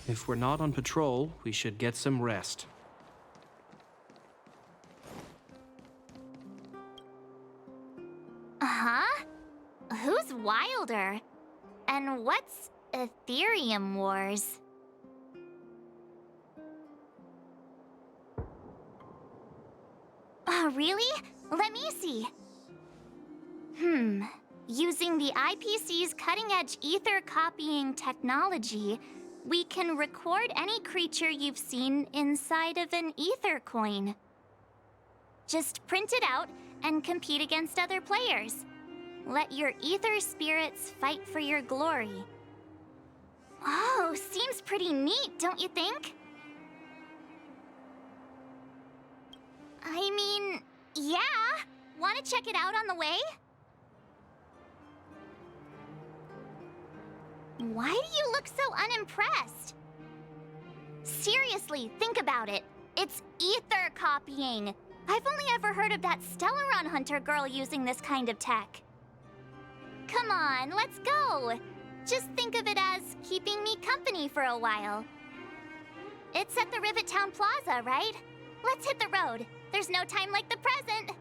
If we're not on patrol, we should get some rest. Huh? Who's Wilder? And what's Aetherium Wars? Oh, really? Let me see. Using the IPC's cutting-edge ether copying technology, we can record any creature you've seen inside of an ether coin. Just print it out and compete against other players. Let your ether spirits fight for your glory. Oh, seems pretty neat, don't you think? I mean, yeah. Want to check it out on the way? Why do you look so unimpressed? Seriously, think about it. It's ether copying. I've only ever heard of that Stellaron Hunter girl using this kind of tech. Come on, let's go. Just think of it as keeping me company for a while. It's at the Rivet Town Plaza, right? Let's hit the road. There's no time like the present.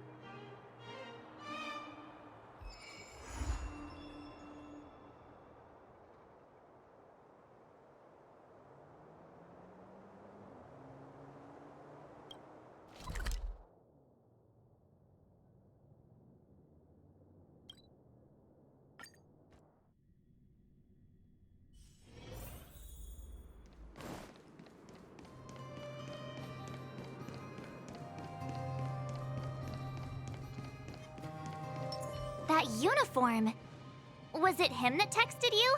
That uniform. Was it him that texted you?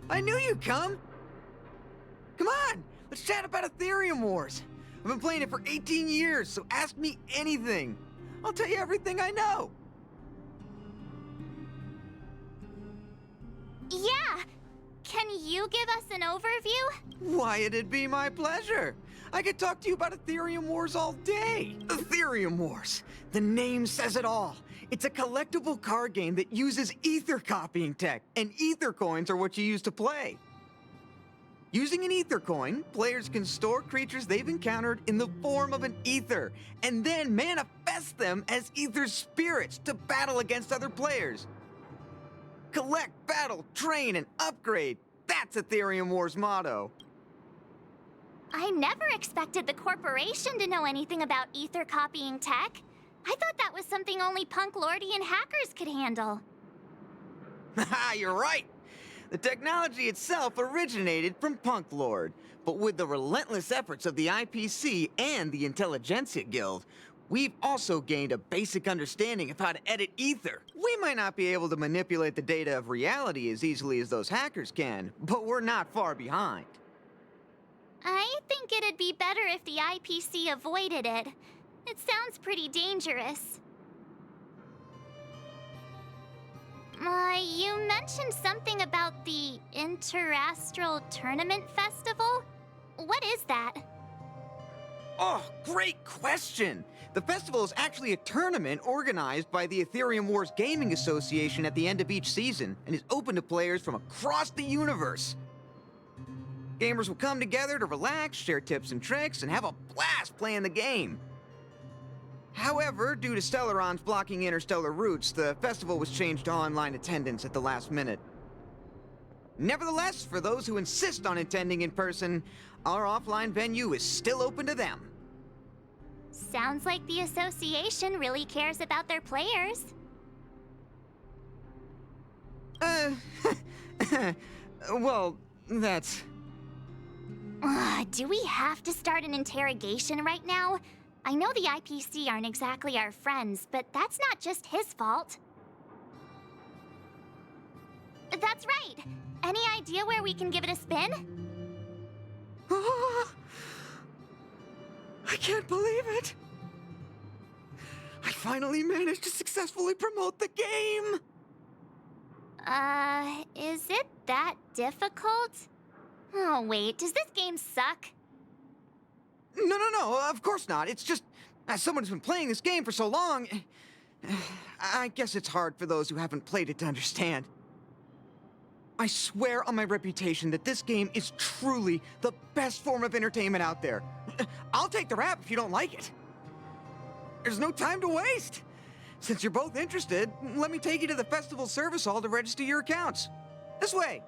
I knew you'd come! Come on, let's chat about Aetherium Wars. I've been playing it for 18 years, so ask me anything. I'll tell you everything I know. Yeah! Can you give us an overview? Why, it'd be my pleasure. I could talk to you about Aetherium Wars all day. Aetherium Wars. The name says it all. It's a collectible card game that uses ether copying tech, and ether coins are what you use to play. Using an ether coin, players can store creatures they've encountered in the form of an ether, and then manifest them as ether spirits to battle against other players. Collect, battle, train, and upgrade. That's Aetherium Wars' motto. I never expected the corporation to know anything about ether copying tech. I thought that was something only punk lordy and hackers could handle. Haha, you're right. The technology itself originated from Punk Lord, but with the relentless efforts of the IPC and the Intelligentsia Guild, we've also gained a basic understanding of how to edit ether. We might not be able to manipulate the data of reality as easily as those hackers can, but we're not far behind. I think it'd be better if the IPC avoided it. It sounds pretty dangerous. You mentioned something about the Interastral Tournament Festival? What is that? Oh, great question! The festival is actually a tournament organized by the Aetherium Wars Gaming Association at the end of each season, and is open to players from across the universe. Gamers will come together to relax, share tips and tricks, and have a blast playing the game. However, due to Stellarons blocking interstellar routes, the festival was changed to online attendance at the last minute. Nevertheless, for those who insist on attending in person, our offline venue is still open to them. Sounds like the association really cares about their players. Well, that's... Do we have to start an interrogation right now? I know the IPC aren't exactly our friends, but that's not just his fault. That's right! Any idea where we can give it a spin? I can't believe it! I finally managed to successfully promote the game! Is it that difficult? Oh, wait, does this game suck? No, of course not. It's just, as someone who's been playing this game for so long, I guess it's hard for those who haven't played it to understand. I swear on my reputation that this game is truly the best form of entertainment out there. I'll take the rap if you don't like it. There's no time to waste. Since you're both interested, let me take you to the festival service hall to register your accounts. This way.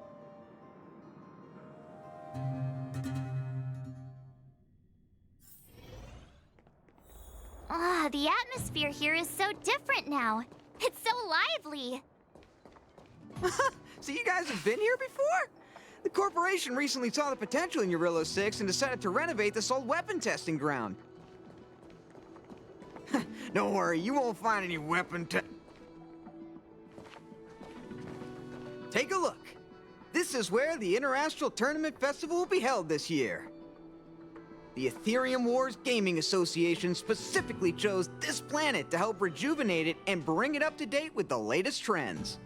Ah, the atmosphere here is so different now. It's so lively. So you guys have been here before? The corporation recently saw the potential in Urillo 6 and decided to renovate this old weapon testing ground. Don't worry, you won't find any Take a look. This is where the Interastral Tournament Festival will be held this year. The Aetherium Wars Gaming Association specifically chose this planet to help rejuvenate it and bring it up to date with the latest trends.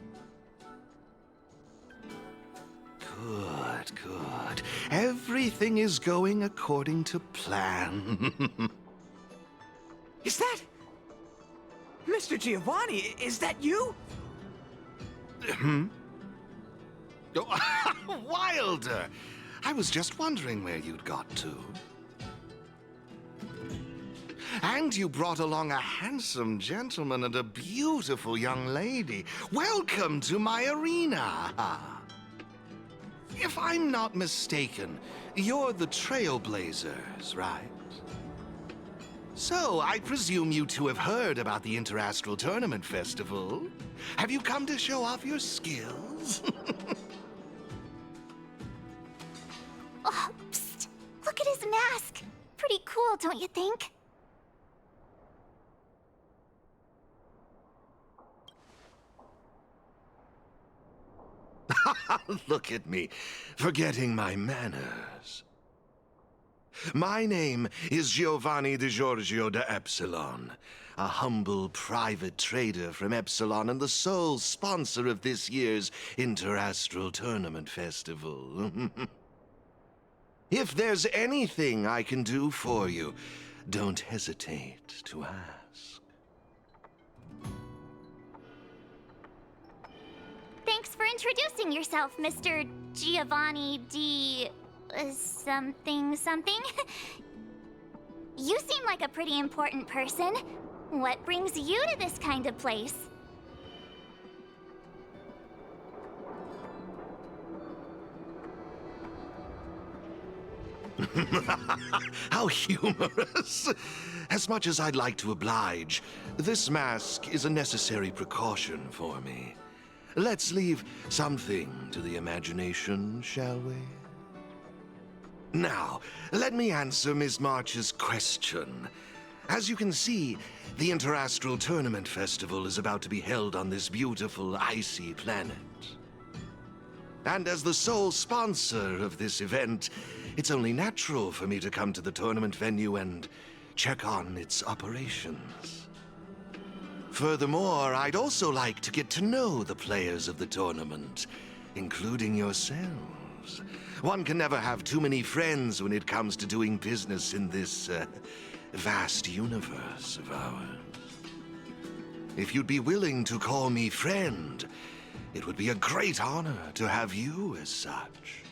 Good. Everything is going according to plan. Is that... Mr. Giovanni, is that you? Oh, Wilder! I was just wondering where you'd got to. And you brought along a handsome gentleman and a beautiful young lady. Welcome to my arena! If I'm not mistaken, you're the Trailblazers, right? So, I presume you two have heard about the Interastral Tournament Festival. Have you come to show off your skills? Oh, psst! Look at his mask! Pretty cool, don't you think? Look at me, forgetting my manners. My name is Giovanni Di Giorgio de Epsilon, a humble private trader from Epsilon and the sole sponsor of this year's Interastral Tournament Festival. If there's anything I can do for you, don't hesitate to ask. Thanks for introducing yourself, Mr. Giovanni D... something. You seem like a pretty important person. What brings you to this kind of place? How humorous! As much as I'd like to oblige, this mask is a necessary precaution for me. Let's leave something to the imagination, shall we? Now, let me answer Ms. March's question. As you can see, the Interastral Tournament Festival is about to be held on this beautiful, icy planet. And as the sole sponsor of this event, it's only natural for me to come to the tournament venue and check on its operations. Furthermore, I'd also like to get to know the players of the tournament, including yourselves. One can never have too many friends when it comes to doing business in this vast universe of ours. If you'd be willing to call me friend, it would be a great honor to have you as such.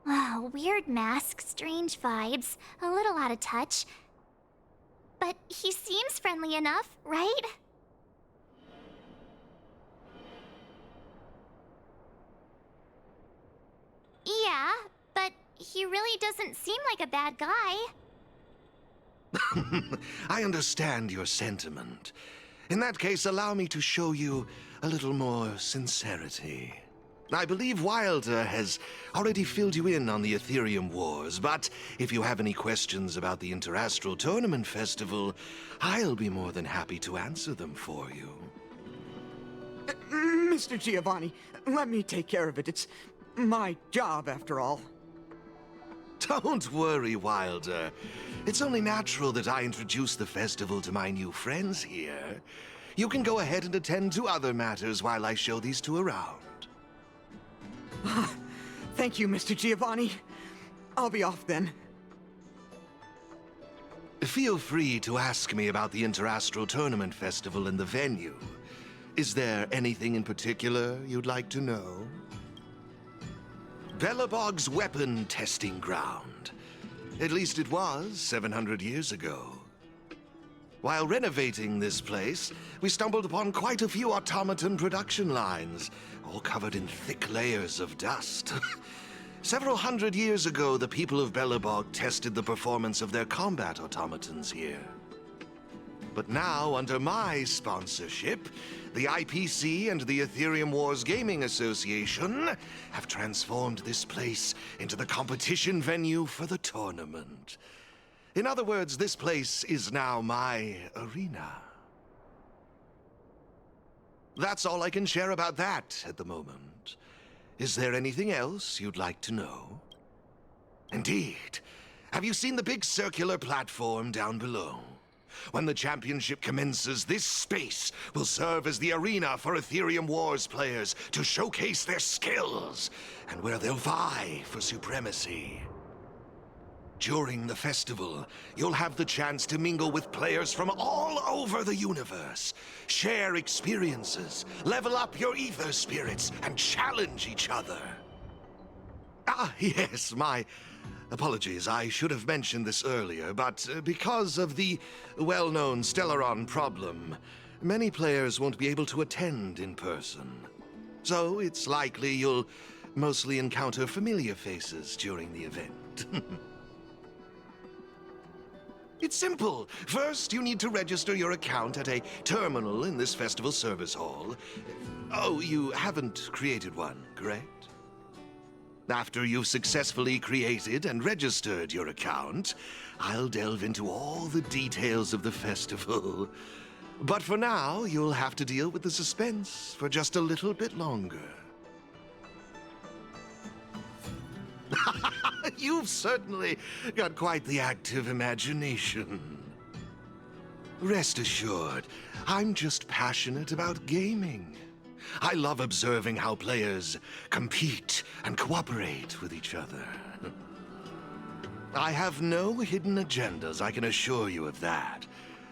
Oh, weird mask, strange vibes, a little out of touch. But he seems friendly enough, right? Yeah, but he really doesn't seem like a bad guy. I understand your sentiment. In that case, allow me to show you a little more sincerity. I believe Wilder has already filled you in on the Aetherium Wars, but if you have any questions about the Interastral Tournament Festival, I'll be more than happy to answer them for you. Mr. Giovanni, let me take care of it. It's my job, after all. Don't worry, Wilder. It's only natural that I introduce the festival to my new friends here. You can go ahead and attend to other matters while I show these two around. Thank you, Mr. Giovanni. I'll be off then. Feel free to ask me about the Interastral Tournament Festival and the venue. Is there anything in particular you'd like to know? Belobog's weapon testing ground. At least it was 700 years ago. While renovating this place, we stumbled upon quite a few automaton production lines, all covered in thick layers of dust. Several hundred years ago, the people of Belobog tested the performance of their combat automatons here. But now, under my sponsorship, the IPC and the Aetherium Wars Gaming Association have transformed this place into the competition venue for the tournament. In other words, this place is now my arena. That's all I can share about that at the moment. Is there anything else you'd like to know? Indeed. Have you seen the big circular platform down below? When the championship commences, this space will serve as the arena for Aetherium Wars players to showcase their skills, and where they'll vie for supremacy. During the festival, you'll have the chance to mingle with players from all over the universe, share experiences, level up your ether spirits, and challenge each other. Ah, yes, my apologies. I should have mentioned this earlier, but because of the well-known Stellaron problem, many players won't be able to attend in person. So it's likely you'll mostly encounter familiar faces during the event. It's simple. First, you need to register your account at a terminal in this festival service hall. Oh, you haven't created one, correct? After you've successfully created and registered your account, I'll delve into all the details of the festival. But for now, you'll have to deal with the suspense for just a little bit longer. You've certainly got quite the active imagination. Rest assured, I'm just passionate about gaming. I love observing how players compete and cooperate with each other. I have no hidden agendas, I can assure you of that.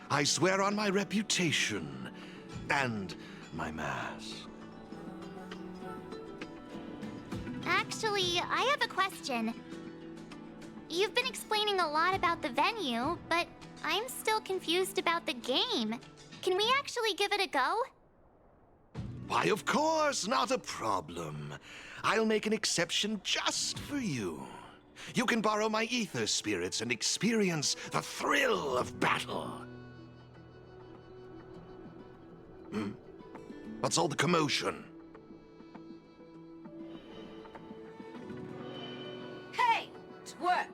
I swear on my reputation and my mask. Actually, I have a question. You've been explaining a lot about the venue, but I'm still confused about the game. Can we actually give it a go? Why, of course, not a problem. I'll make an exception just for you. You can borrow my ether spirits and experience the thrill of battle. What's all the commotion? Hey, twerp!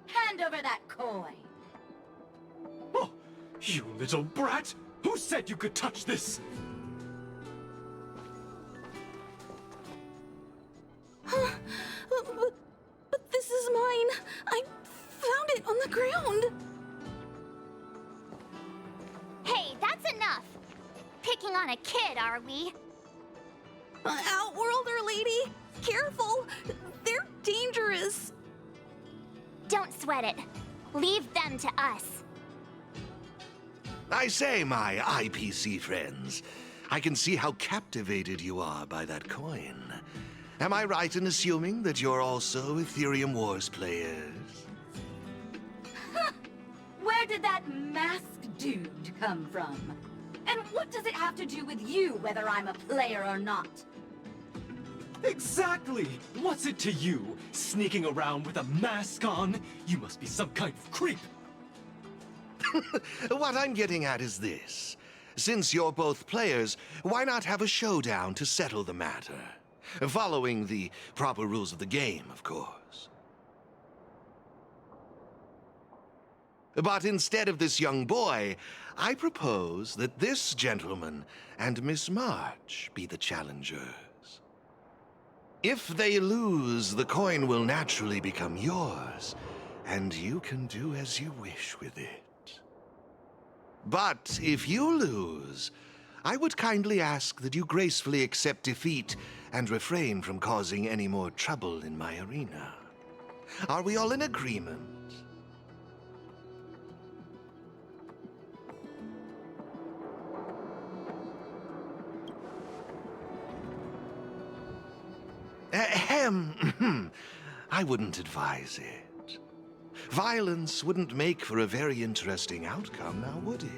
Hand over that coin! Oh, you little brat! Who said you could touch this? But this is mine. I found it on the ground. Hey, that's enough! Picking on a kid, are we? Outworlder lady, careful. They're dangerous. Don't sweat it. Leave them to us. I say, my IPC friends, I can see how captivated you are by that coin. Am I right in assuming that you're also Aetherium Wars players? Where did that masked dude come from? And what does it have to do with you, whether I'm a player or not? Exactly! What's it to you? Sneaking around with a mask on? You must be some kind of creep. What I'm getting at is this. Since you're both players, why not have a showdown to settle the matter? Following the proper rules of the game, of course. But instead of this young boy, I propose that this gentleman and Miss March be the challengers. If they lose, the coin will naturally become yours, and you can do as you wish with it. But if you lose, I would kindly ask that you gracefully accept defeat and refrain from causing any more trouble in my arena. Are we all in agreement? Ahem. I wouldn't advise it. Violence wouldn't make for a very interesting outcome, now would it?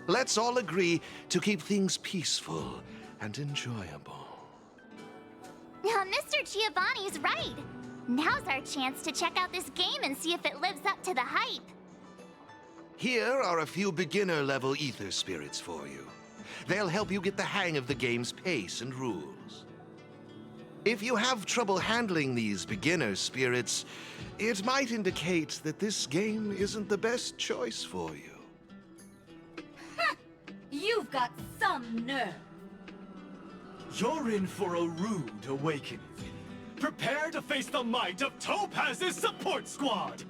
Let's all agree to keep things peaceful and enjoyable. Now, Mr. Giovanni's right. Now's our chance to check out this game and see if it lives up to the hype. Here are a few beginner-level ether spirits for you. They'll help you get the hang of the game's pace and rules. If you have trouble handling these beginner spirits, it might indicate that this game isn't the best choice for you. You've got some nerve. You're in for a rude awakening. Prepare to face the might of Topaz's support squad!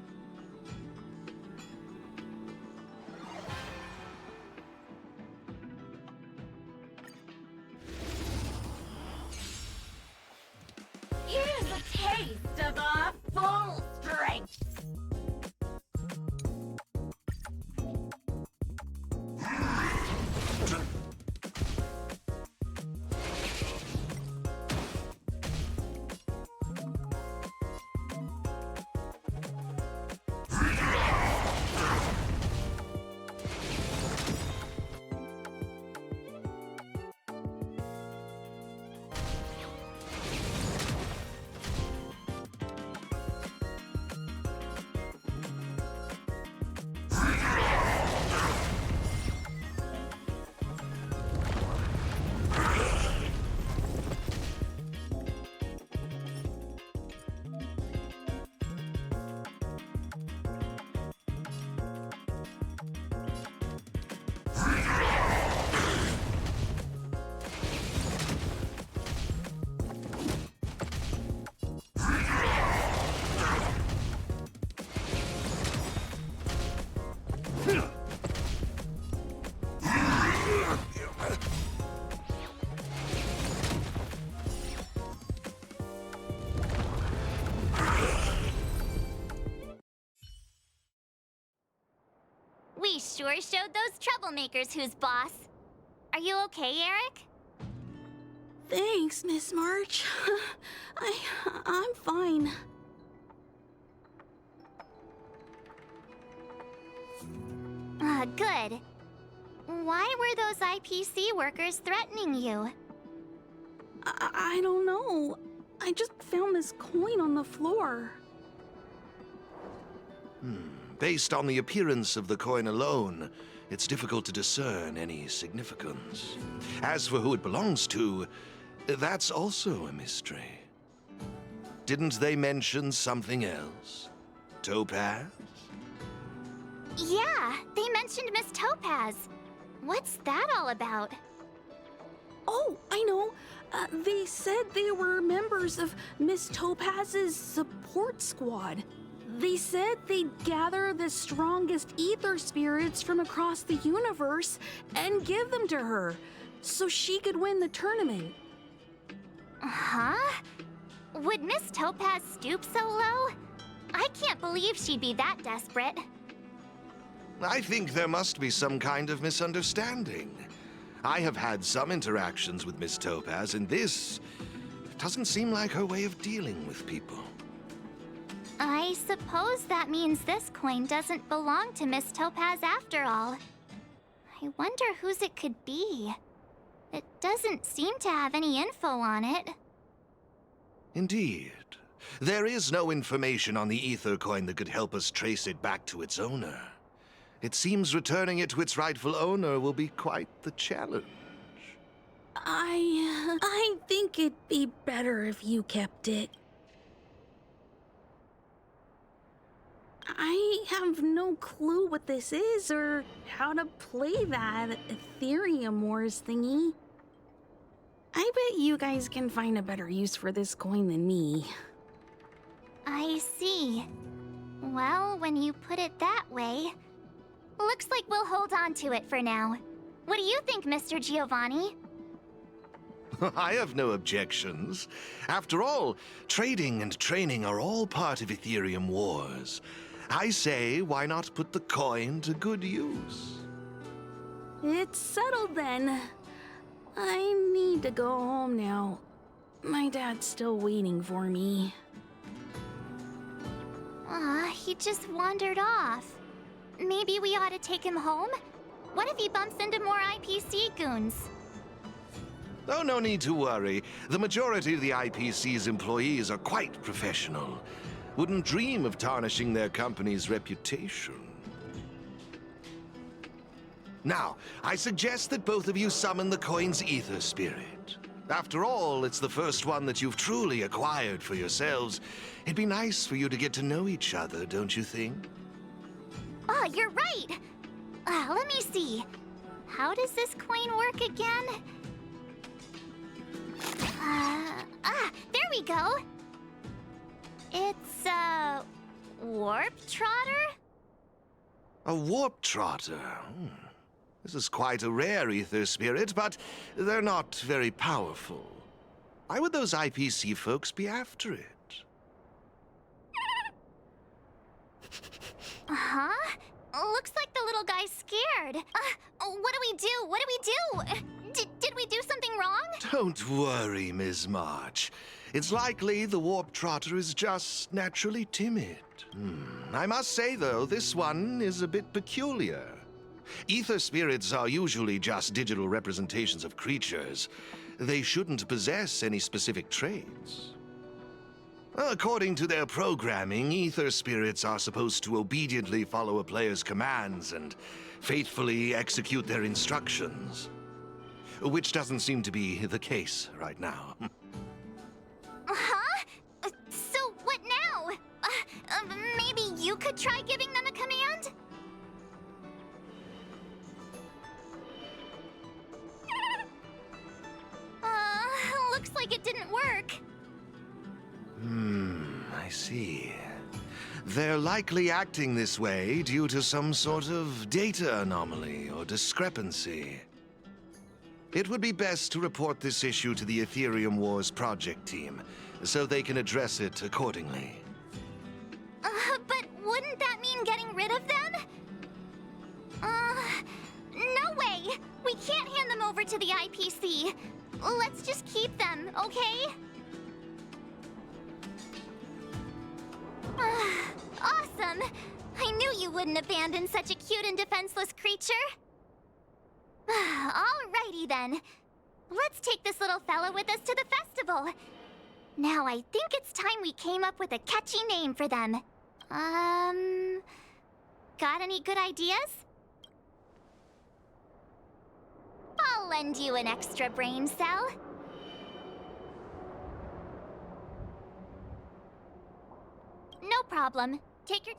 Here's a taste of our full strength. We sure showed those troublemakers who's boss. Are you okay, Eric? Thanks, Miss March. I'm fine. Good. Why were those IPC workers threatening you? I don't know. I just found this coin on the floor. Based on the appearance of the coin alone, it's difficult to discern any significance. As for who it belongs to, that's also a mystery. Didn't they mention something else? Topaz? Yeah, they mentioned Miss Topaz. What's that all about? Oh, I know. They said they were members of Miss Topaz's support squad. They said they'd gather the strongest ether spirits from across the universe and give them to her, so she could win the tournament. Huh? Would Miss Topaz stoop so low? I can't believe she'd be that desperate. I think there must be some kind of misunderstanding. I have had some interactions with Miss Topaz, and this doesn't seem like her way of dealing with people. I suppose that means this coin doesn't belong to Miss Topaz after all. I wonder whose it could be. It doesn't seem to have any info on it. Indeed. There is no information on the ether coin that could help us trace it back to its owner. It seems returning it to its rightful owner will be quite the challenge. I think it'd be better if you kept it. I have no clue what this is or how to play that Aetherium Wars thingy. I bet you guys can find a better use for this coin than me. I see. Well, when you put it that way, looks like we'll hold on to it for now. What do you think, Mr. Giovanni? I have no objections. After all, trading and training are all part of Aetherium Wars. I say, why not put the coin to good use? It's settled then. I need to go home now. My dad's still waiting for me. He just wandered off. Maybe we ought to take him home? What if he bumps into more IPC goons? Oh, no need to worry. The majority of the IPC's employees are quite professional. Wouldn't dream of tarnishing their company's reputation. Now, I suggest that both of you summon the coin's ether spirit. After all, it's the first one that you've truly acquired for yourselves. It'd be nice for you to get to know each other, don't you think? Oh, you're right! Let me see. How does this coin work again? There we go! It's a warp trotter? A warp trotter. This is quite a rare ether spirit, but they're not very powerful. Why would those IPC folks be after it? Huh? Looks like the little guy's scared. What do we do? What do we do? Did we do something wrong? Don't worry, Ms. March. It's likely the warp trotter is just naturally timid. I must say, though, this one is a bit peculiar. Ether spirits are usually just digital representations of creatures. They shouldn't possess any specific traits. According to their programming, ether spirits are supposed to obediently follow a player's commands and faithfully execute their instructions. Which doesn't seem to be the case right now. Huh? So what now? Maybe you could try giving them a command? Looks like it didn't work. I see. They're likely acting this way due to some sort of data anomaly or discrepancy. It would be best to report this issue to the Aetherium Wars project team, so they can address it accordingly. But wouldn't that mean getting rid of them? No way! We can't hand them over to the IPC. Let's just keep them, okay? Awesome! I knew you wouldn't abandon such a cute and defenseless creature. Alrighty then. Let's take this little fella with us to the festival. Now I think it's time we came up with a catchy name for them. Got any good ideas? I'll lend you an extra brain cell. No problem. Take your...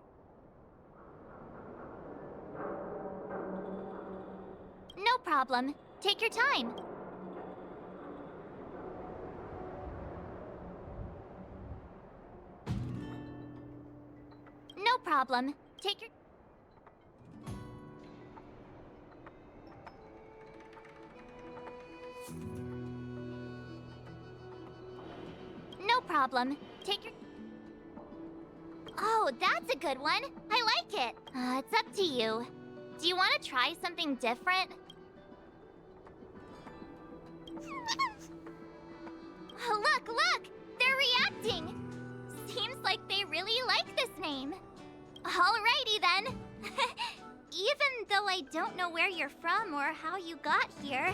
No problem. Take your time. No problem. Take your... No problem. Take your... Oh, that's a good one. I like it. It's up to you. Do you want to try something different? Look, look! They're reacting! Seems like they really like this name. Alrighty then. Even though I don't know where you're from or how you got here,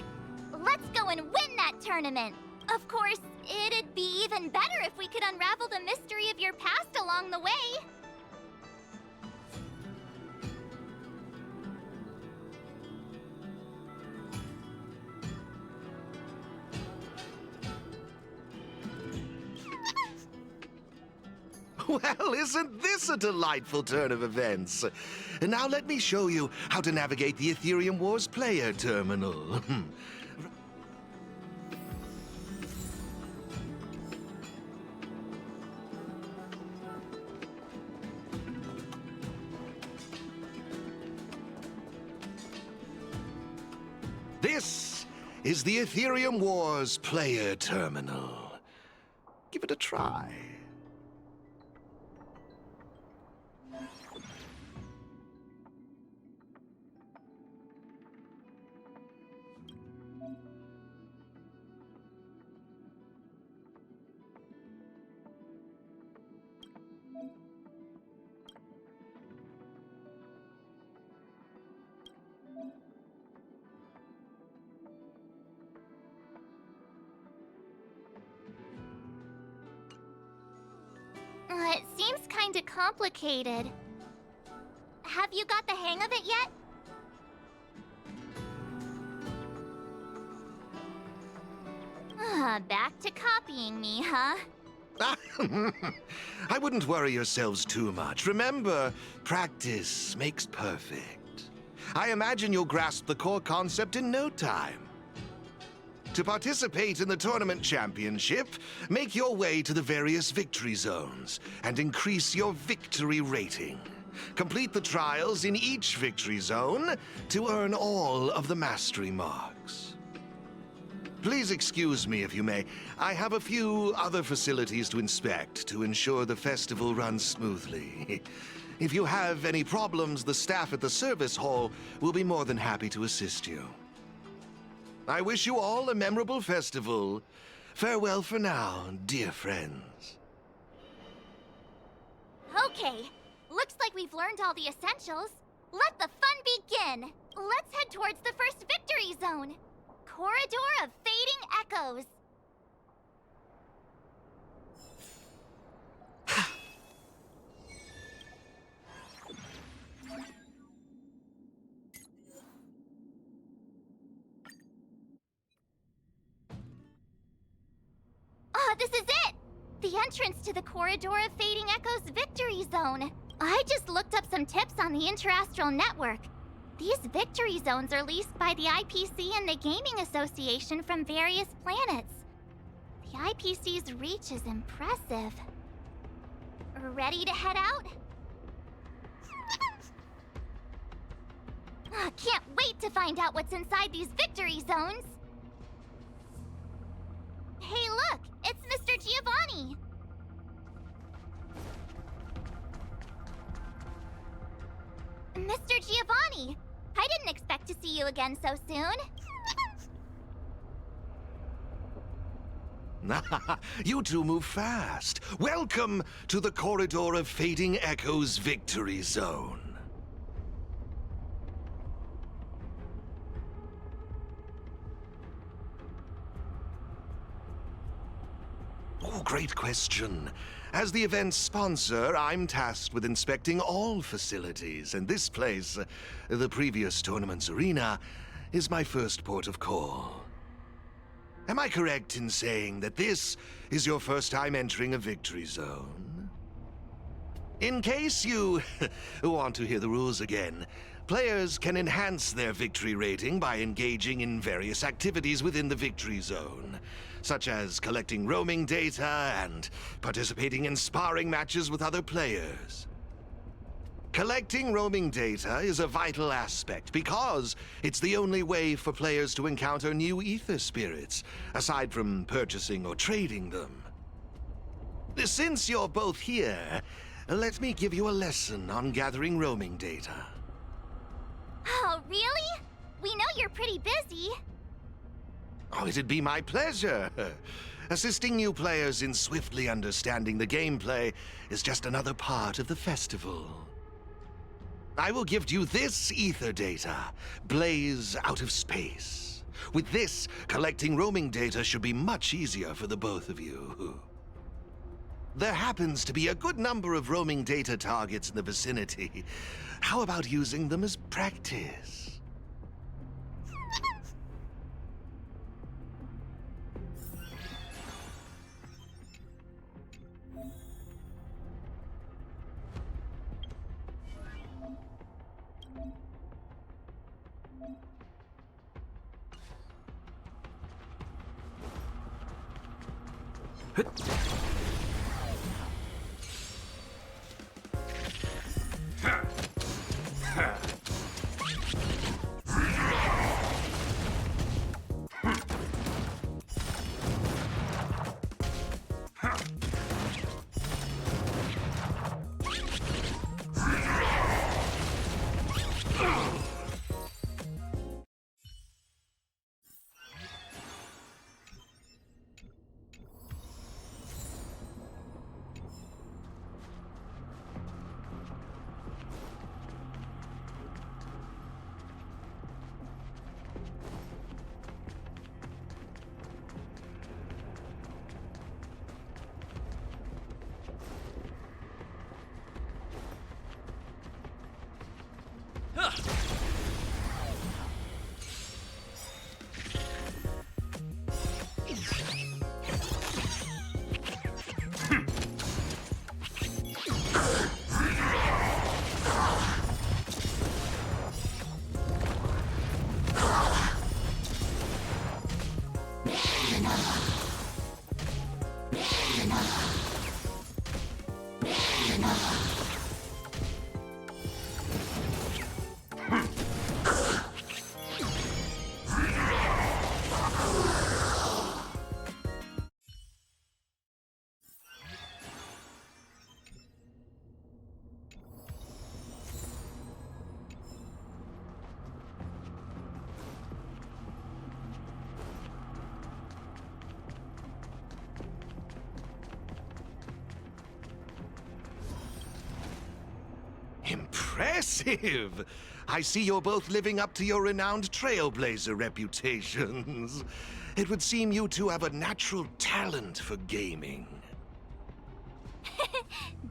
let's go and win that tournament. Of course, it'd be even better if we could unravel the mystery of your past along the way. Well, isn't this a delightful turn of events? Now let me show you how to navigate the Aetherium Wars player terminal. This is the Aetherium Wars player terminal. Give it a try. It seems kinda complicated. Have you got the hang of it yet? Back to copying me, huh? I wouldn't worry yourselves too much. Remember, practice makes perfect. I imagine you'll grasp the core concept in no time. To participate in the tournament championship, make your way to the various victory zones and increase your victory rating. Complete the trials in each victory zone to earn all of the mastery marks. Please excuse me if you may. I have a few other facilities to inspect to ensure the festival runs smoothly. If you have any problems, the staff at the service hall will be more than happy to assist you. I wish you all a memorable festival. Farewell for now, dear friends. Okay, looks like we've learned all the essentials. Let the fun begin! Let's head towards the first victory zone. Corridor of Fading Echoes. This is it! The entrance to the Corridor of Fading Echoes Victory Zone. I just looked up some tips on the Interastral Network. These victory zones are leased by the IPC and the Gaming Association from various planets. The IPC's reach is impressive. Ready to head out? Can't wait to find out what's inside these victory zones! Hey, look! It's Mr. Giovanni! Mr. Giovanni! I didn't expect to see you again so soon. You two move fast. Welcome to the Corridor of Fading Echoes Victory Zone. Oh, great question. As the event's sponsor, I'm tasked with inspecting all facilities, and this place, the previous tournament's arena, is my first port of call. Am I correct in saying that this is your first time entering a victory zone? In case you want to hear the rules again, players can enhance their victory rating by engaging in various activities within the victory zone, such as collecting roaming data and participating in sparring matches with other players. Collecting roaming data is a vital aspect because it's the only way for players to encounter new ether spirits, aside from purchasing or trading them. Since you're both here, let me give you a lesson on gathering roaming data. Oh, really? We know you're pretty busy. Oh, it'd be my pleasure. Assisting new players in swiftly understanding the gameplay is just another part of the festival. I will give you this ether data, Blaze out of space. With this, collecting roaming data should be much easier for the both of you. There happens to be a good number of roaming data targets in the vicinity. How about using them as practice? Impressive! I see you're both living up to your renowned trailblazer reputations. It would seem you two have a natural talent for gaming.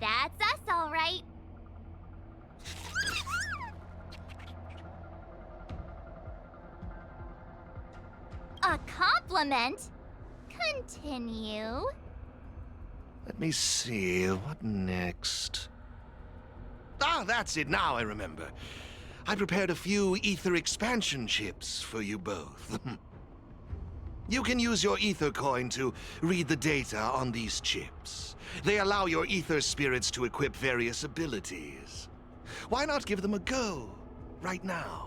That's us, all right. A compliment? Continue. Let me see, what next? Ah, that's it, now I remember. I prepared a few ether expansion chips for you both. You can use your ether coin to read the data on these chips. They allow your ether spirits to equip various abilities. Why not give them a go, right now?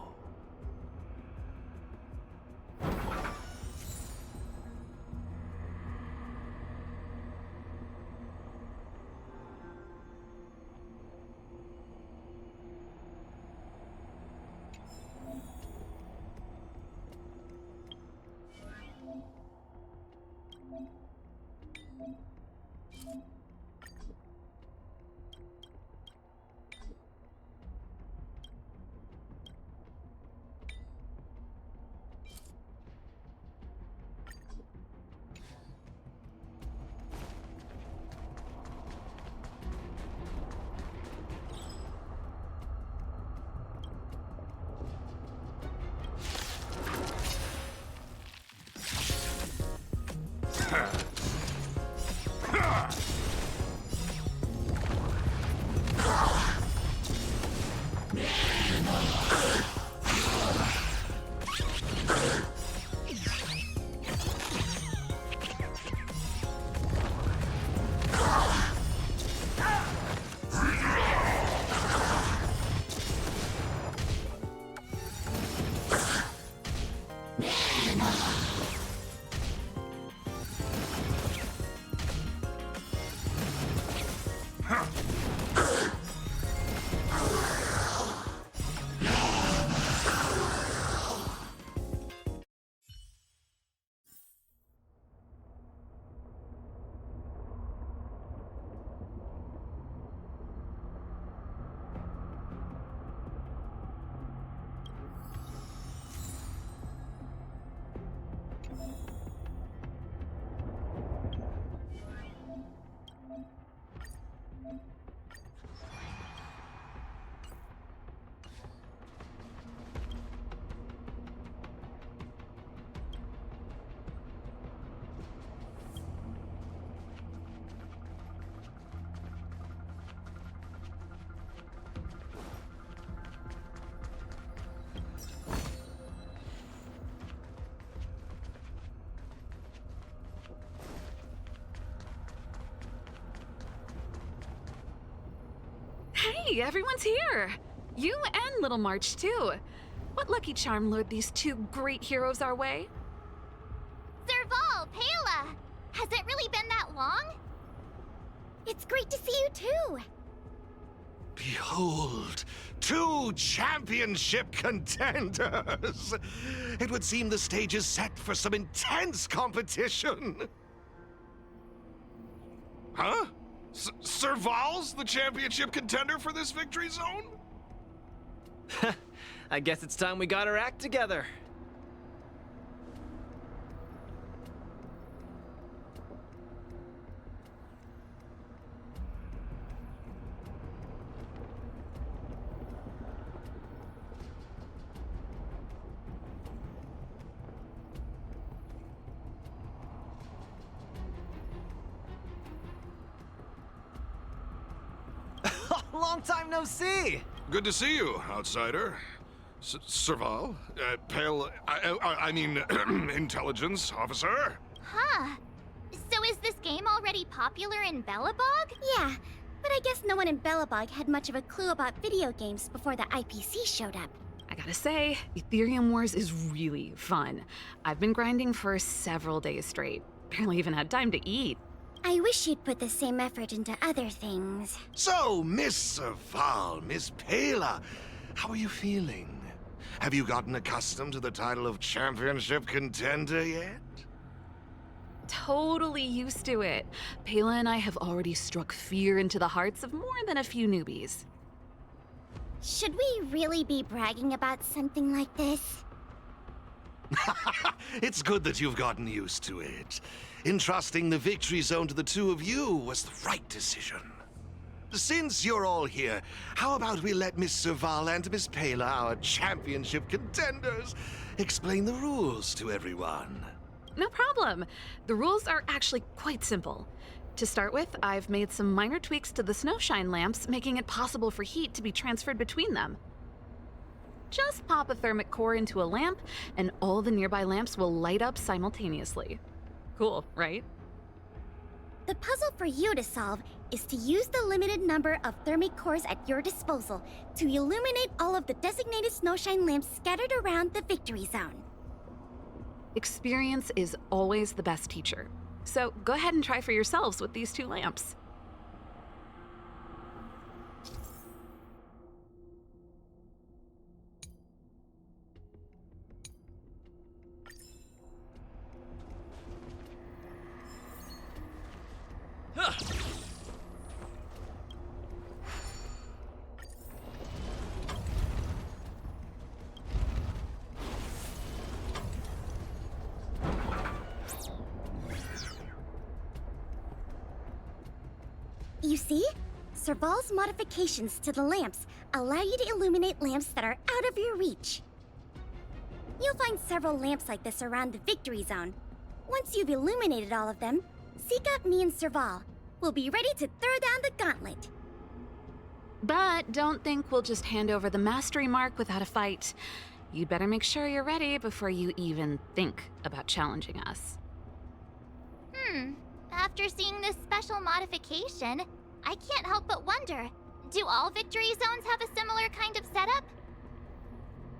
Hey, everyone's here! You and Little March, too. What lucky charm lured these two great heroes our way? Serval, Pela! Has it really been that long? It's great to see you too. Behold, two championship contenders! It would seem the stage is set for some intense competition. Huh? Serval's the championship contender for this victory zone? I guess it's time we got our act together. Long time no see! Good to see you, outsider. Serval? Pale... I mean, intelligence officer? Huh. So is this game already popular in Belobog? Yeah, but I guess no one in Belobog had much of a clue about video games before the IPC showed up. I gotta say, Aetherium Wars is really fun. I've been grinding for several days straight. Barely even had time to eat. I wish you'd put the same effort into other things. So, Miss Serval, Miss Pela, how are you feeling? Have you gotten accustomed to the title of championship contender yet? Totally used to it. Pela and I have already struck fear into the hearts of more than a few newbies. Should we really be bragging about something like this? It's good that you've gotten used to it. Entrusting the victory zone to the two of you was the right decision. Since you're all here, how about we let Miss Serval and Miss Pela, our championship contenders, explain the rules to everyone? No problem. The rules are actually quite simple. To start with, I've made some minor tweaks to the snowshine lamps, making it possible for heat to be transferred between them. Just pop a thermic core into a lamp, and all the nearby lamps will light up simultaneously. Cool, right? The puzzle for you to solve is to use the limited number of thermic cores at your disposal to illuminate all of the designated snowshine lamps scattered around the victory zone. Experience is always the best teacher. So go ahead and try for yourselves with these two lamps. You see? Serval's modifications to the lamps allow you to illuminate lamps that are out of your reach. You'll find several lamps like this around the victory zone. Once you've illuminated all of them, seek out me and Serval. We'll be ready to throw down the gauntlet. But don't think we'll just hand over the mastery mark without a fight. You'd better make sure you're ready before you even think about challenging us. After seeing this special modification, I can't help but wonder, do all victory zones have a similar kind of setup?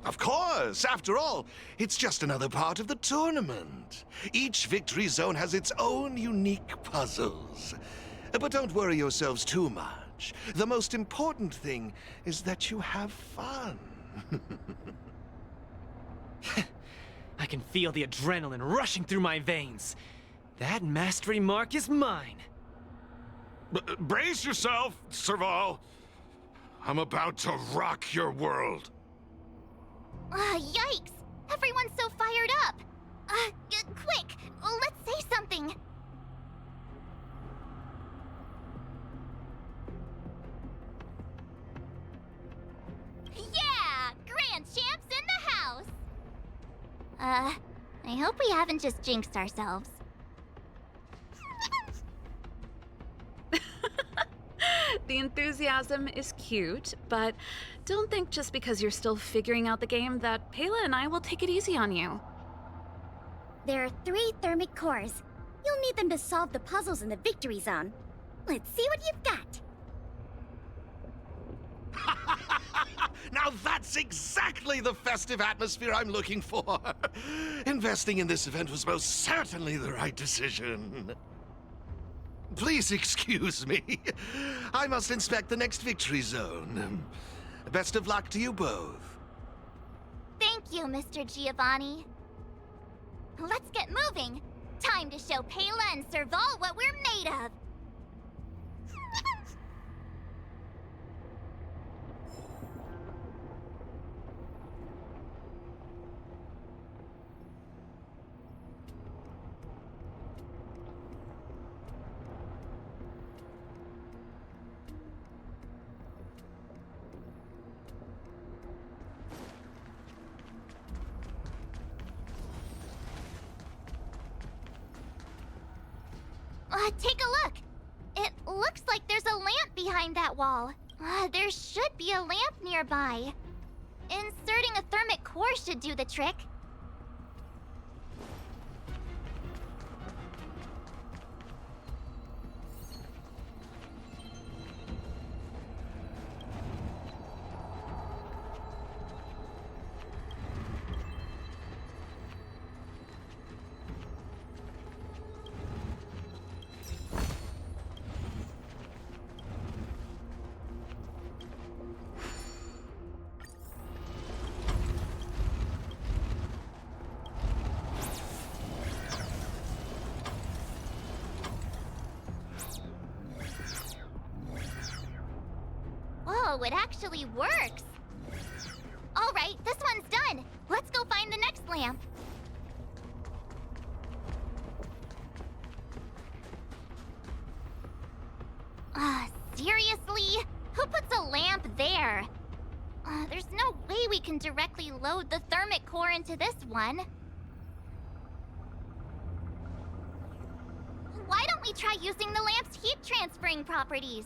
Of course! After all, it's just another part of the tournament. Each victory zone has its own unique puzzles. But don't worry yourselves too much. The most important thing is that you have fun. I can feel the adrenaline rushing through my veins. That mastery mark is mine. Brace yourself, Serval. I'm about to rock your world. Yikes! Everyone's so fired up! Quick! Let's say something! Yeah! Grand Champs in the house! I hope we haven't just jinxed ourselves. The enthusiasm is cute, but don't think just because you're still figuring out the game that Pela and I will take it easy on you. There are 3 thermic cores. You'll need them to solve the puzzles in the victory zone. Let's see what you've got. Now that's exactly the festive atmosphere I'm looking for. Investing in this event was most certainly the right decision. Please excuse me. I must inspect the next victory zone. Best of luck to you both. Thank you, Mr. Giovanni. Let's get moving. Time to show Pela and Serval what we're made of. Take a look. It looks like there's a lamp behind that wall. There should be a lamp nearby. Inserting a thermic core should do the trick. Whoa, it actually works! Alright, this one's done! Let's go find the next lamp! Seriously? Who puts a lamp there? There's no way we can directly load the thermic core into this one. Why don't we try using the lamp's heat transferring properties?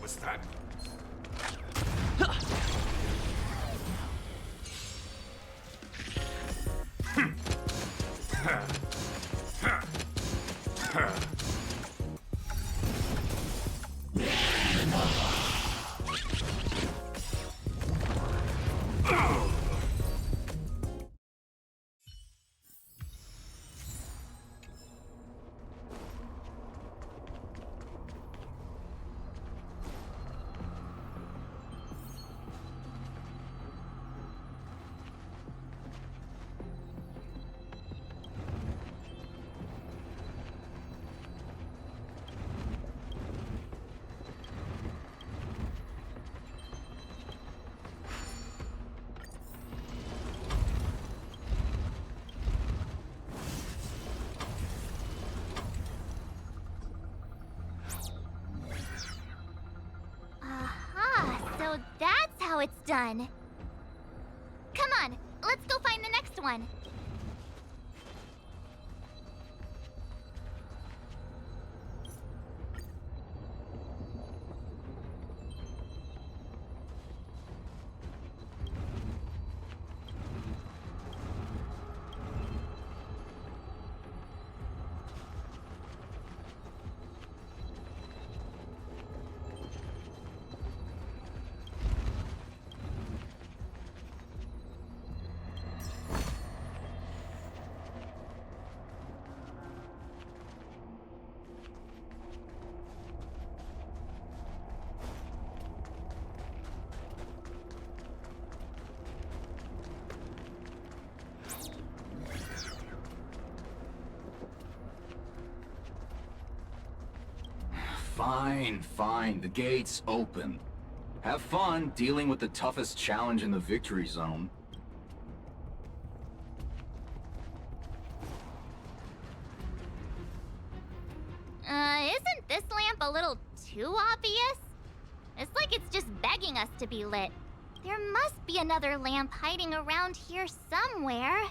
What's that? So that's how it's done. Come on, let's go find the next one. Fine, fine. The gate's open. Have fun dealing with the toughest challenge in the victory zone. Isn't this lamp a little too obvious? It's like it's just begging us to be lit. There must be another lamp hiding around here somewhere.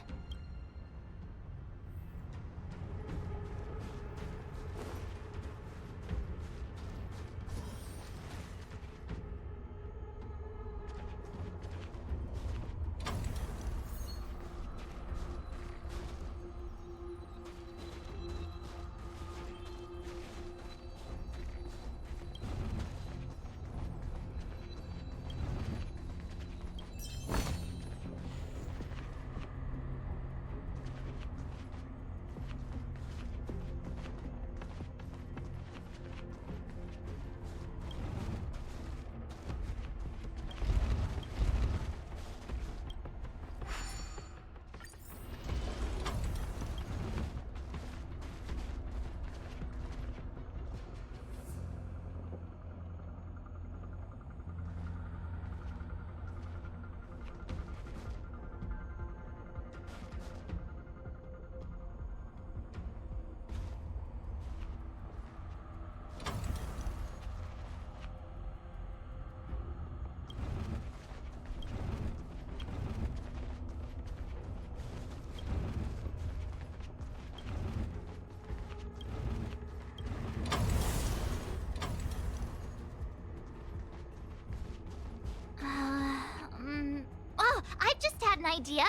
Oh, I've just had an idea.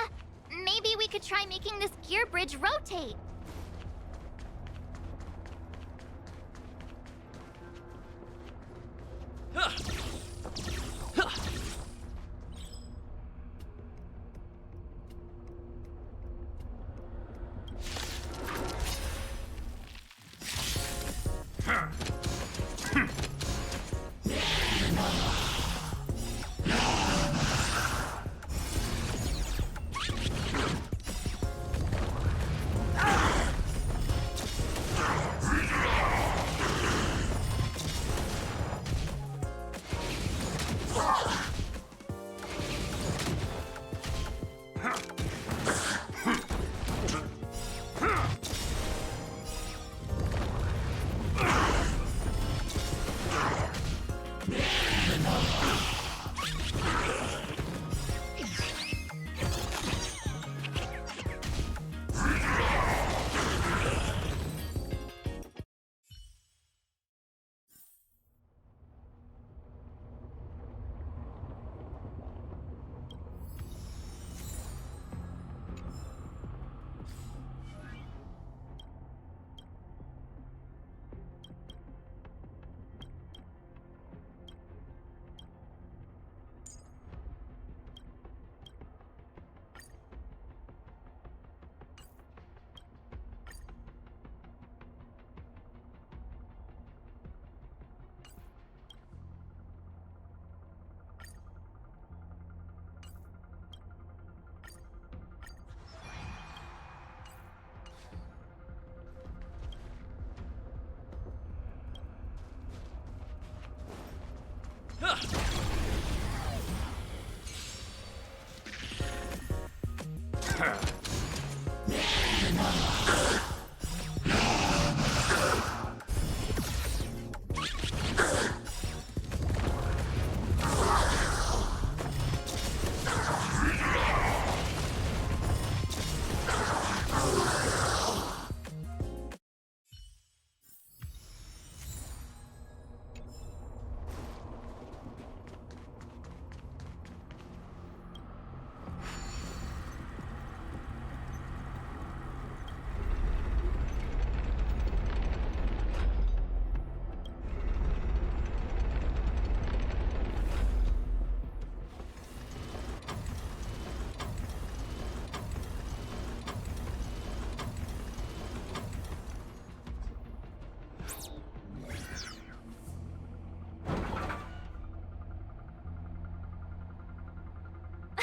Maybe we could try making this gear bridge rotate.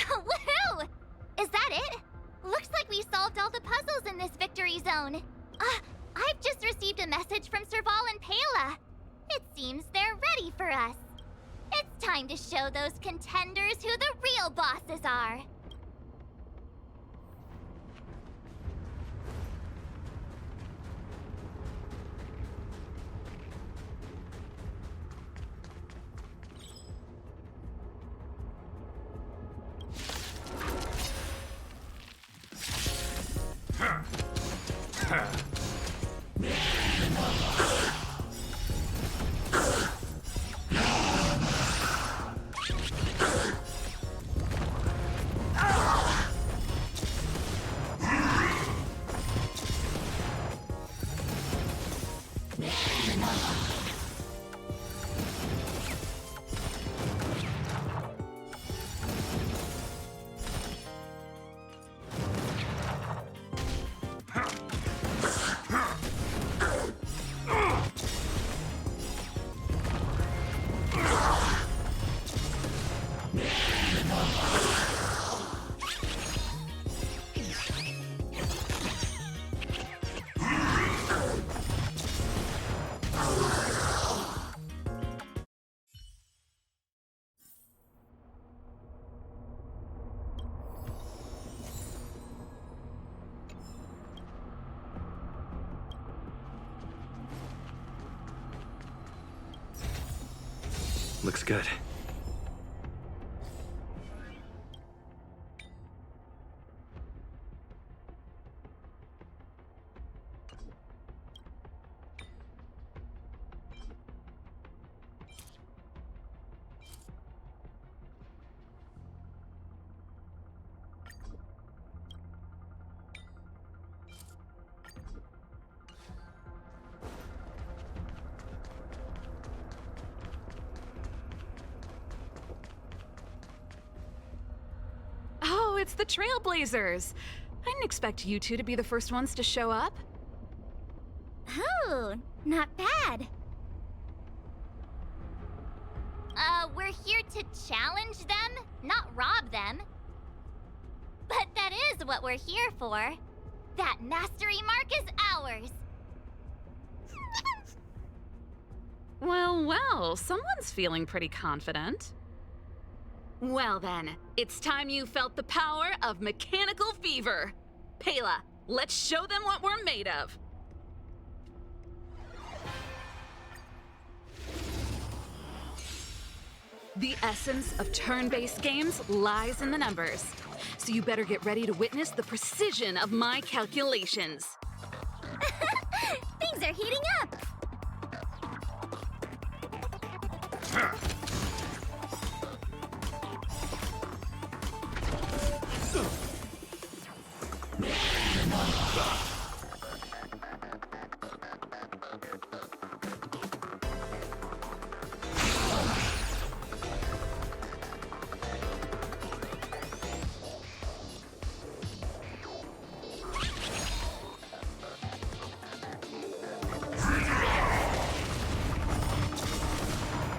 Woohoo! Is that it? Looks like we solved all the puzzles in this victory zone. I've just received a message from Serval and Pela. It seems they're ready for us. It's time to show those contenders who the real bosses are. Looks good. Oh, it's the Trailblazers. I didn't expect you two to be the first ones to show up. Oh, not bad. We're here to challenge them, not rob them. But that is what we're here for. That mastery mark is ours. Well, someone's feeling pretty confident. Well then, it's time you felt the power of mechanical fever. Pela, let's show them what we're made of. The essence of turn-based games lies in the numbers, so you better get ready to witness the precision of my calculations. Things are heating up.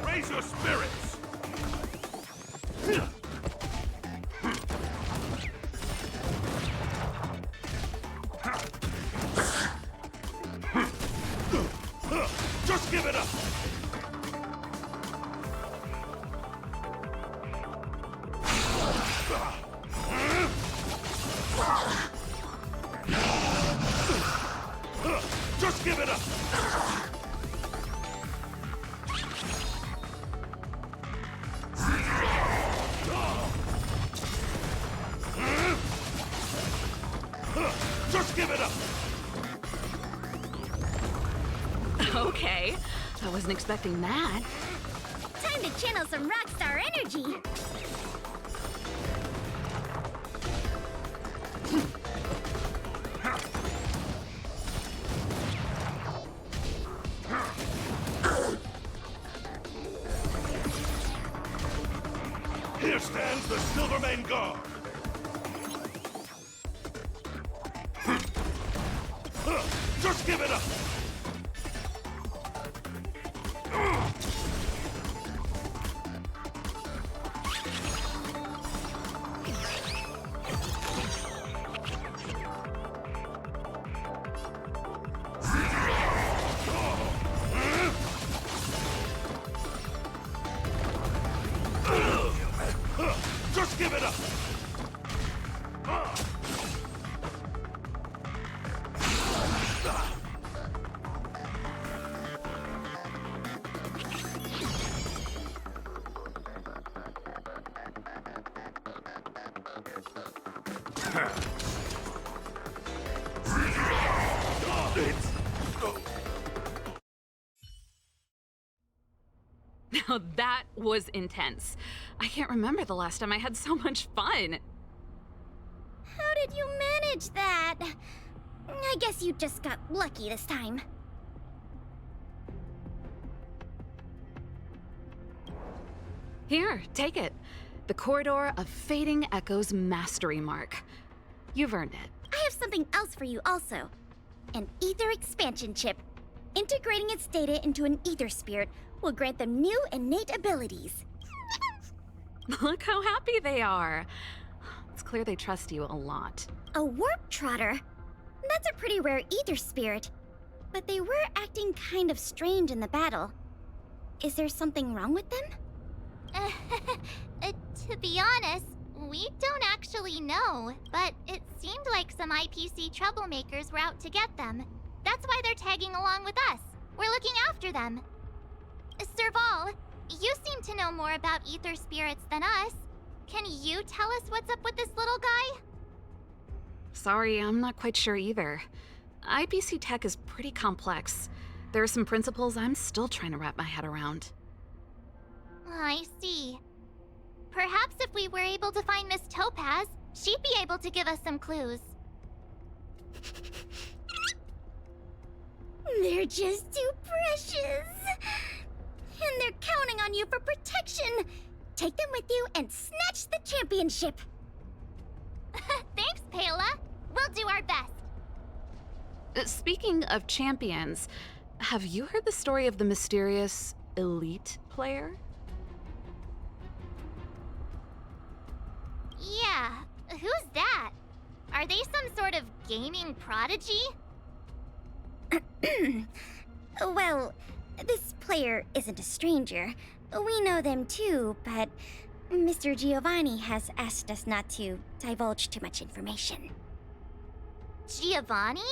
Raise your spirits! Just give it up! Just give it up! Just give it up! Okay, I wasn't expecting that. Time to channel some rockstar energy. Here stands the Silvermane Guard! Just give it up! Now that was intense. I can't remember the last time I had so much fun. How did you manage that? I guess you just got lucky this time. Here, take it. The Corridor of Fading Echoes Mastery Mark. You've earned it. I have something else for you also. An ether expansion chip. Integrating its data into an ether spirit will grant them new innate abilities. Look how happy they are. It's clear they trust you a lot. A warp trotter? That's a pretty rare ether spirit. But they were acting kind of strange in the battle. Is there something wrong with them? To be honest, we don't actually know, but it seemed like some IPC troublemakers were out to get them. That's why they're tagging along with us. We're looking after them. Serval, you seem to know more about ether spirits than us. Can you tell us what's up with this little guy? Sorry, I'm not quite sure either. IPC tech is pretty complex. There are some principles I'm still trying to wrap my head around. I see. Perhaps if we were able to find Miss Topaz, she'd be able to give us some clues. They're just too precious. And they're counting on you for protection. Take them with you and snatch the championship. Thanks, Paola. We'll do our best. Speaking of champions, have you heard the story of the mysterious elite player? Yeah, who's that? Are they some sort of gaming prodigy? Well, this player isn't a stranger. We know them too, but Mr. Giovanni has asked us not to divulge too much information. Giovanni?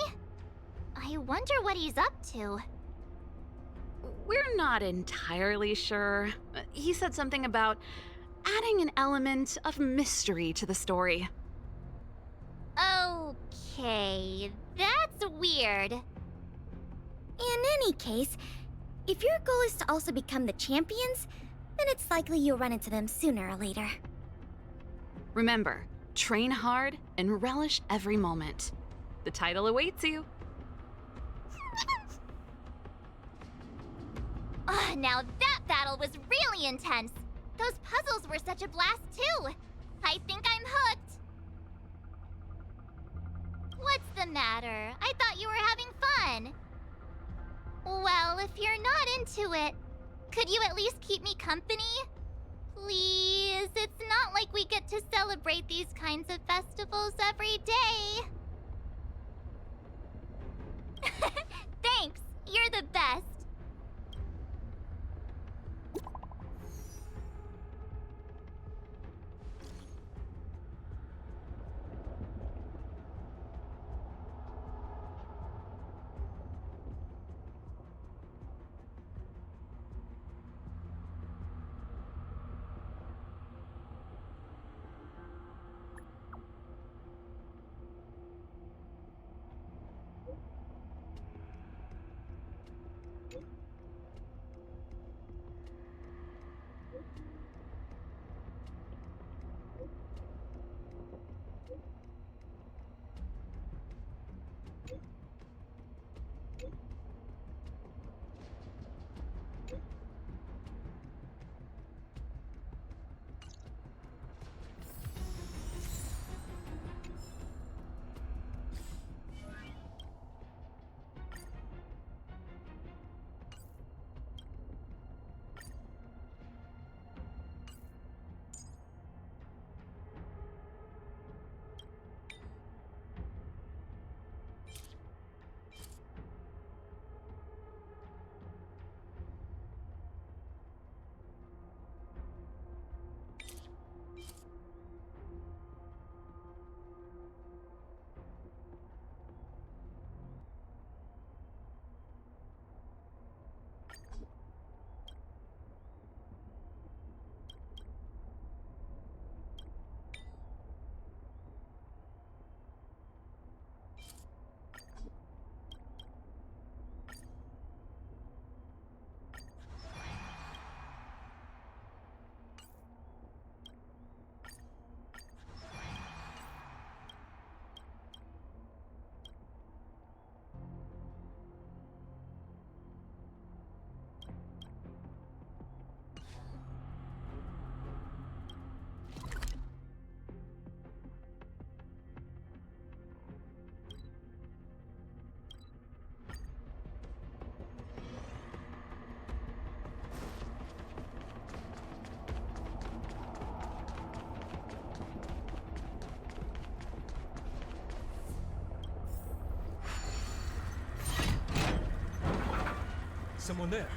I wonder what he's up to. We're not entirely sure. He said something about adding an element of mystery to the story. Okay, that's weird. In any case, if your goal is to also become the champions, then it's likely you'll run into them sooner or later. Remember, train hard and relish every moment. The title awaits you. Now that battle was really intense. Those puzzles were such a blast too. I think I'm hooked. What's the matter? I thought you were having fun. Well, if you're not into it, could you at least keep me company? Please, it's not like we get to celebrate these kinds of festivals every day. Thanks, you're the best. someone there.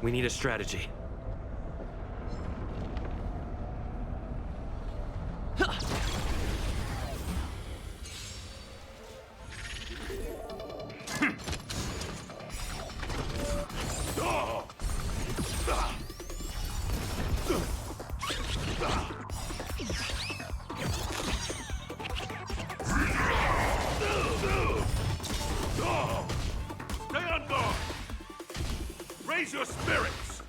We need a strategy. Stay on guard! Raise your spirits!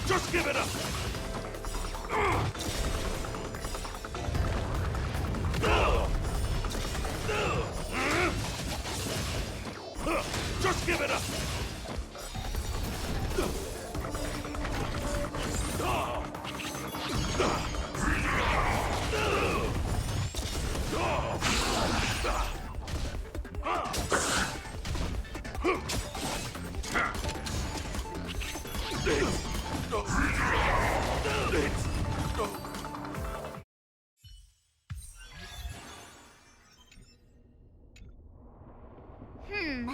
Just give it up! Just give it up!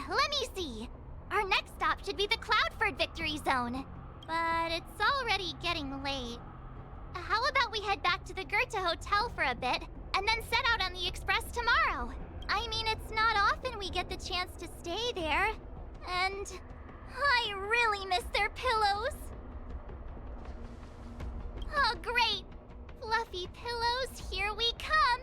Let me see. Our next stop should be the Cloudford Victory Zone. But it's already getting late. How about we head back to the Goethe Hotel for a bit, and then set out on the Express tomorrow? I mean, it's not often we get the chance to stay there. And I really miss their pillows. Oh, great! Fluffy pillows, here we come!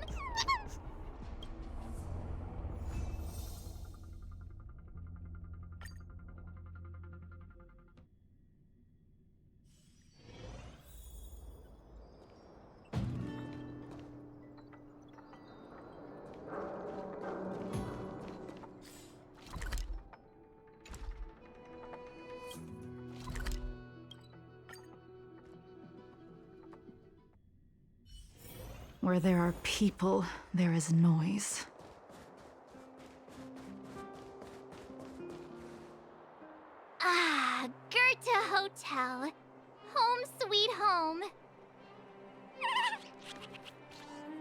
Where there are people, there is noise. to hotel. Home sweet home.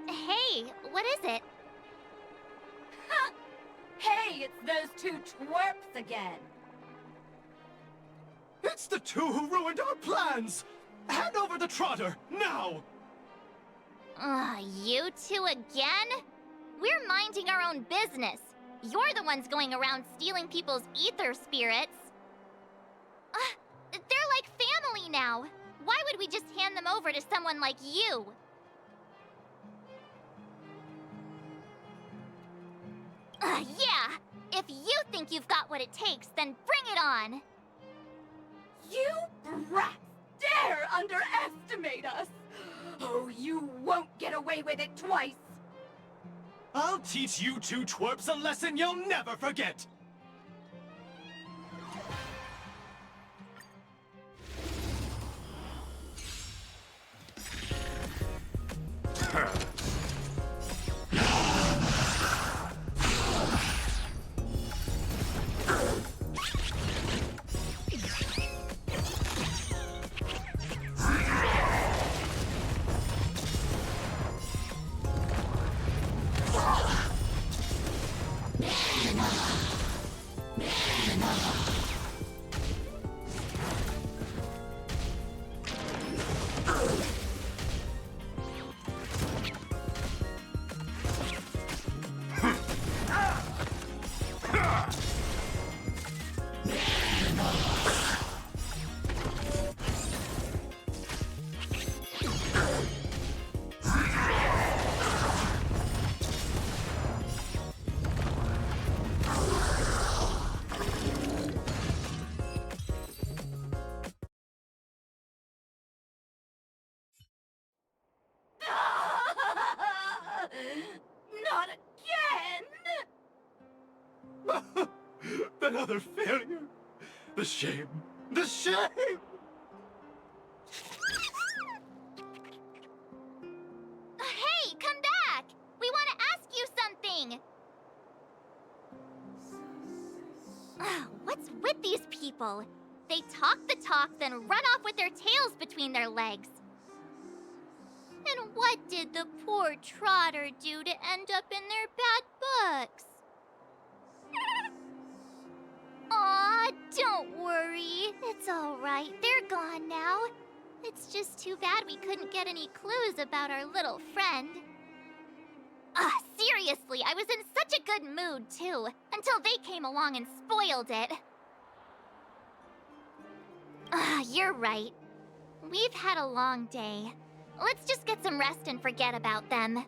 Hey, what is it? Hey, it's those two twerps again. It's the two who ruined our plans! Hand over the trotter, now! You two again? We're minding our own business. You're the ones going around stealing people's ether spirits. They're like family now. Why would we just hand them over to someone like you? Yeah! If you think you've got what it takes, then bring it on! You brats dare underestimate us! Oh, you won't get away with it twice! I'll teach you two twerps a lesson you'll never forget! Not again! Another failure! The shame! The shame! Hey, come back! We want to ask you something! What's with these people? They talk the talk, then run off with their tails between their legs. And what did the poor trotter do to end up in their bad books? Aw, don't worry. It's all right. They're gone now. It's just too bad we couldn't get any clues about our little friend. Seriously, I was in such a good mood, too, until they came along and spoiled it. You're right. We've had a long day. Let's just get some rest and forget about them.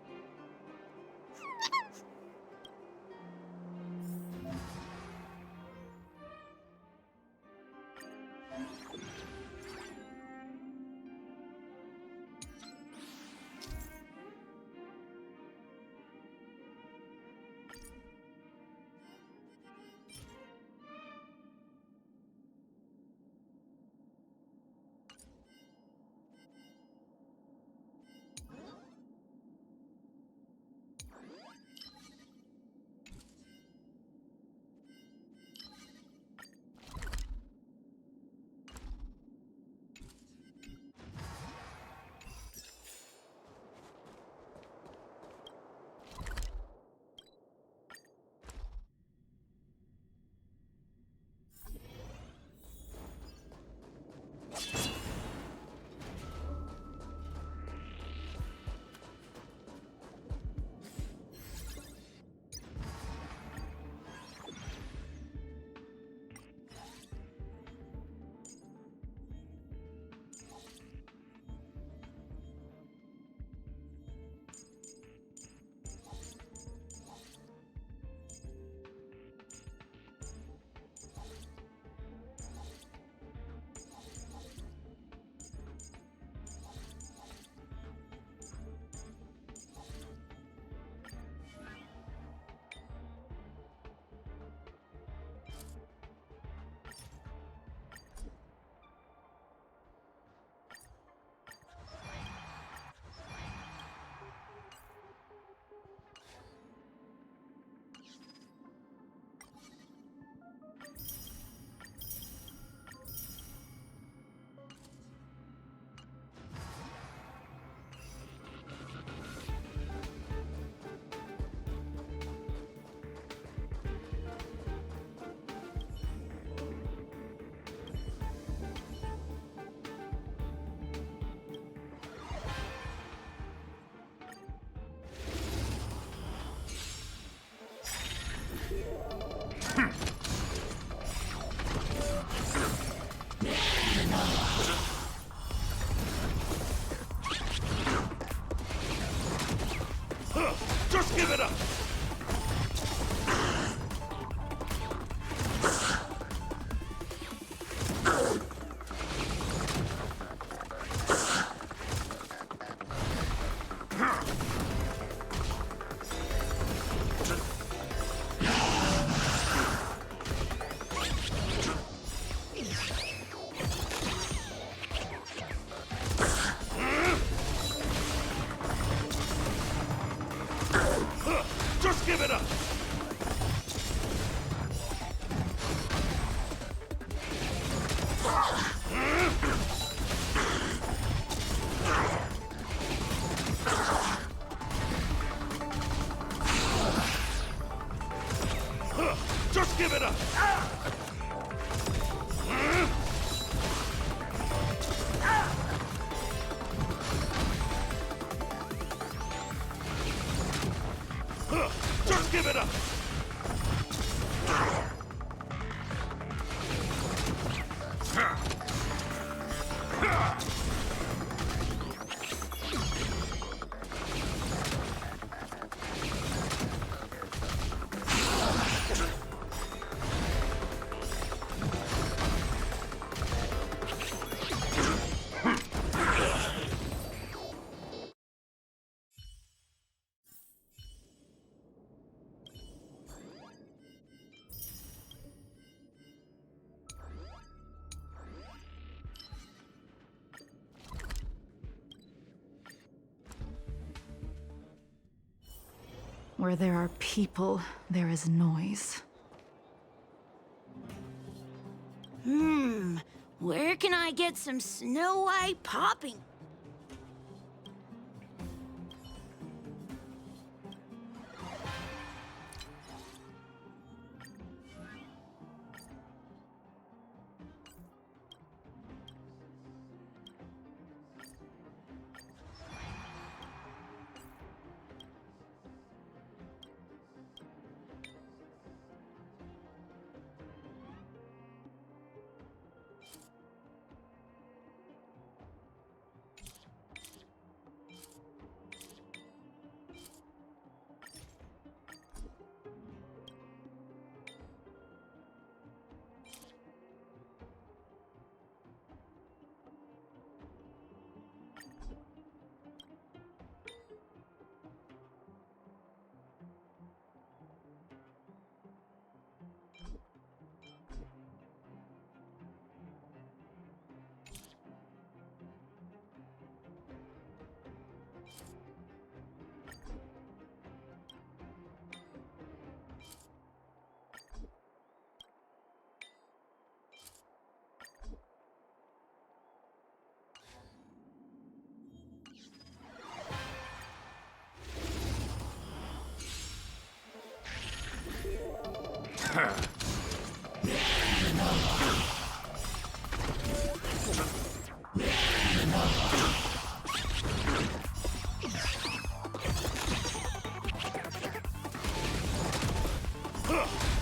Just give it up! Just give it up! Where there are people, there is noise. Where can I get some Snow White popping?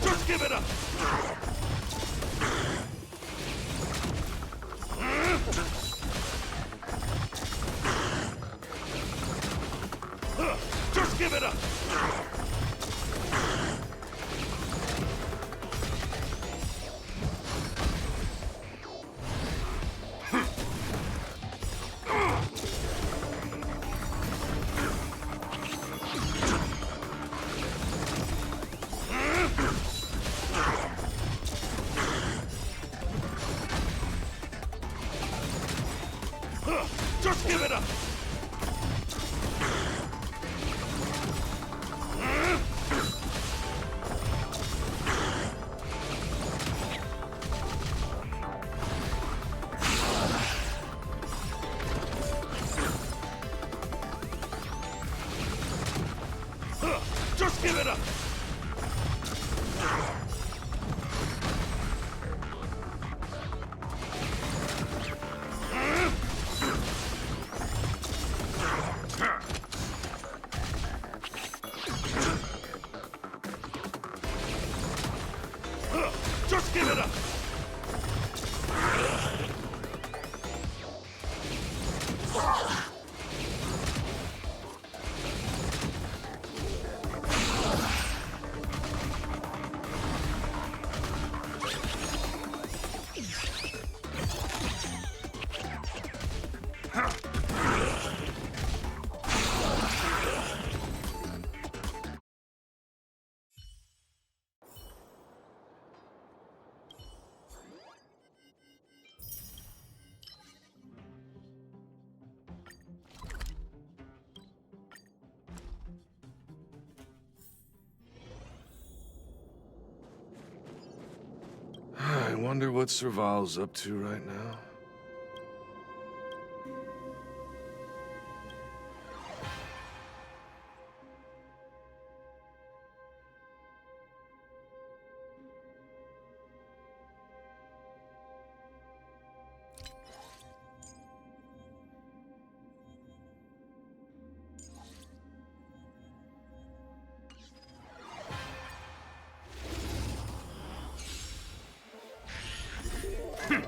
Just give it up! Just give it up! Just give it up! Just give it up! Just give it up! I wonder what Serval's up to right now. Just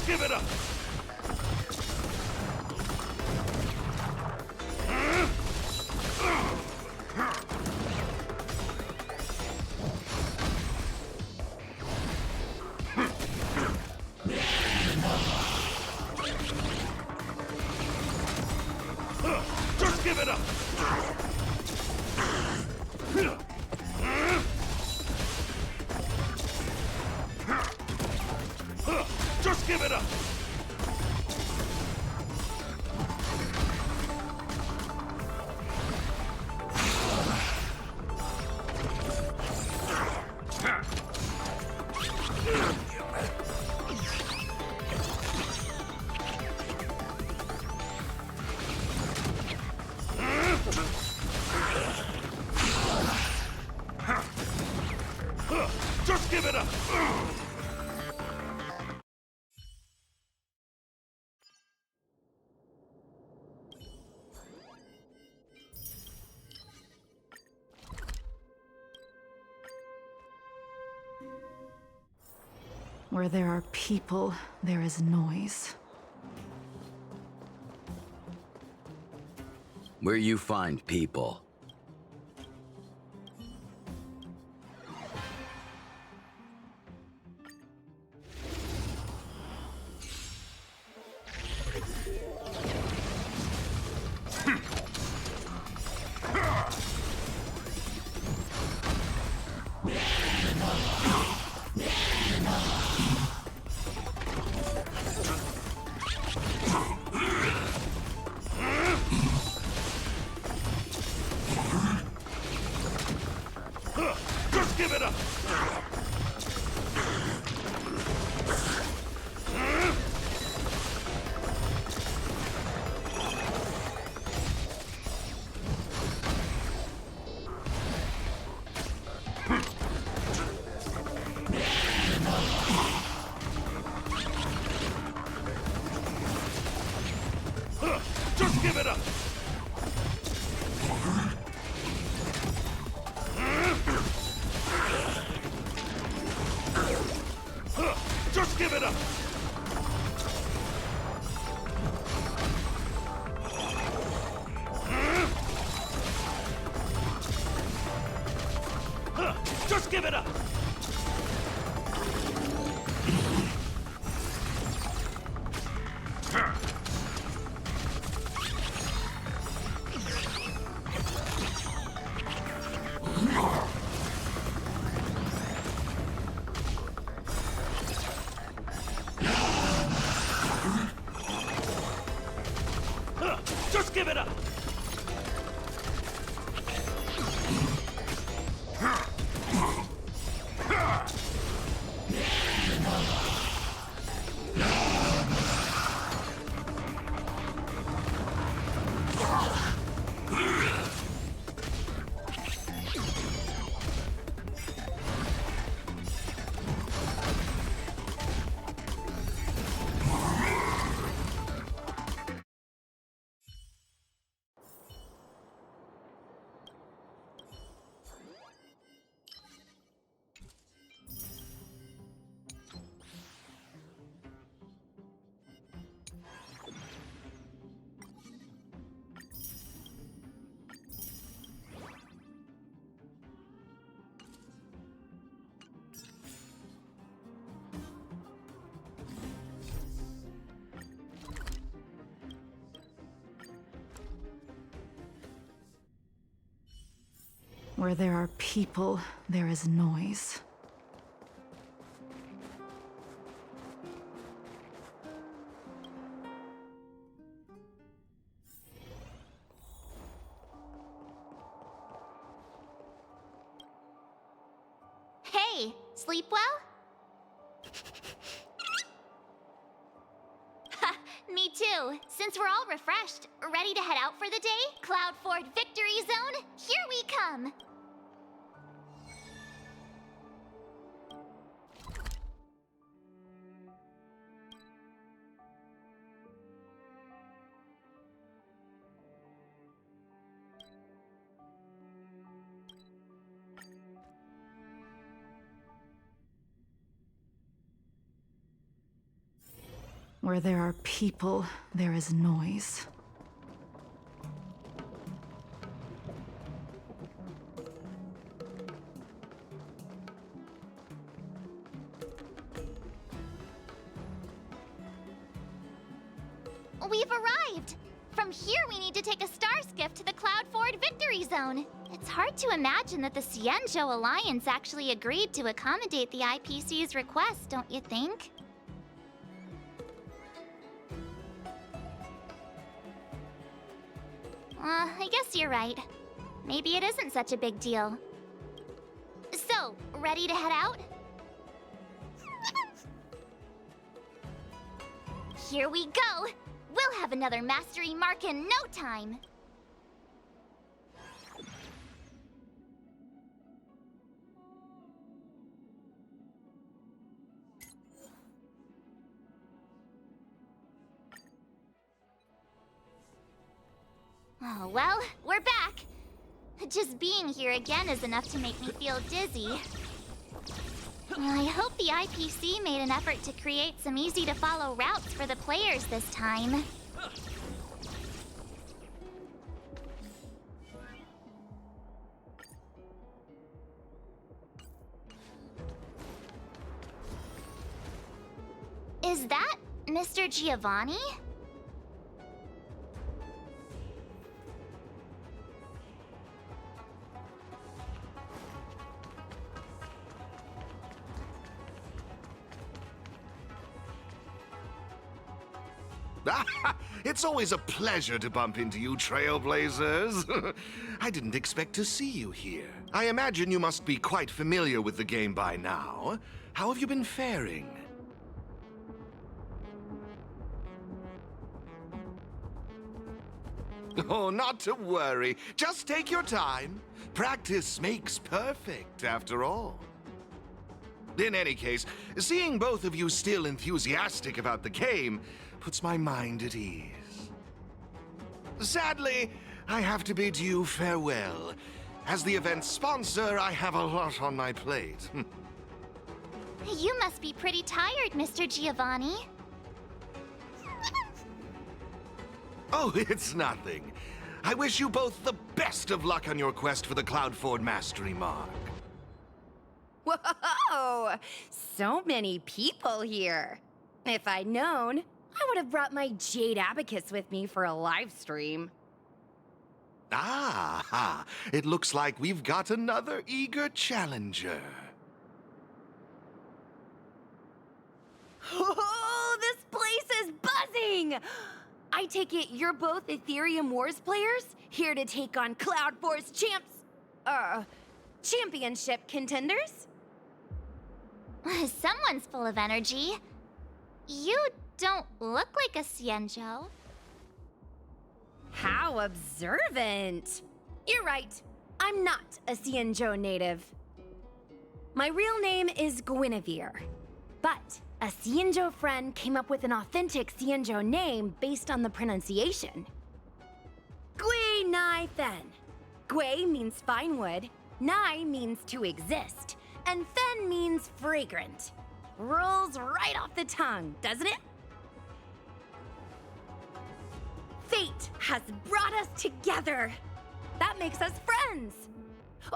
give it up! Just give it up! Just give it up! Just give it up! Where there are people, there is noise. Where you find people. Just give it up! Just give it up! Just give it up! Just give it up! Just give it up! Where there are people, there is noise. Hey, sleep well? Ha, me too. So, since we're all refreshed, ready to head out for the day, Cloud Ford Victory Zone, here we come! Where there are people, there is noise. We've arrived! From here, we need to take a star skiff to the Cloud Ford Victory Zone. It's hard to imagine that the Xianzhou Alliance actually agreed to accommodate the IPC's request, don't you think? I guess you're right. Maybe it isn't such a big deal. So, ready to head out? Here we go! We'll have another mastery mark in no time! Oh, well, we're back. Just being here again is enough to make me feel dizzy. I hope the IPC made an effort to create some easy-to-follow routes for the players this time. Is that Mr. Giovanni? It's always a pleasure to bump into you, Trailblazers. I didn't expect to see you here. I imagine you must be quite familiar with the game by now. How have you been faring? Oh, not to worry. Just take your time. Practice makes perfect, after all. In any case, seeing both of you still enthusiastic about the game puts my mind at ease. Sadly, I have to bid you farewell. As the event's sponsor, I have a lot on my plate. You must be pretty tired, Mr. Giovanni. Oh, it's nothing. I wish you both the best of luck on your quest for the Cloud Ford Mastery Mark. Whoa! So many people here. If I'd known, I would have brought my Jade Abacus with me for a live stream. Ah, it looks like we've got another eager challenger. Oh, this place is buzzing! I take it you're both Aetherium Wars players, here to take on Cloud Force championship contenders? Someone's full of energy. You don't look like a Xianzhou. How observant! You're right, I'm not a Xianzhou native. My real name is Guinevere, but a Xianzhou friend came up with an authentic Xianzhou name based on the pronunciation. Gui Nai Fen. Gui means fine wood, Nai means to exist, and Fen means fragrant. Rolls right off the tongue, doesn't it? Fate has brought us together. That makes us friends.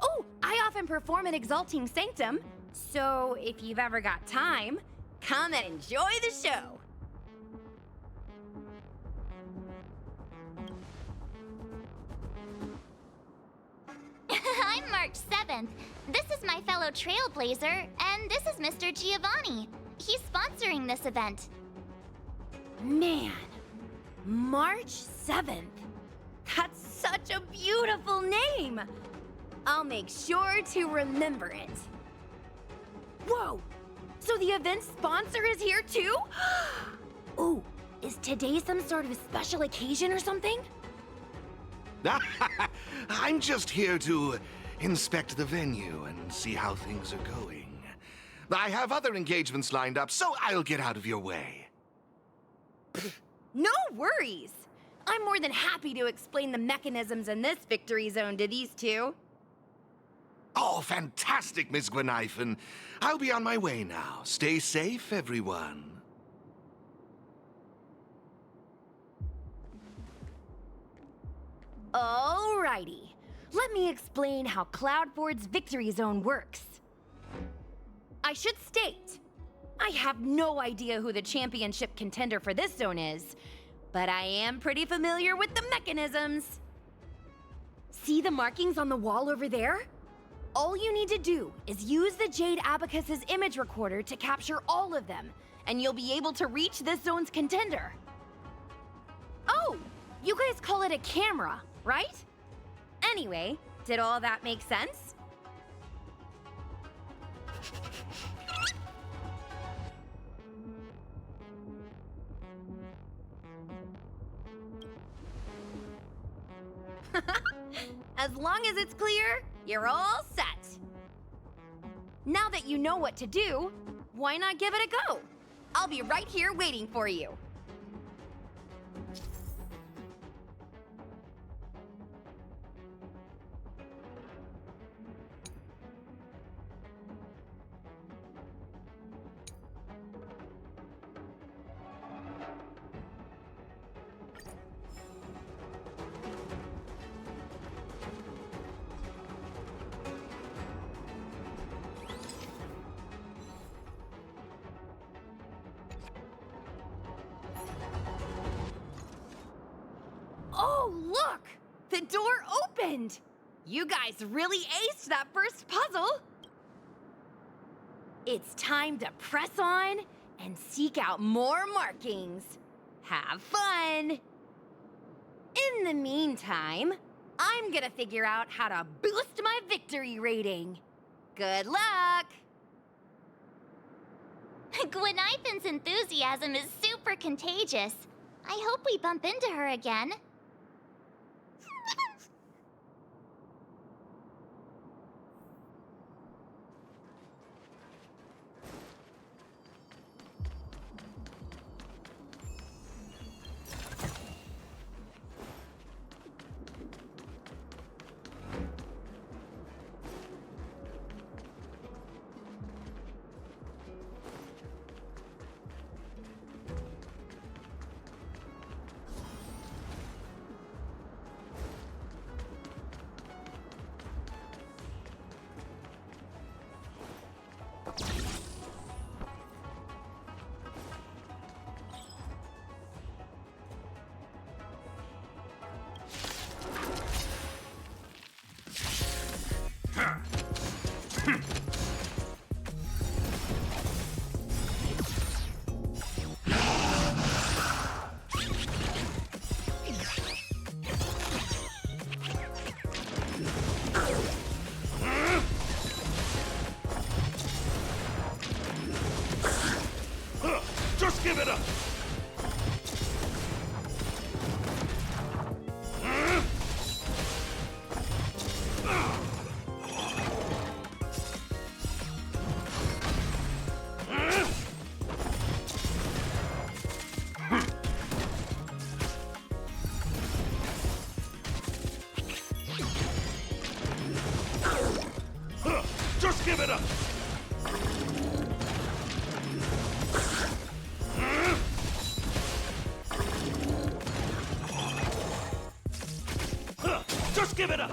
Oh, I often perform at Exalting Sanctum, so if you've ever got time, come and enjoy the show. I'm March 7th. This is my fellow Trailblazer, and this is Mr. Giovanni. He's sponsoring this event. Man, March 7th. That's such a beautiful name. I'll make sure to remember it. Whoa, so the event sponsor is here too? Ooh, Is today some sort of special occasion or something? I'm just here to inspect the venue and see how things are going. I have other engagements lined up, so I'll get out of your way. No worries! I'm more than happy to explain the mechanisms in this victory zone to these two. Oh, fantastic, Miss Gwenithan. I'll be on my way now. Stay safe, everyone. Alrighty. Let me explain how Cloudford's victory zone works. I should state, I have no idea who the championship contender for this zone is, but I am pretty familiar with the mechanisms. See the markings on the wall over there? All you need to do is use the Jade Abacus's image recorder to capture all of them, and you'll be able to reach this zone's contender. Oh, you guys call it a camera, right? Anyway, did all that make sense? As long as it's clear, you're all set. Now that you know what to do, why not give it a go? I'll be right here waiting for you. Oh, look! The door opened! You guys really aced that first puzzle! It's time to press on and seek out more markings. Have fun! In the meantime, I'm gonna figure out how to boost my victory rating. Good luck! Gwenithan's enthusiasm is super contagious. I hope we bump into her again. Just give it up! Just give it up! Just give it up!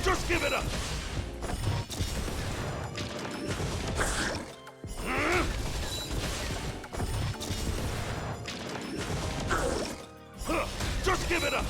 Just give it up! Just give it up!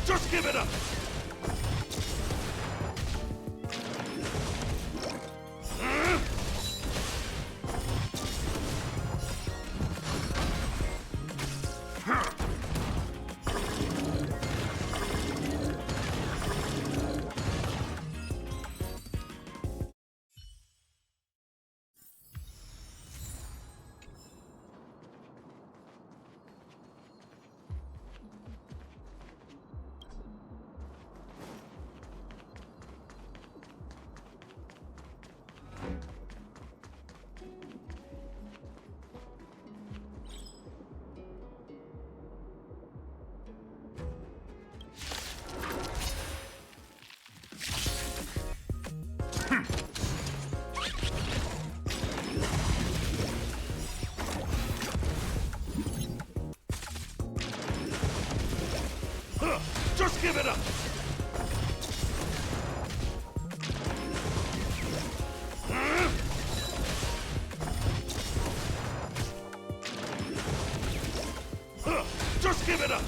Just give it up! Just give it up! Just give it up!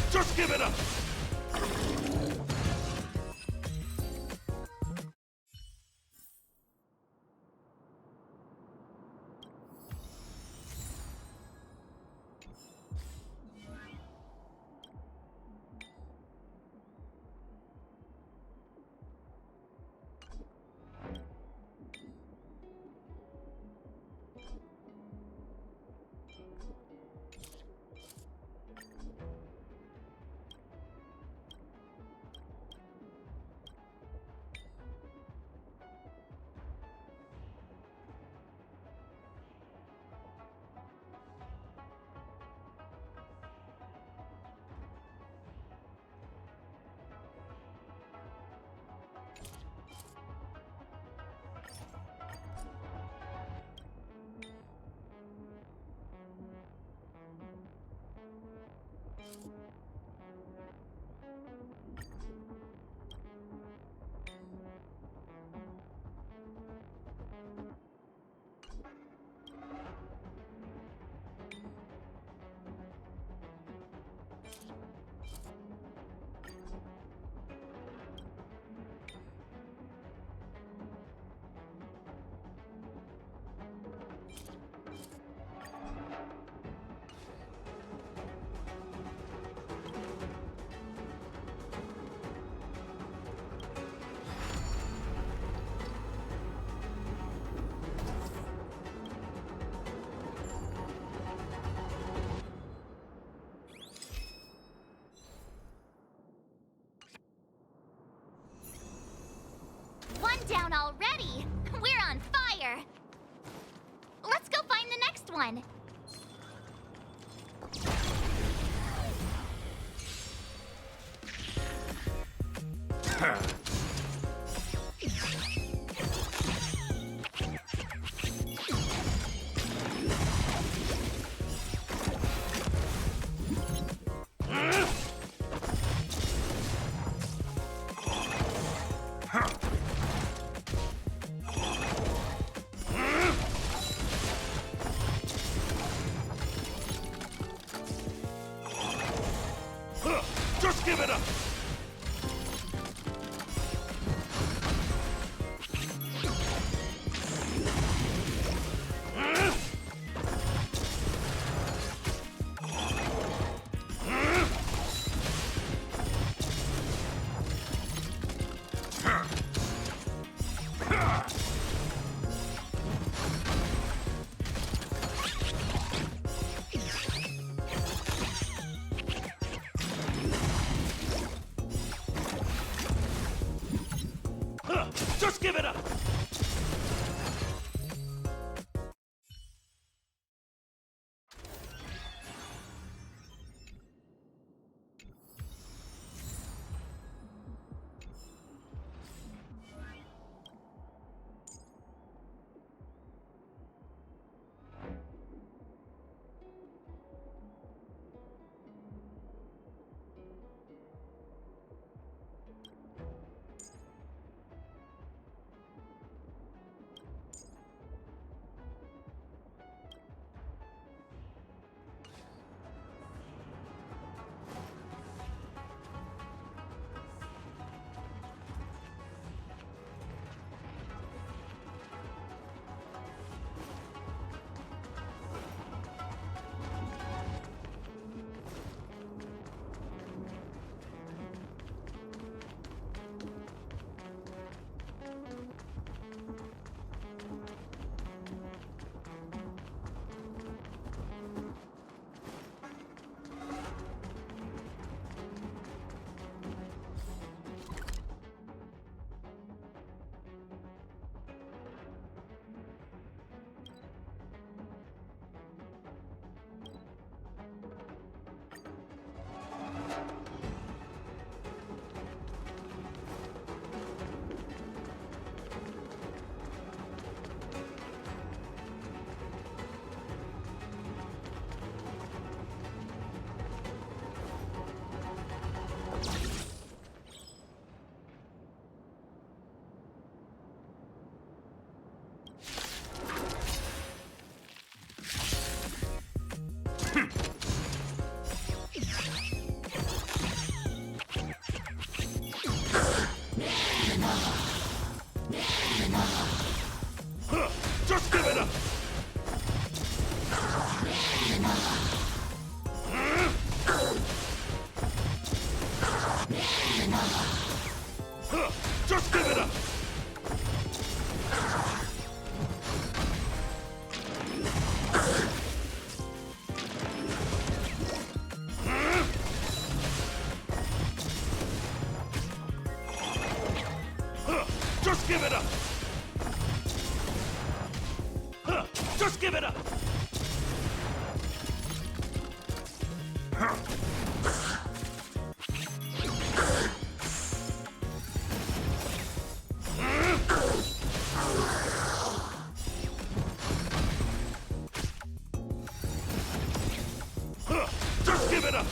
Just give it up! down already. We're on fire. Let's go find the next one. Just give it up! Just give it up! Just give it up! Just give it up! Just give it up! Just give it up! Just give it up!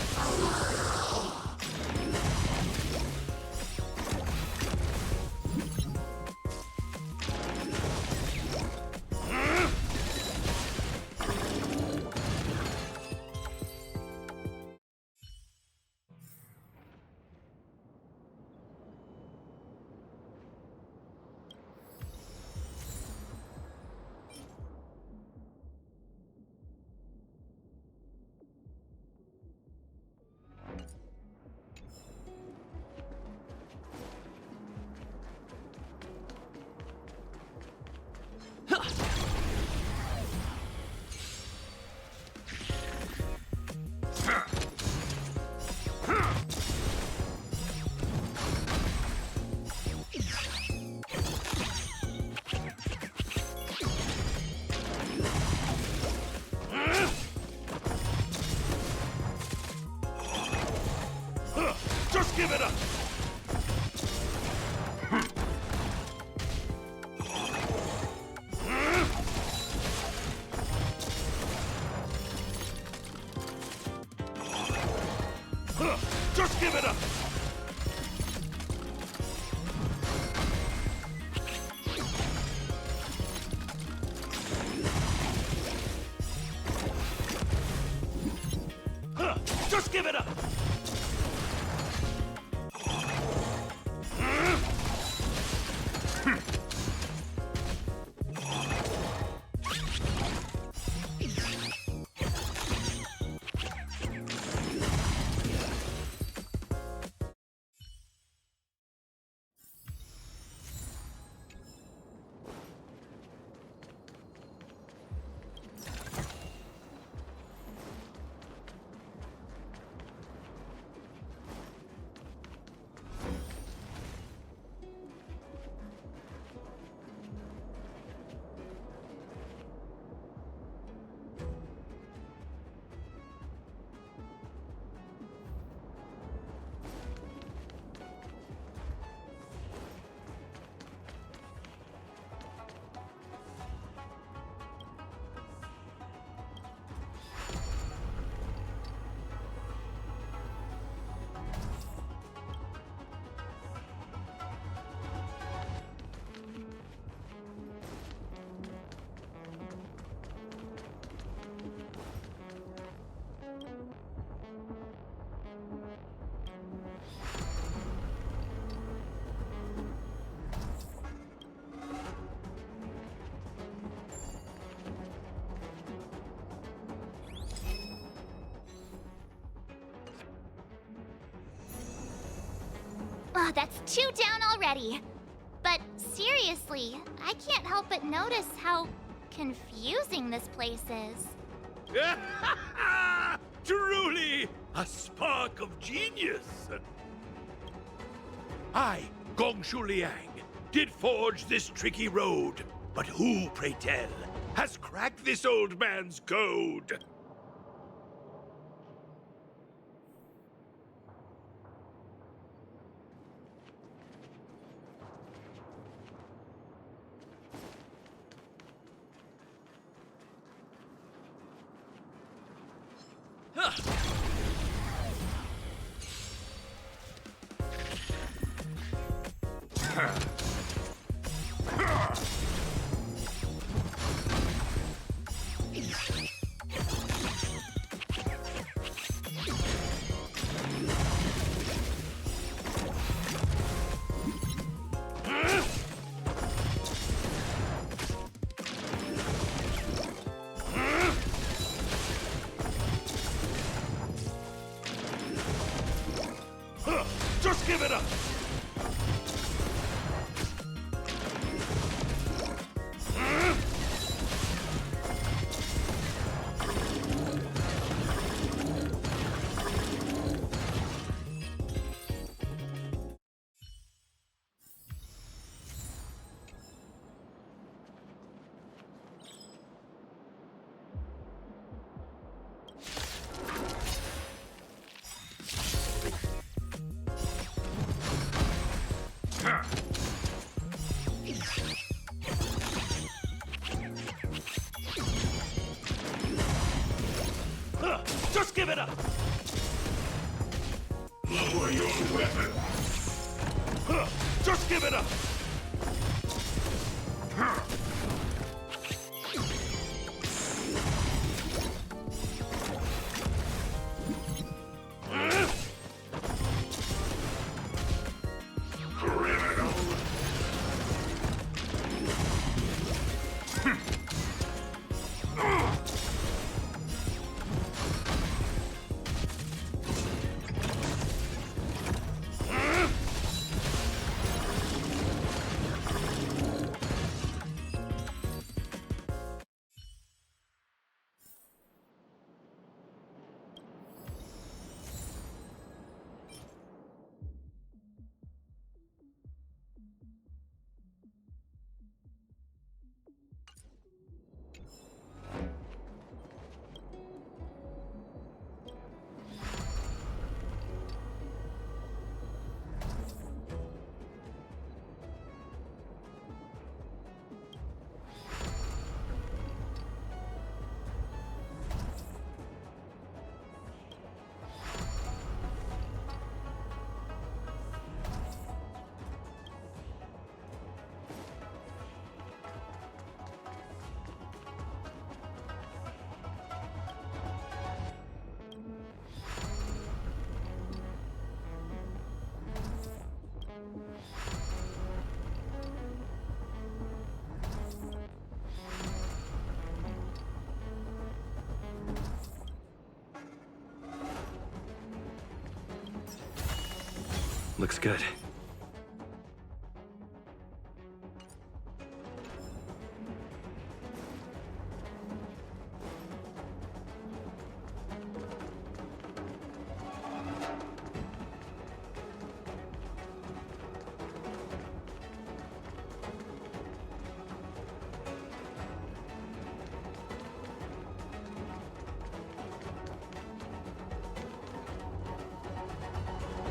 Just give it up! Just give it up! Just give it up! Oh, that's 2 down already. But seriously, I can't help but notice how confusing this place is. Truly a spark of genius. I, Gongshu Liang, did forge this tricky road. But who, pray tell, has cracked this old man's code? Just give it up! Just give it up! Lower your weapon! Just give it up! Criminal! Looks good.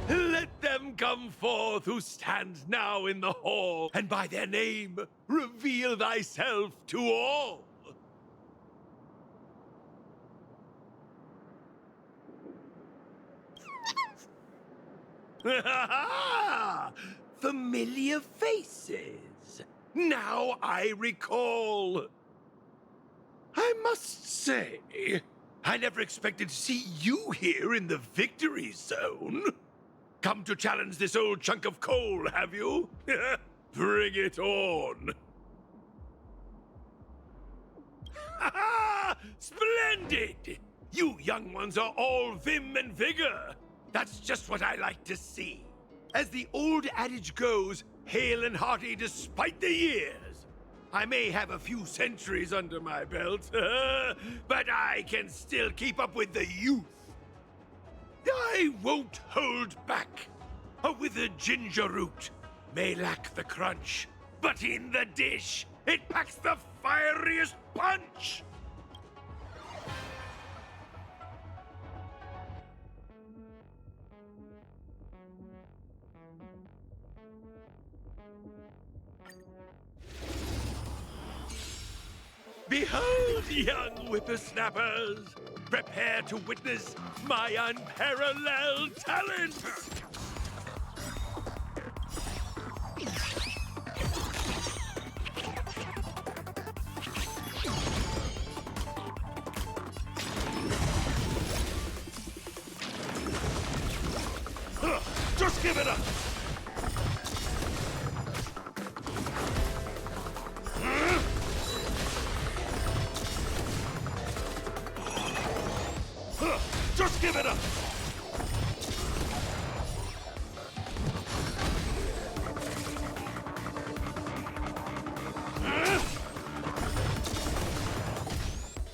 Let them come forth who stand now in the hall, and by their name reveal thyself to all. Familiar faces. Now I recall. I must say, I never expected to see you here in the victory zone. Come to challenge this old chunk of coal, have you? Bring it on! Splendid! You young ones are all vim and vigor. That's just what I like to see. As the old adage goes, hale and hearty despite the years. I may have a few centuries under my belt, but I can still keep up with the youth. I won't hold back. A withered ginger root may lack the crunch, but in the dish, it packs the fieriest punch! Behold, young whippersnappers! Prepare to witness my unparalleled talent! Just give it up! Just give it up!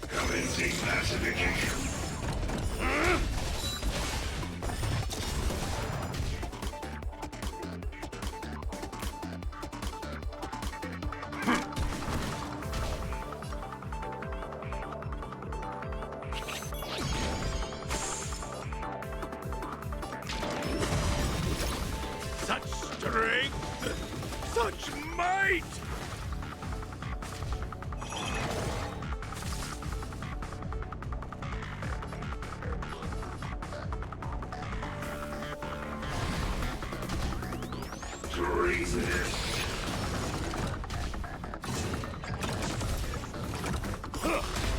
Commencing pacification. Such strength! Such might! Treasonous.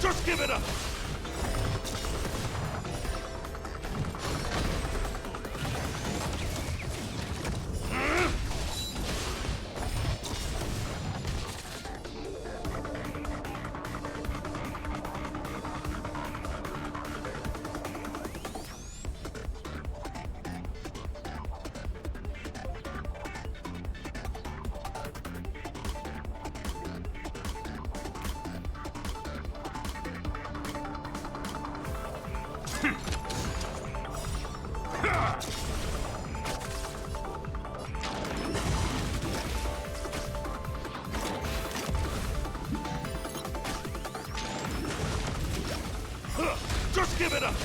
Just give it up! Just give it up!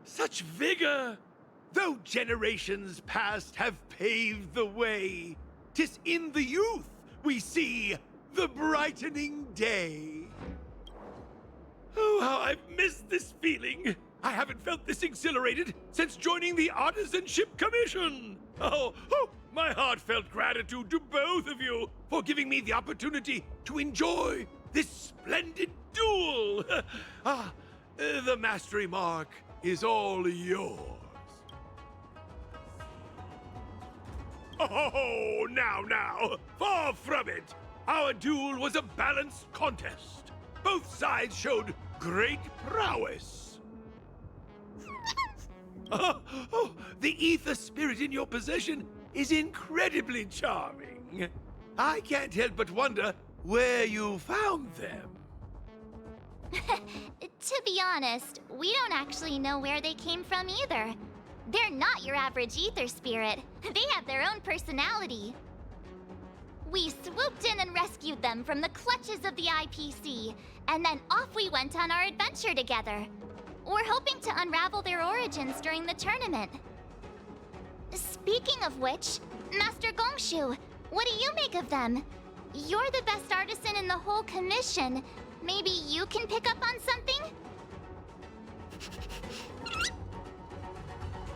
Such vigor! Though generations past have paved the way, 'tis in the youth we see the brightening day. Oh, how I've missed this feeling! I haven't felt this exhilarated since joining the Artisanship Commission! Oh, my heartfelt gratitude to both of you for giving me the opportunity to enjoy this splendid duel! The mastery mark is all yours. Oh, now, far from it! Our duel was a balanced contest. Both sides showed great prowess. The ether spirit in your possession is incredibly charming. I can't help but wonder where you found them. To be honest, we don't actually know where they came from either. They're not your average ether spirit. They have their own personality. We swooped in and rescued them from the clutches of the IPC, and then off we went on our adventure together. We're hoping to unravel their origins during the tournament. Speaking of which, Master Gongshu, what do you make of them? You're the best artisan in the whole commission. Maybe you can pick up on something?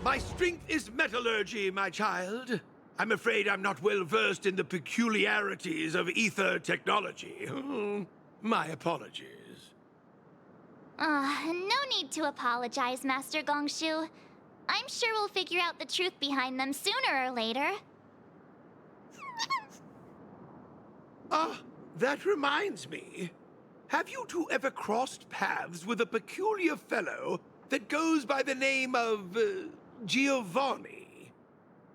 My strength is metallurgy, my child. I'm afraid I'm not well versed in the peculiarities of ether technology. My apologies. No need to apologize, Master Gongshu. I'm sure we'll figure out the truth behind them sooner or later. That reminds me. Have you two ever crossed paths with a peculiar fellow that goes by the name of Giovanni?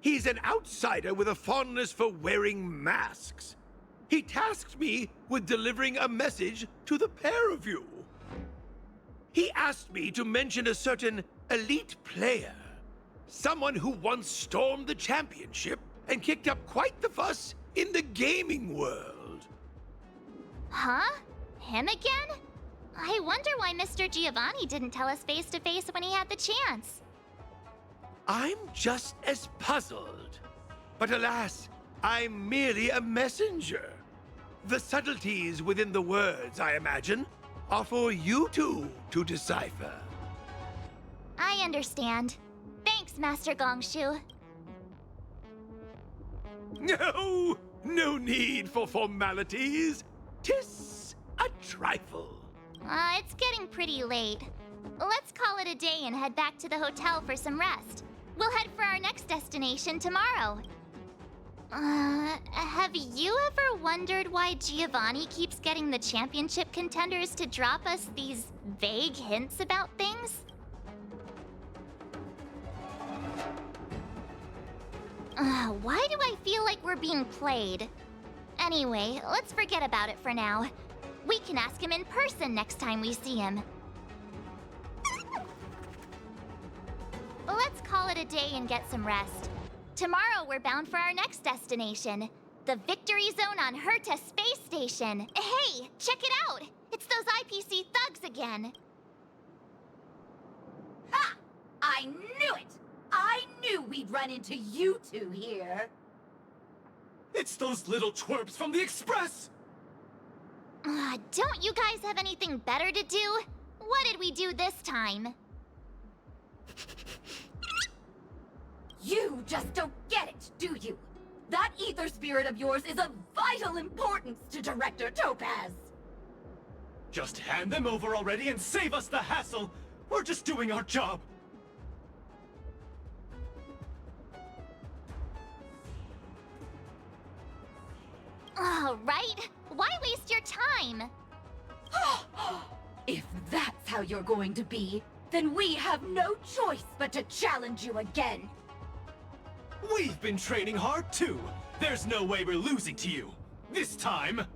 He's an outsider with a fondness for wearing masks. He tasked me with delivering a message to the pair of you. He asked me to mention a certain elite player. Someone who once stormed the championship and kicked up quite the fuss in the gaming world. Huh? Him again? I wonder why Mr. Giovanni didn't tell us face to face when he had the chance. I'm just as puzzled. But alas, I'm merely a messenger. The subtleties within the words, I imagine, are for you two to decipher. I understand. Thanks, Master Gongshu. No need for formalities. 'Tis a trifle. It's getting pretty late. Let's call it a day and head back to the hotel for some rest. We'll head for our next destination tomorrow. Have you ever wondered why Giovanni keeps getting the championship contenders to drop us these vague hints about things? Why do I feel like we're being played? Anyway, let's forget about it for now. We can ask him in person next time we see him. Let's call it a day and get some rest. Tomorrow we're bound for our next destination, the Victory Zone on Herta Space Station. Hey, check it out! It's those IPC thugs again. Ha! I knew it! I knew we'd run into you two here. It's those little twerps from the Express! Don't you guys have anything better to do? What did we do this time? You just don't get it, do you? That ether spirit of yours is of vital importance to Director Topaz. Just hand them over already and save us the hassle. We're just doing our job. Right? Why waste your time? If that's how you're going to be, then we have no choice but to challenge you again. We've been training hard too. There's no way we're losing to you. This time.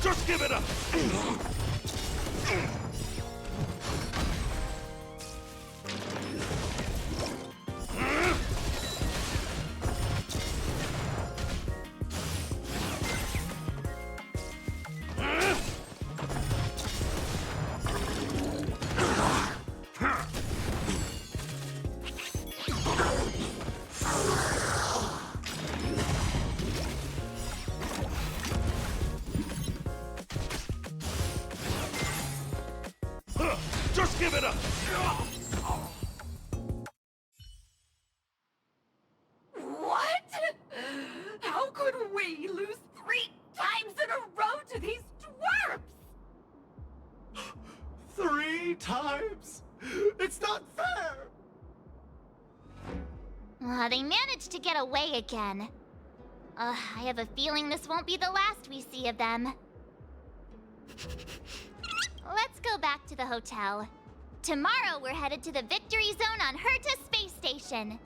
Just give it up! Just give it up! What? How could we lose 3 times in a row to these dwarfs? 3 times? It's not fair! They managed to get away again. I have a feeling this won't be the last we see of them. Let's go back to the hotel. Tomorrow we're headed to the Victory Zone on Herta Space Station.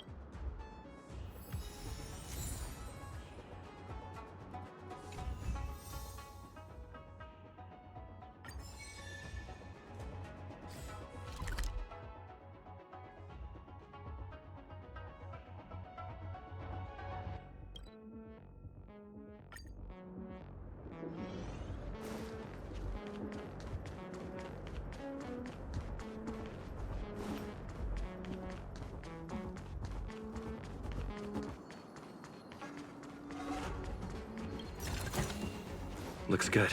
Looks good.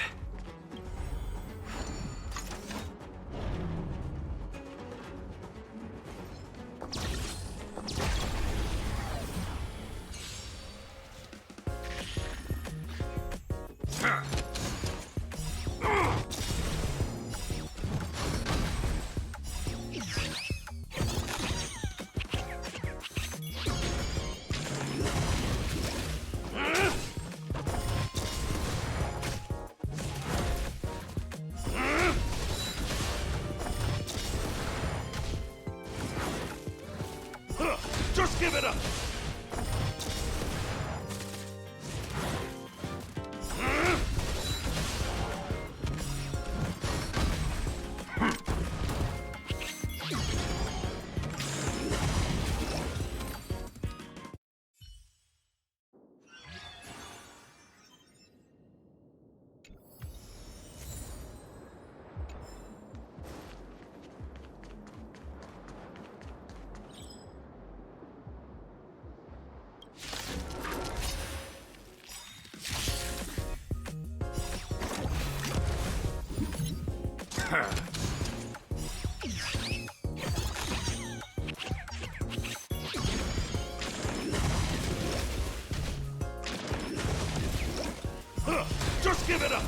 Just give it up! Just give it up!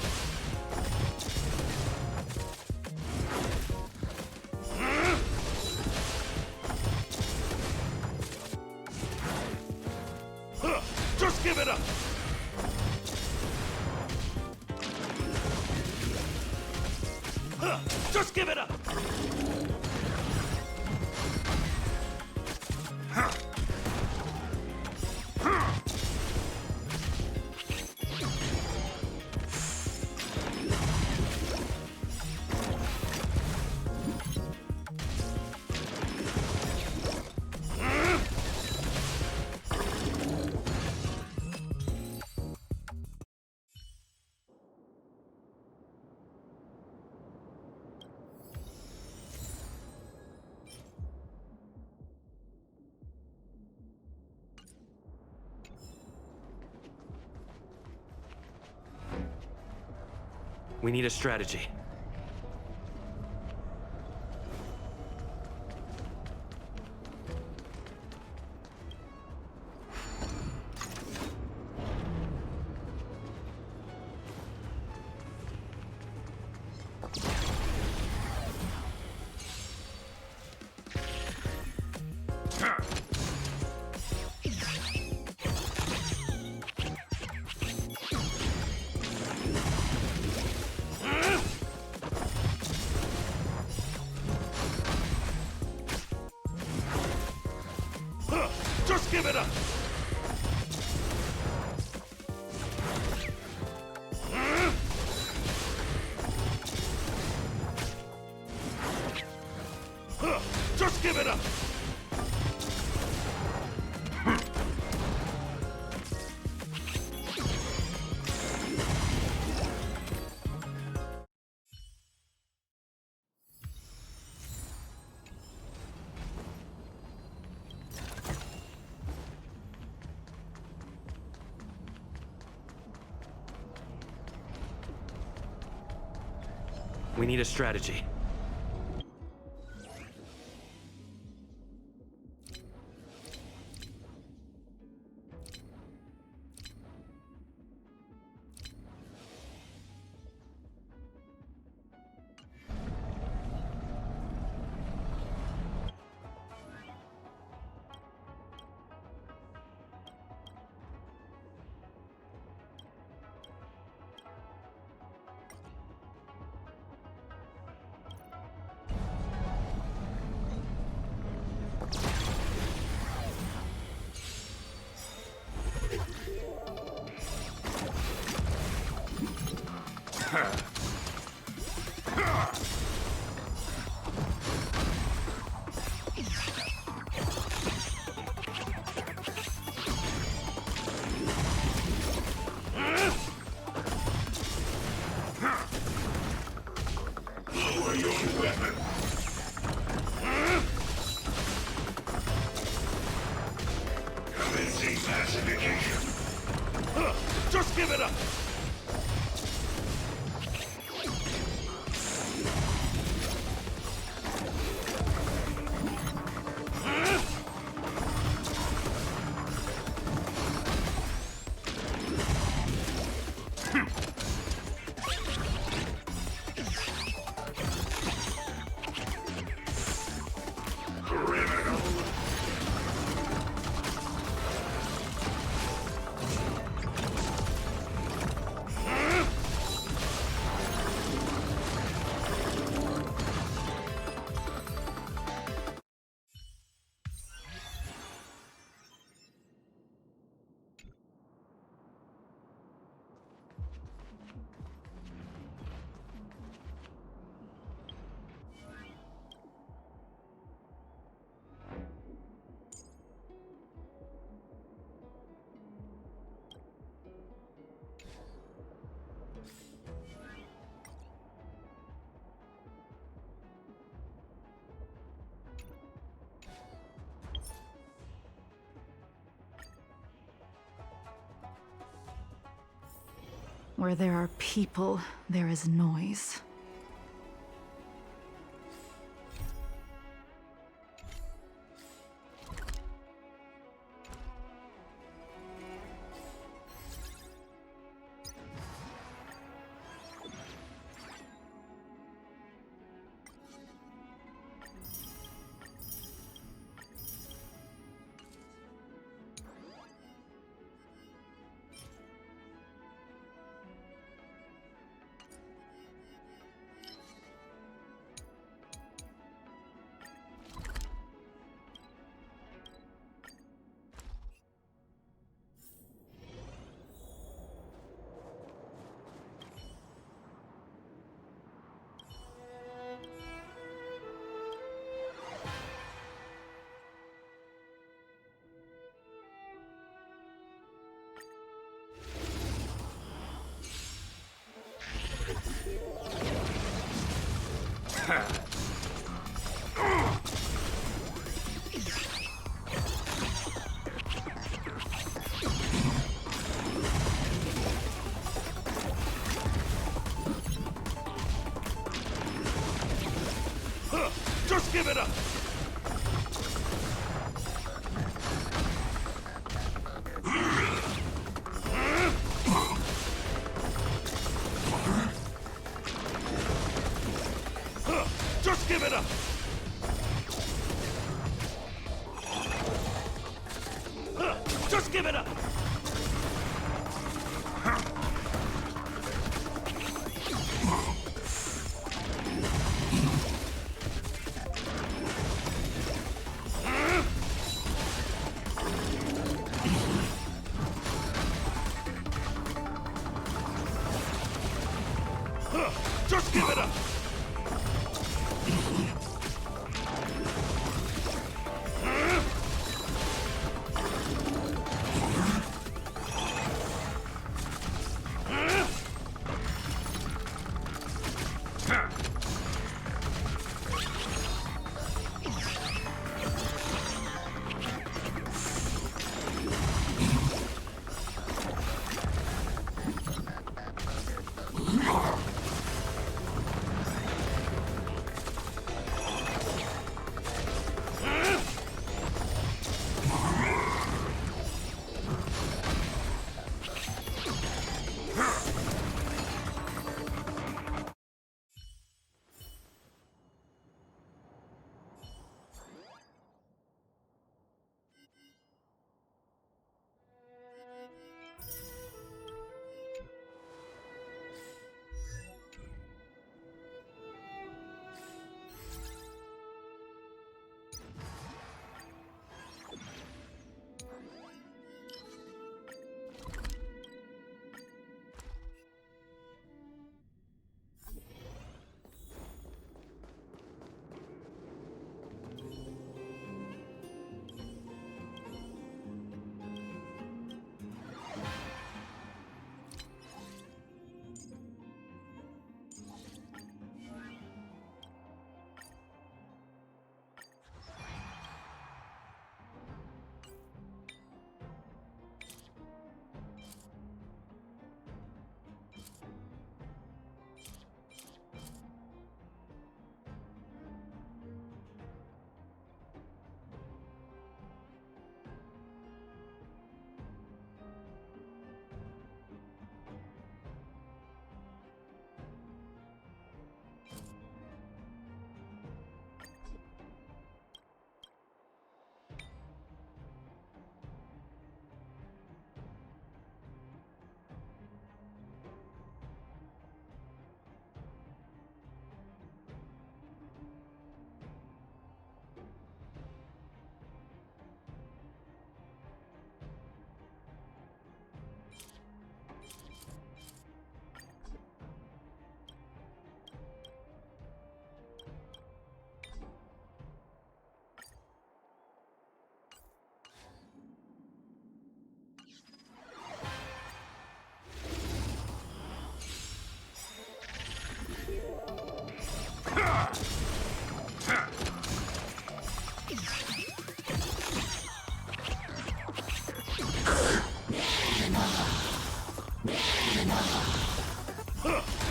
Just give it up! Just give it up! We need a strategy. give it up! We need a strategy. Lower your weapon. Commencing pacification. Just give it up! Where there are people, there is noise. Just give it up! Just give it up! Just give it up! Just give it up!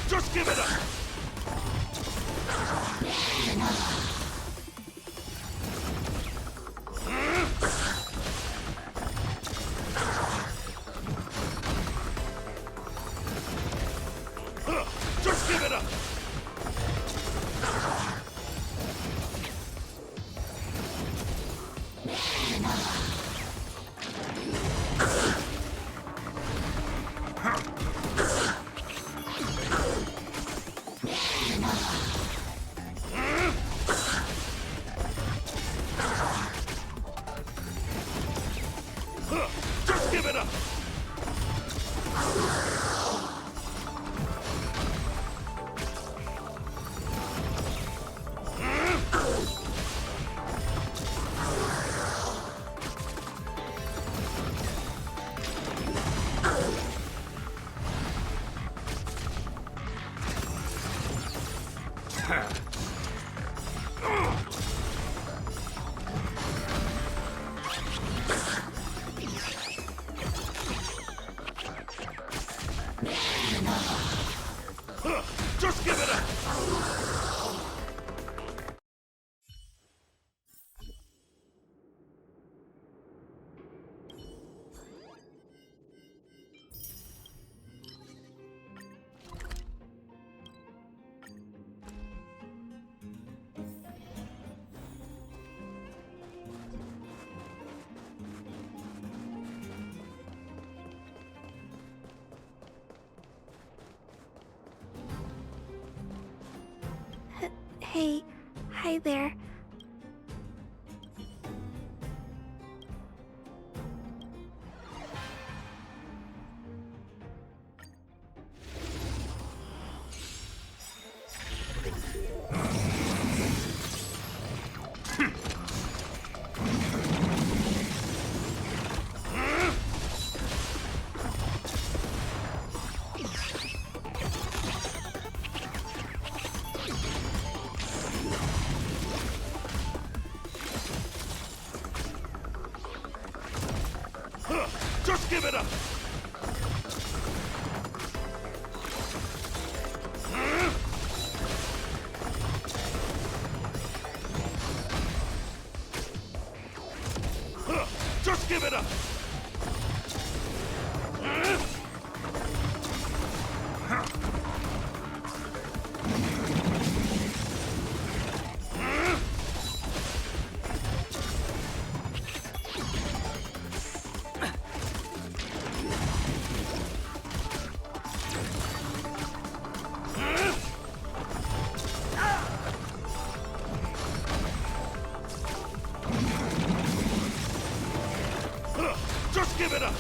Just give it up! Just give it up! Just give it up! Just give it up! Hey, hi there. Just give it up! Just give it up! Just give it up!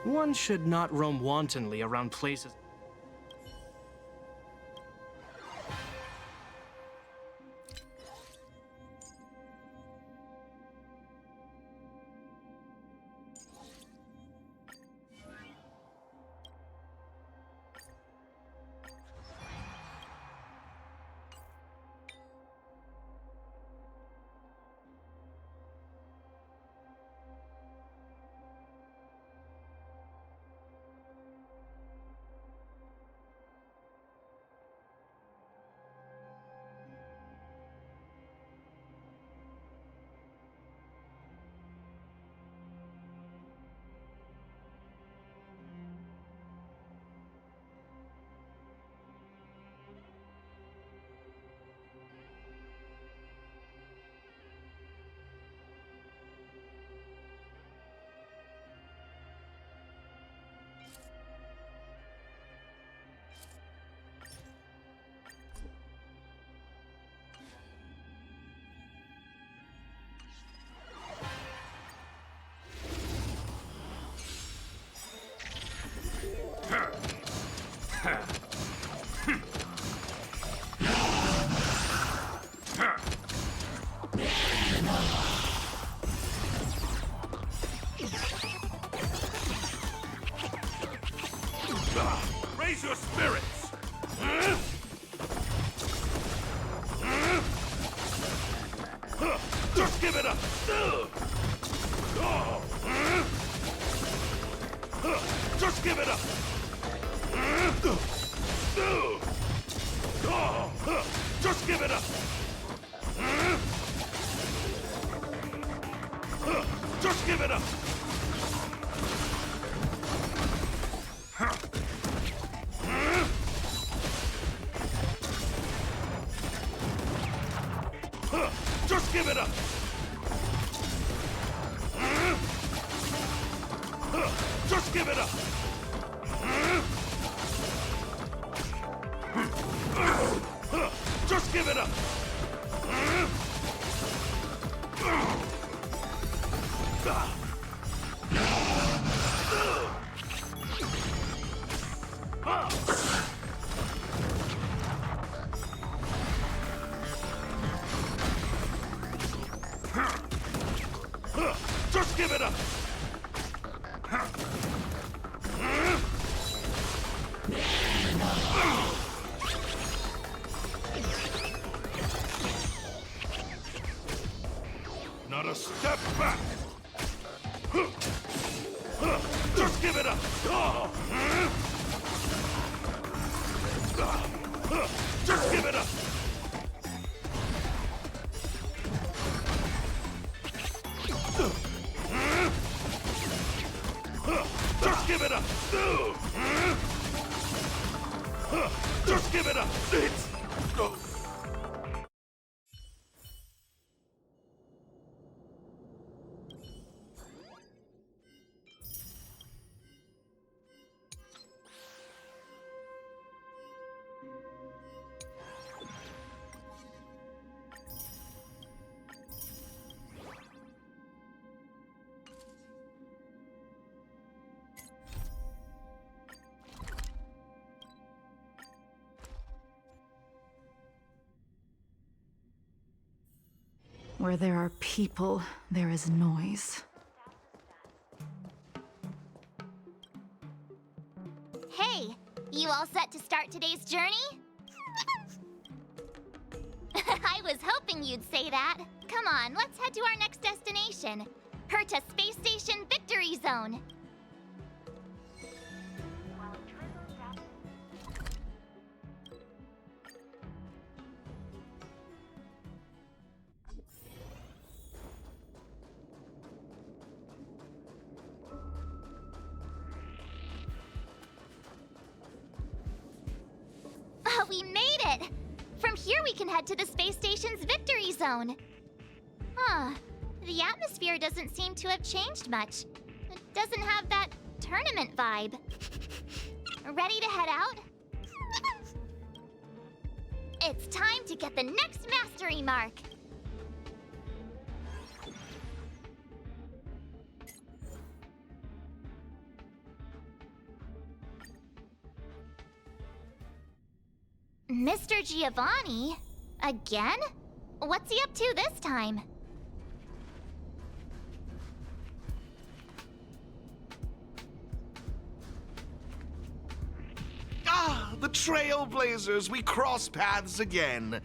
One should not roam wantonly around places. face your spirits! Just give it up! Just give it up! Just give it up! Just give it up! Just give it up! Just give it up! Just give it up! Just give it up! Not a step back! Just give it up! Just give it up! Just give it up! Just give it up! It's... Where there are people, there is noise. Hey, you all set to start today's journey? I was hoping you'd say that. Come on, let's head to our next destination. Herta Space Station Victory Zone. We made it! From here we can head to the space station's Victory Zone. Huh. The atmosphere doesn't seem to have changed much. It doesn't have that tournament vibe. Ready to head out? It's time to get the next mastery mark! Mr. Giovanni? Again? What's he up to this time? Ah, the Trailblazers! We cross paths again.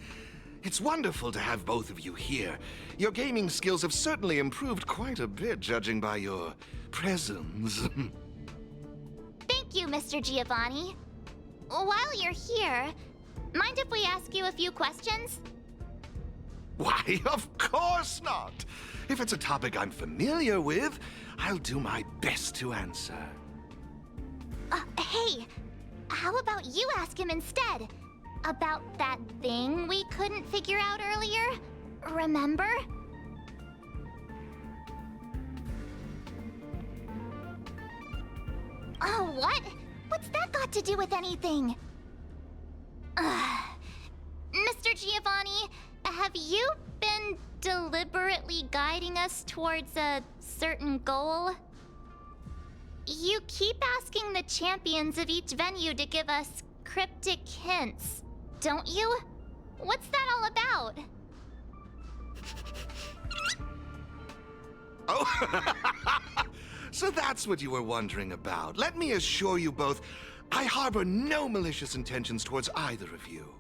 It's wonderful to have both of you here. Your gaming skills have certainly improved quite a bit, judging by your presence. Thank you, Mr. Giovanni. While you're here, mind if we ask you a few questions? Why, of course not! If it's a topic I'm familiar with, I'll do my best to answer. Hey, how about you ask him instead? About that thing we couldn't figure out earlier? Remember? Oh, what? What's that got to do with anything? Mr. Giovanni, have you been deliberately guiding us towards a certain goal? You keep asking the champions of each venue to give us cryptic hints, don't you? What's that all about? Oh, so that's what you were wondering about. Let me assure you both, I harbor no malicious intentions towards either of you.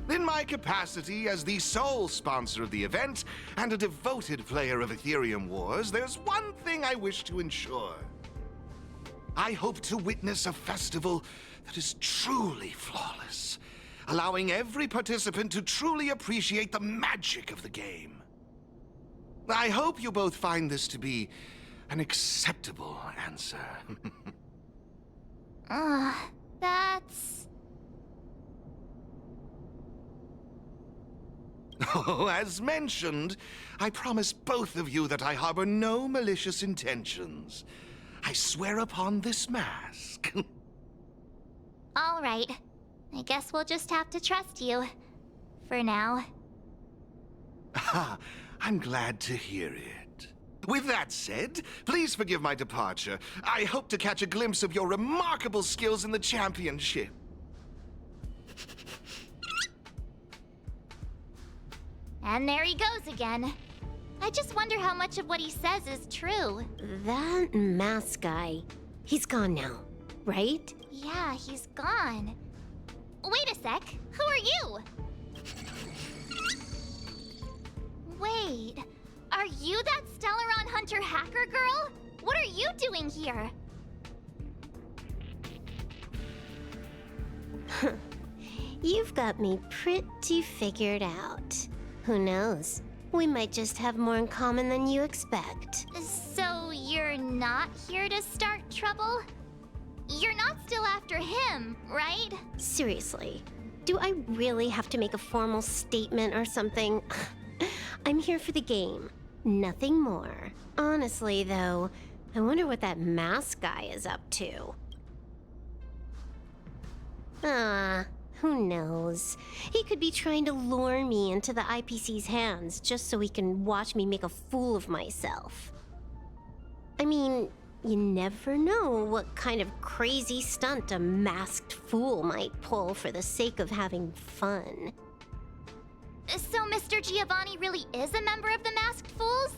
In my capacity as the sole sponsor of the event and a devoted player of Aetherium Wars, there's one thing I wish to ensure. I hope to witness a festival that is truly flawless, allowing every participant to truly appreciate the magic of the game. I hope you both find this to be an acceptable answer. That's... Oh, as mentioned, I promise both of you that I harbor no malicious intentions. I swear upon this mask. All right. I guess we'll just have to trust you. For now. I'm glad to hear it. With that said, please forgive my departure. I hope to catch a glimpse of your remarkable skills in the championship. And there he goes again. I just wonder how much of what he says is true. That mask guy, he's gone now, right? Yeah, he's gone. Wait a sec. Who are you? Wait, are you that Stellaron Hunter hacker girl? What are you doing here? You've got me pretty figured out. Who knows? We might just have more in common than you expect. So you're not here to start trouble? You're not still after him, right? Seriously, do I really have to make a formal statement or something? I'm here for the game, nothing more. Honestly, though, I wonder what that mask guy is up to. Who knows? He could be trying to lure me into the IPC's hands just so he can watch me make a fool of myself. I mean, you never know what kind of crazy stunt a masked fool might pull for the sake of having fun. So Mr. Giovanni really is a member of the Masked Fools?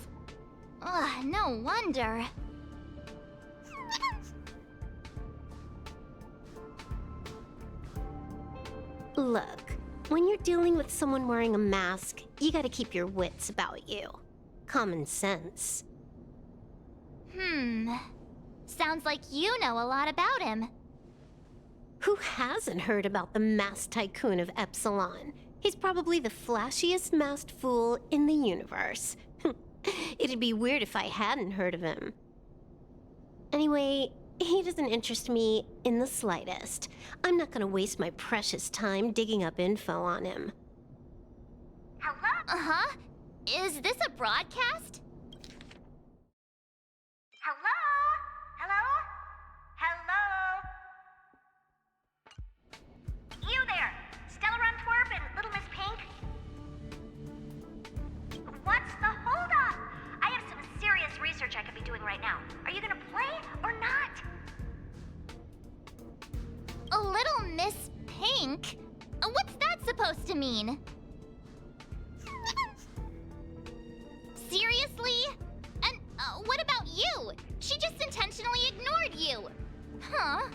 Ugh, no wonder. Look, when you're dealing with someone wearing a mask, you gotta keep your wits about you. Common sense. Sounds like you know a lot about him. Who hasn't heard about the masked tycoon of Epsilon? He's probably the flashiest masked fool in the universe. It'd be weird if I hadn't heard of him. Anyway, he doesn't interest me in the slightest. I'm not gonna waste my precious time digging up info on him. Hello? Uh-huh. Is this a broadcast? Hello? Hello? Hello? You there! Stellaron Twerp and Little Miss Pink? What's the holdup? I have some serious research I could be doing right now. Are you gonna play or not? A Little Miss Pink? What's that supposed to mean? Seriously? And what about you? She just intentionally ignored you. Huh?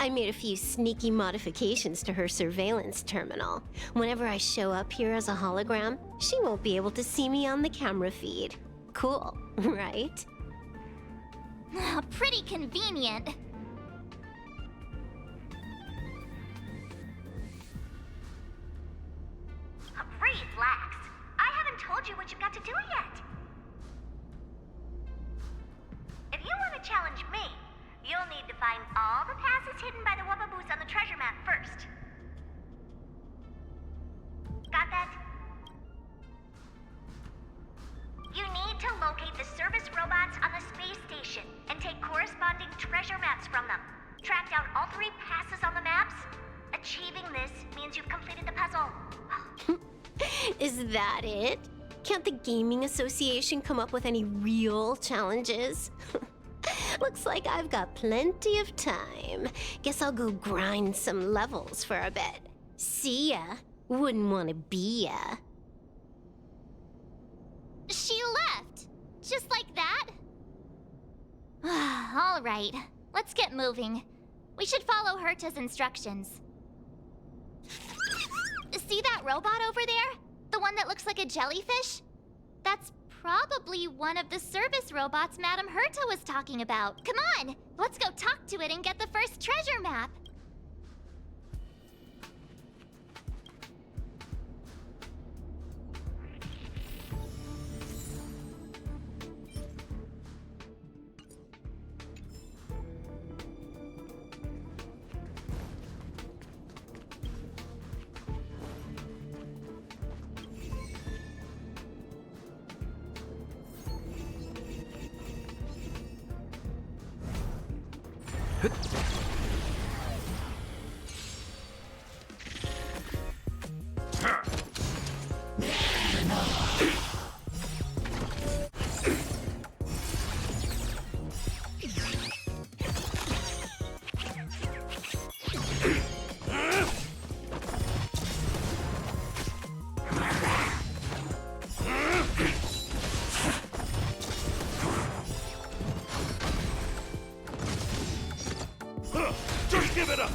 I made a few sneaky modifications to her surveillance terminal. Whenever I show up here as a hologram, she won't be able to see me on the camera feed. Cool, right? Pretty convenient. Relax. I haven't told you what you've got to do yet. If you want to challenge me, you'll need to find all the passes hidden by the Wubbaboos on the treasure map first. Got that? You need to locate the service robots on the space station and take corresponding treasure maps from them. Track down all 3 passes on the maps. Achieving this means you've completed the puzzle. Is that it? Can't the Gaming Association come up with any real challenges? Looks like I've got plenty of time. Guess I'll go grind some levels for a bit. See ya. Wouldn't want to be ya. She left. Just like that? All right. let's get moving. We should follow Herta's instructions. See that robot over there? The one that looks like a jellyfish? That's probably one of the service robots Madame Herta was talking about. Come on, let's go talk to it and get the first treasure map. Just give it up!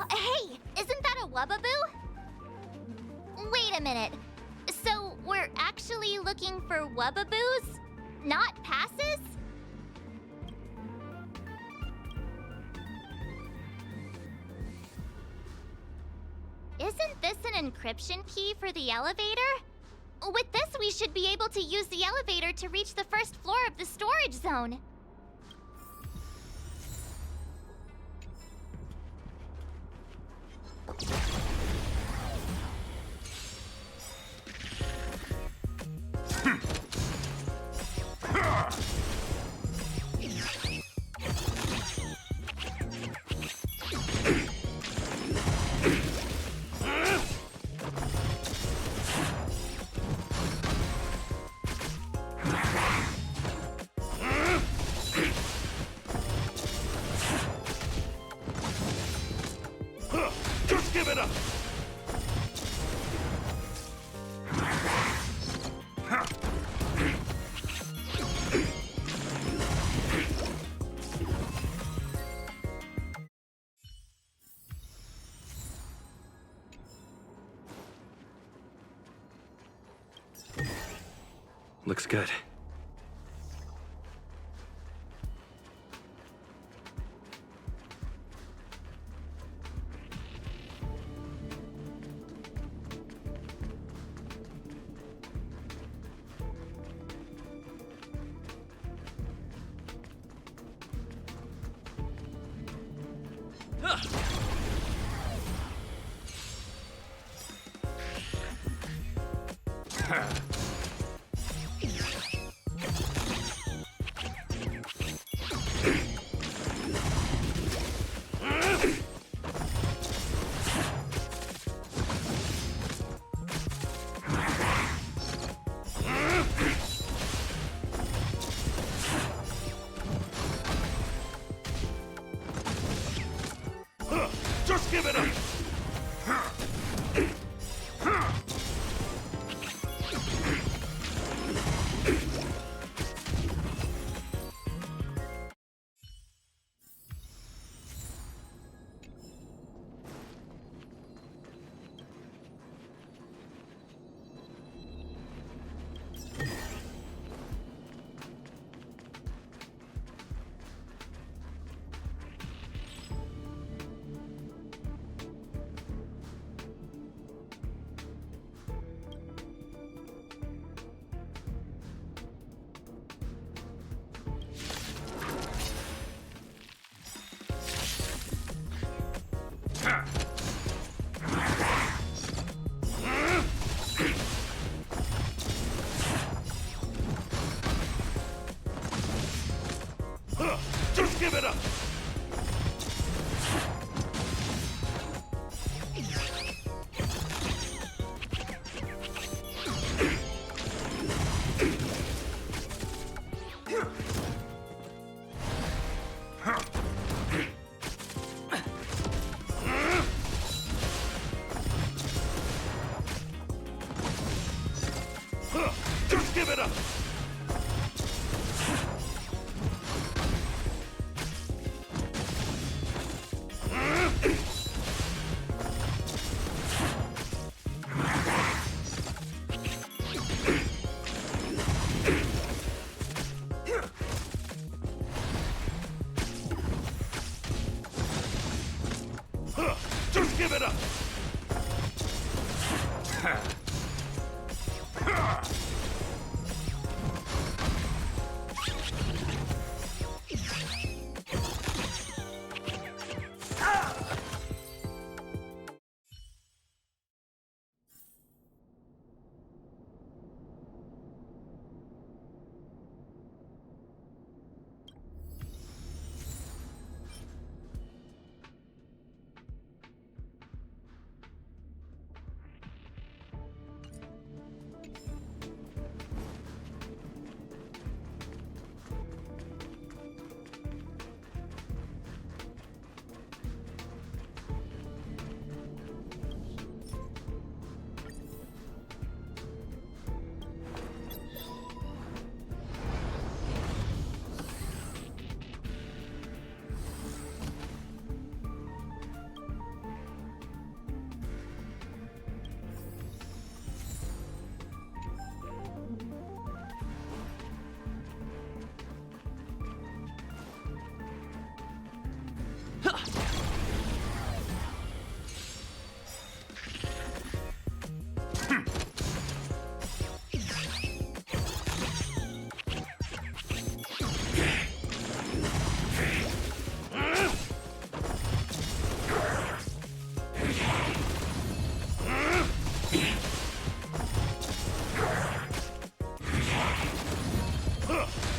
Hey, isn't that a Wubbaboo? Wait a minute. So we're actually looking for Wubbaboos, not passes? Isn't this an encryption key for the elevator? With this, we should be able to use the elevator to reach the first floor of the storage zone. Just give it up! Looks good. Just give it up! give it up! Just give it up! Just give it up!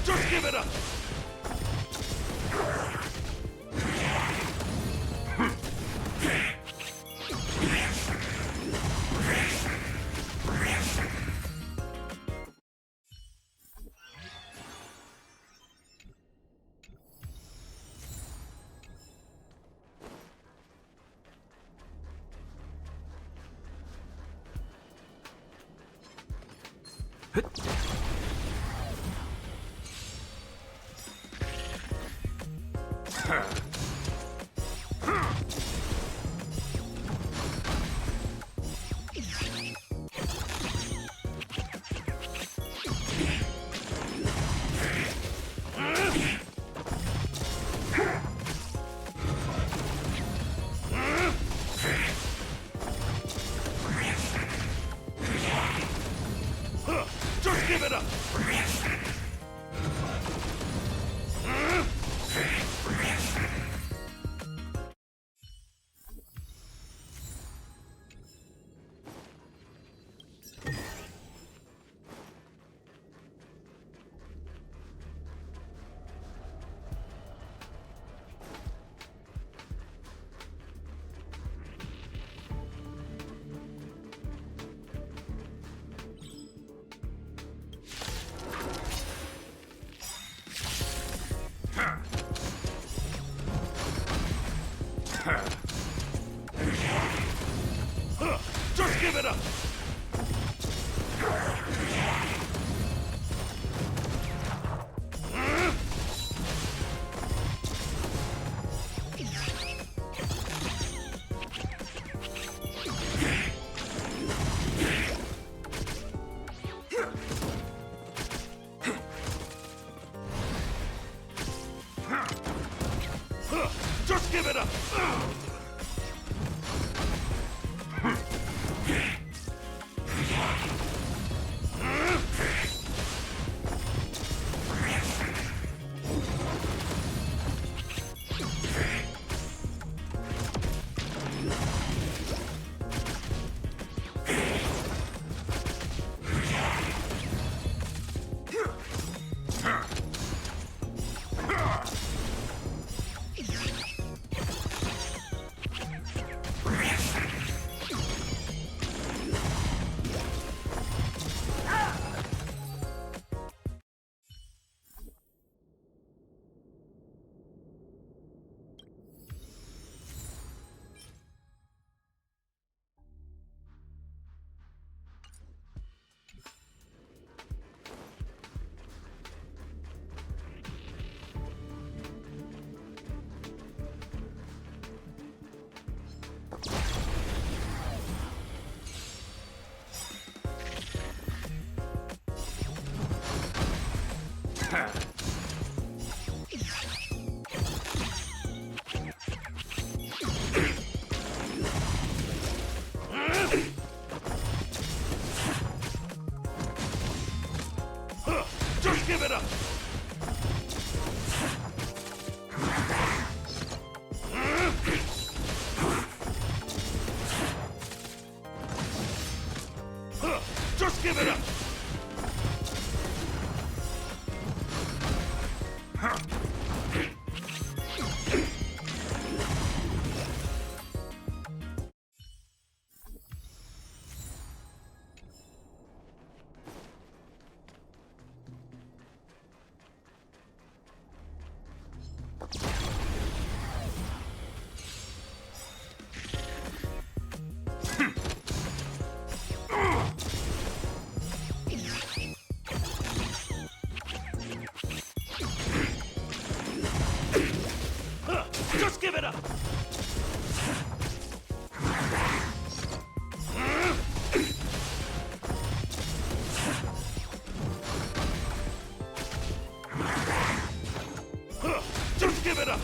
Just give it up! Just give it up! Just give it up! Just give it up! Just give it up! Just give it up! Just give it up! Just give it up!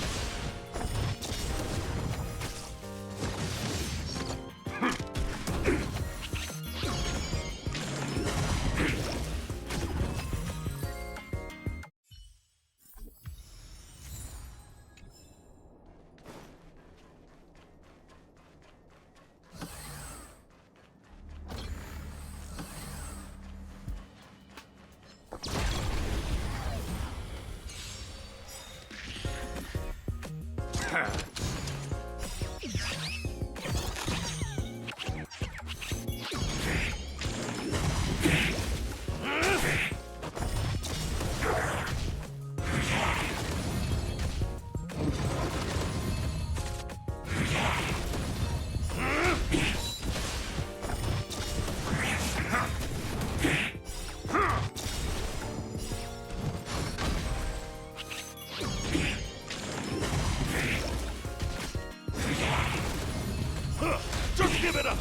Just give it up!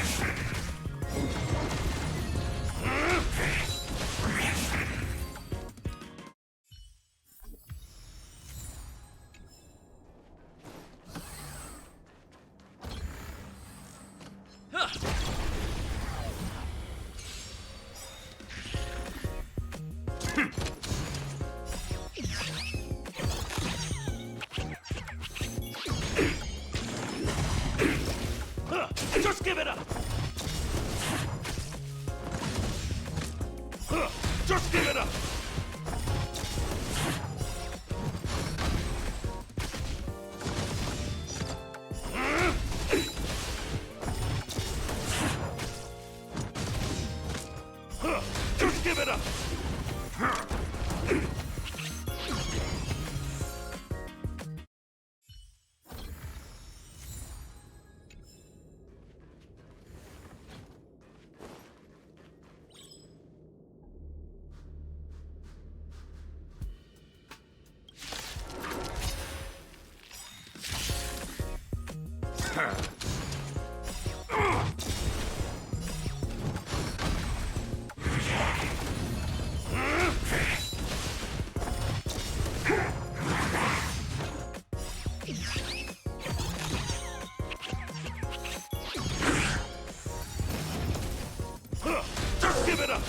Just give it up! Just give it up! Just give it up! Just give it up!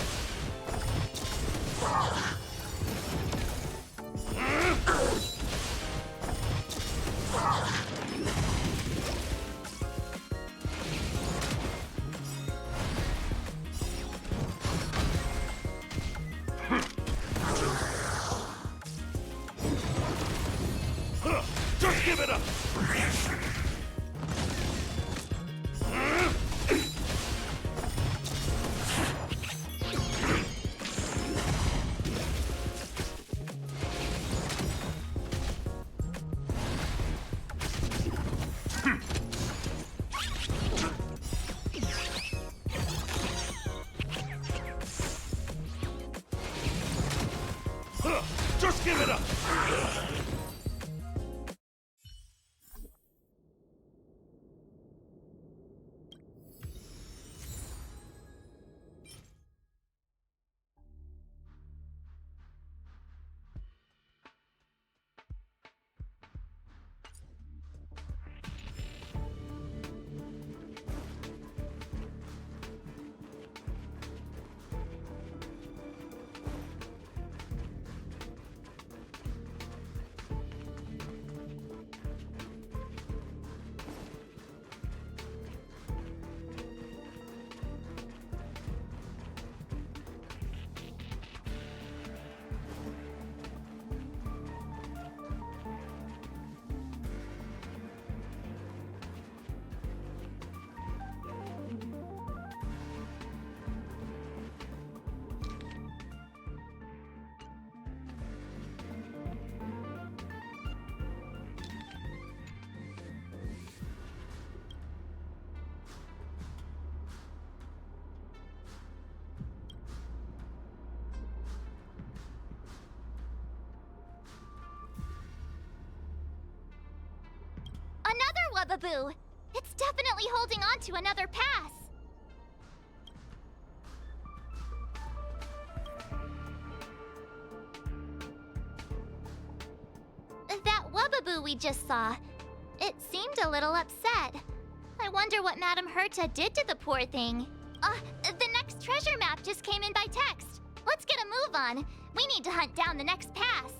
Just give it up! Just give it up! Wubaboo! It's definitely holding on to another pass! That Wubaboo we just saw, it seemed a little upset. I wonder what Madame Herta did to the poor thing. The next treasure map just came in by text. Let's get a move on. We need to hunt down the next pass.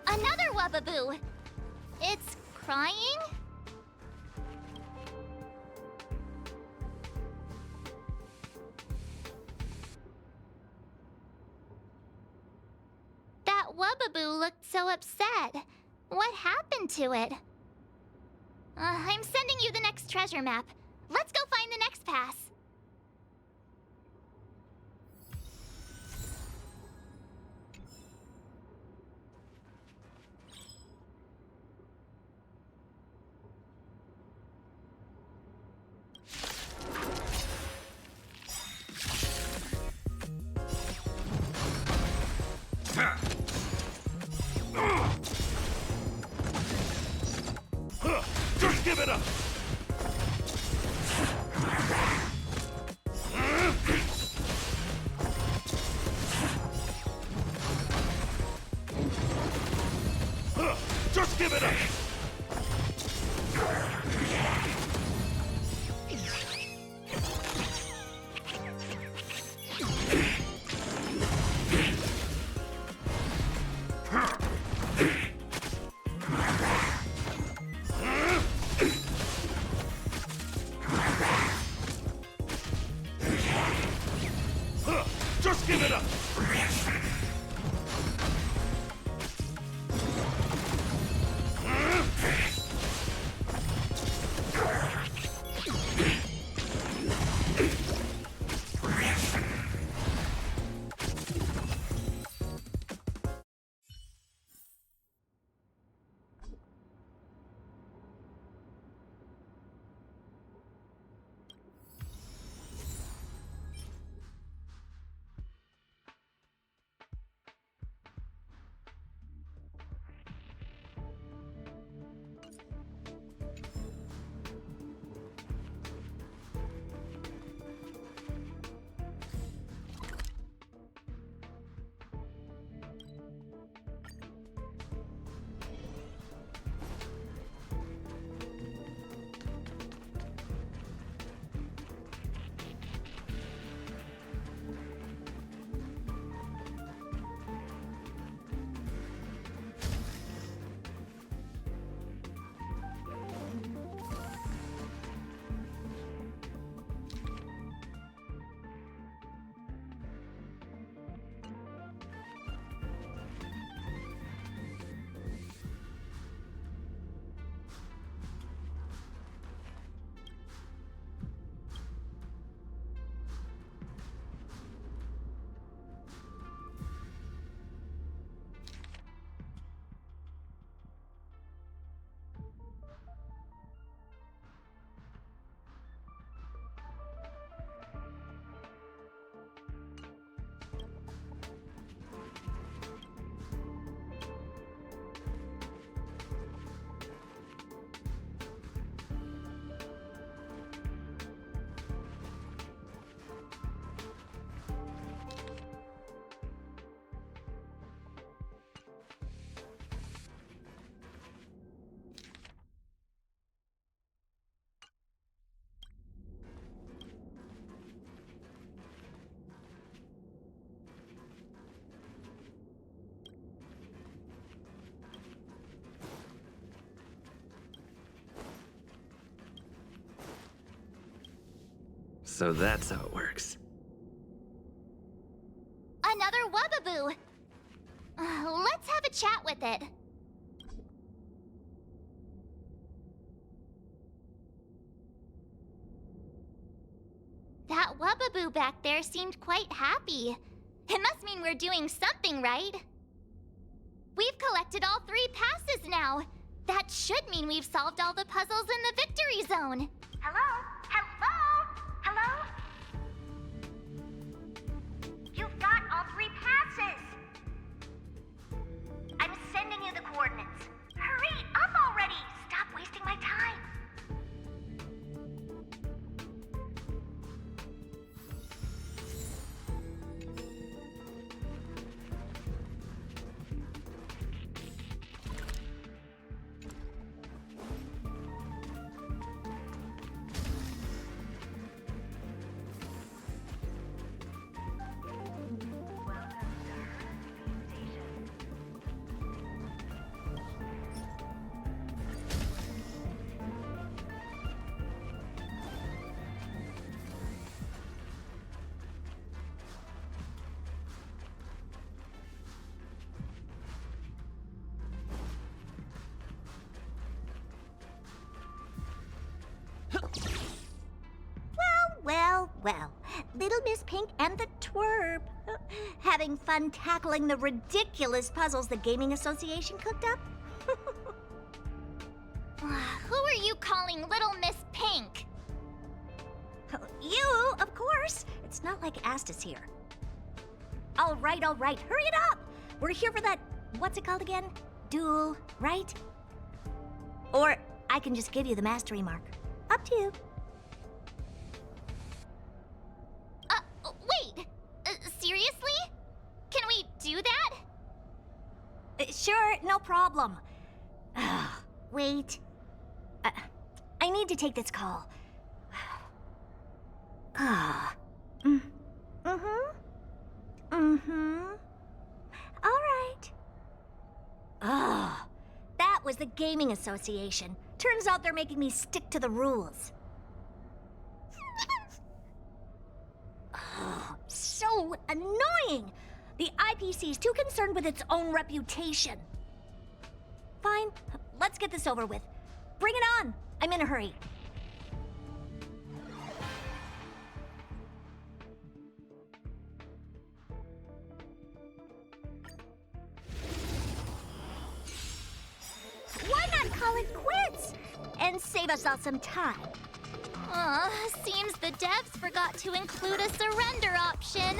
Another Wubaboo! It's crying? That Wubaboo looked so upset. What happened to it? I'm sending you the next treasure map. Let's go find the next pass. Just give it up! Just give it up! Just give it up! So that's how it works. Another Wubbaboo! Let's have a chat with it. That Wubbaboo back there seemed quite happy. It must mean we're doing something right. We've collected all 3 passes now. That should mean we've solved all the puzzles in the victory zone. Hello? Hello? Hello? You've got all 3 passes! I'm sending you the coordinates. Hurry up already! Stop wasting my time! Well, Little Miss Pink and the Twerp. Having fun tackling the ridiculous puzzles the Gaming Association cooked up? Who are you calling Little Miss Pink? You, of course. It's not like Asta's here. All right, hurry it up! We're here for that, what's it called again? Duel, right? Or I can just give you the mastery mark. Up to you. Wait! Seriously? Can we do that? Sure, no problem. Wait. I need to take this call. All right. That was the Gaming Association. Turns out they're making me stick to the rules. So annoying! The IPC's too concerned with its own reputation. Fine, let's get this over with. Bring it on! I'm in a hurry. Why not call it quits? And save us all some time. Seems the devs forgot to include a surrender option.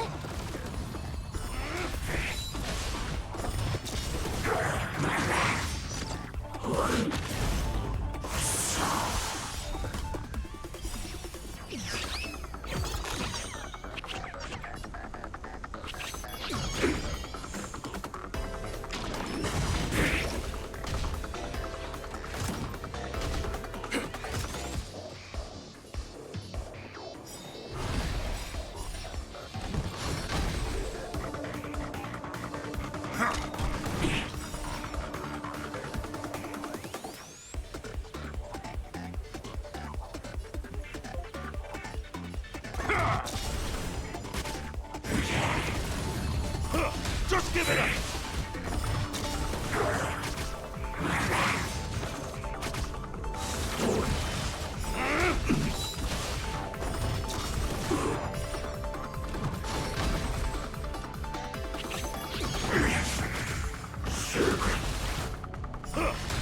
Just give it up!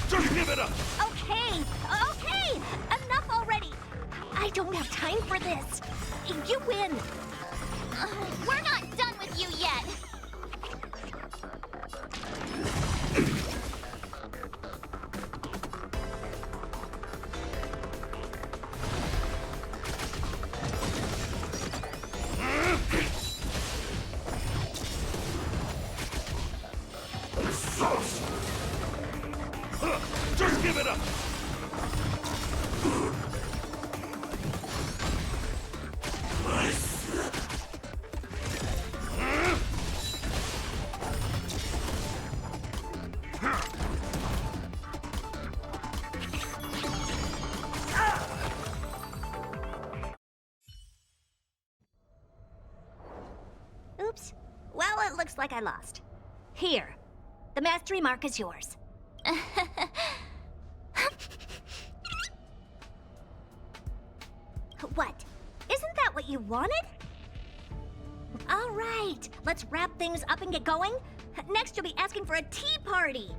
Just give it up! Okay, enough already. I don't have time for this. You win. We're not done with you yet. Just give it up! looks like I lost. Here, the mastery mark is yours. What? Isn't that what you wanted? All right, let's wrap things up and get going. Next, you'll be asking for a tea party.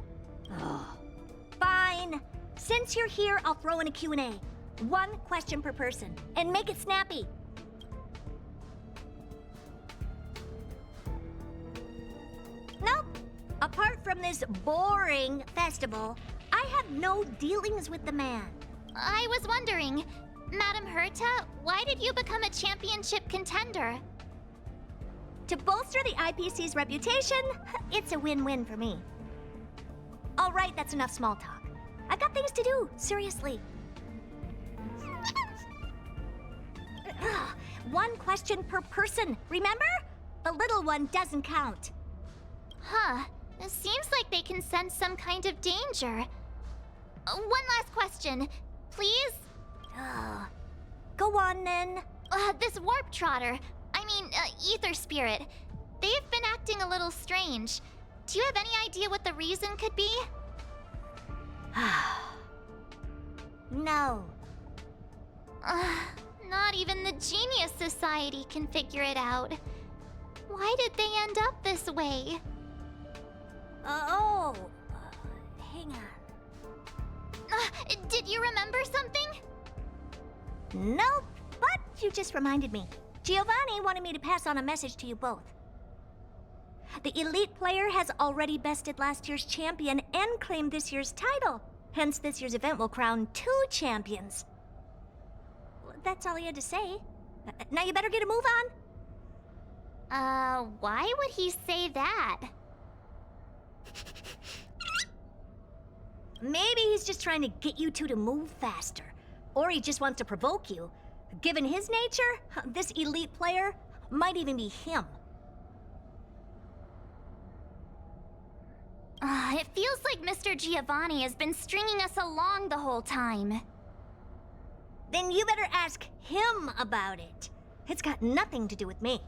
Fine. Since you're here, I'll throw in a Q&A. One question per person, and make it snappy. Nope. Apart from this boring festival, I have no dealings with the man. I was wondering, Madam Herta, why did you become a championship contender? To bolster the IPC's reputation, it's a win-win for me. All right, that's enough small talk. I've got things to do, seriously. One question per person, remember? The little one doesn't count. Huh. It seems like they can sense some kind of danger. One last question, please? Go on, then. This warp trotter, ether spirit, they've been acting a little strange. Do you have any idea what the reason could be? No. Not even the Genius Society can figure it out. Why did they end up this way? Hang on. Did you remember something? Nope, but you just reminded me. Giovanni wanted me to pass on a message to you both. The elite player has already bested last year's champion and claimed this year's title. Hence, this year's event will crown 2 champions. That's all he had to say. Now you better get a move on. Why would he say that? Maybe he's just trying to get you two to move faster. Or he just wants to provoke you. Given his nature, this elite player might even be him. It feels like Mr. Giovanni has been stringing us along the whole time. Then you better ask him about it. It's got nothing to do with me.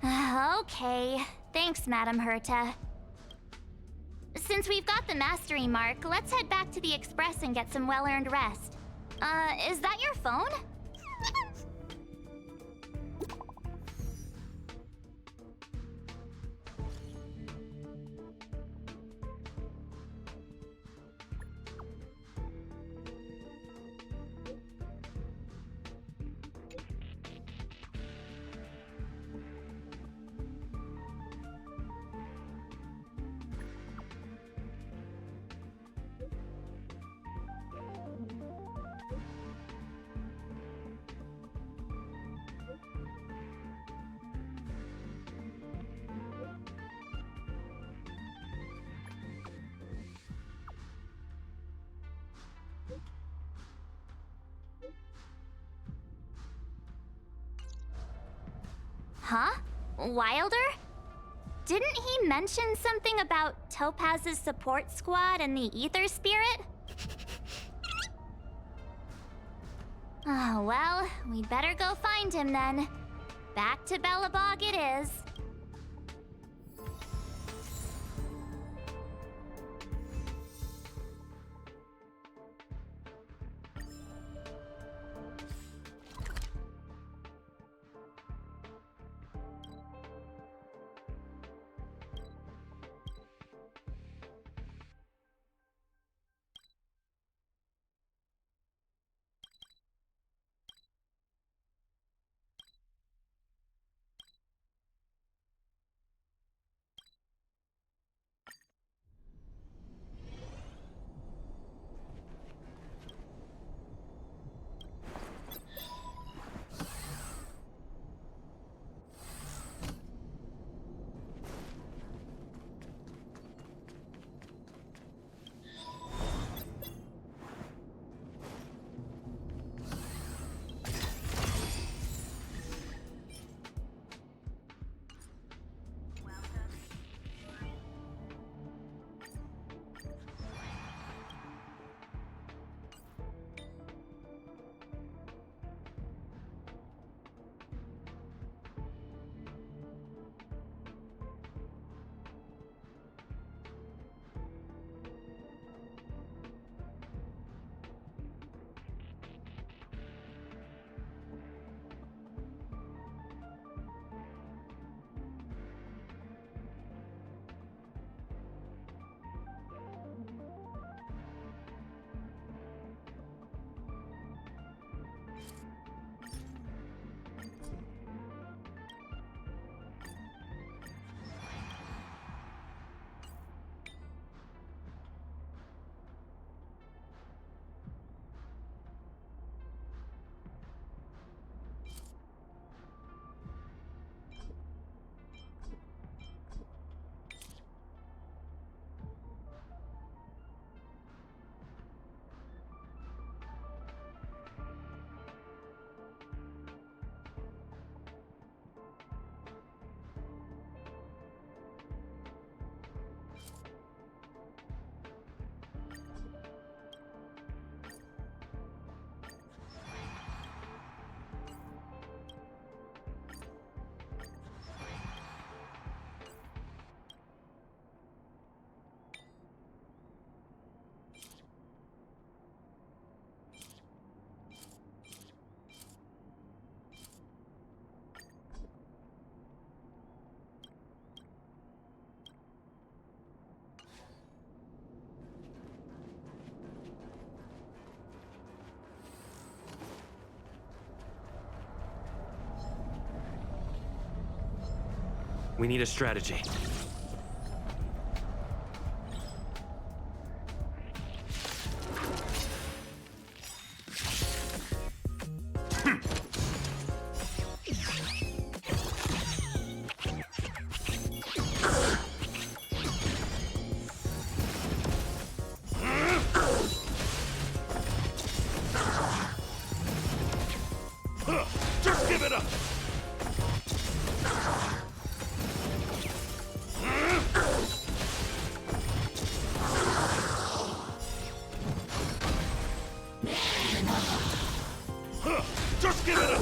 Okay. Thanks, Madam Herta. Since we've got the mastery mark, let's head back to the Express and get some well-earned rest. Is that your phone? Huh? Wilder? Didn't he mention something about Topaz's support squad and the ether spirit? Oh, well, we'd better go find him then. Back to Bellabog it is. We need a strategy. Just give it up! Just give it up!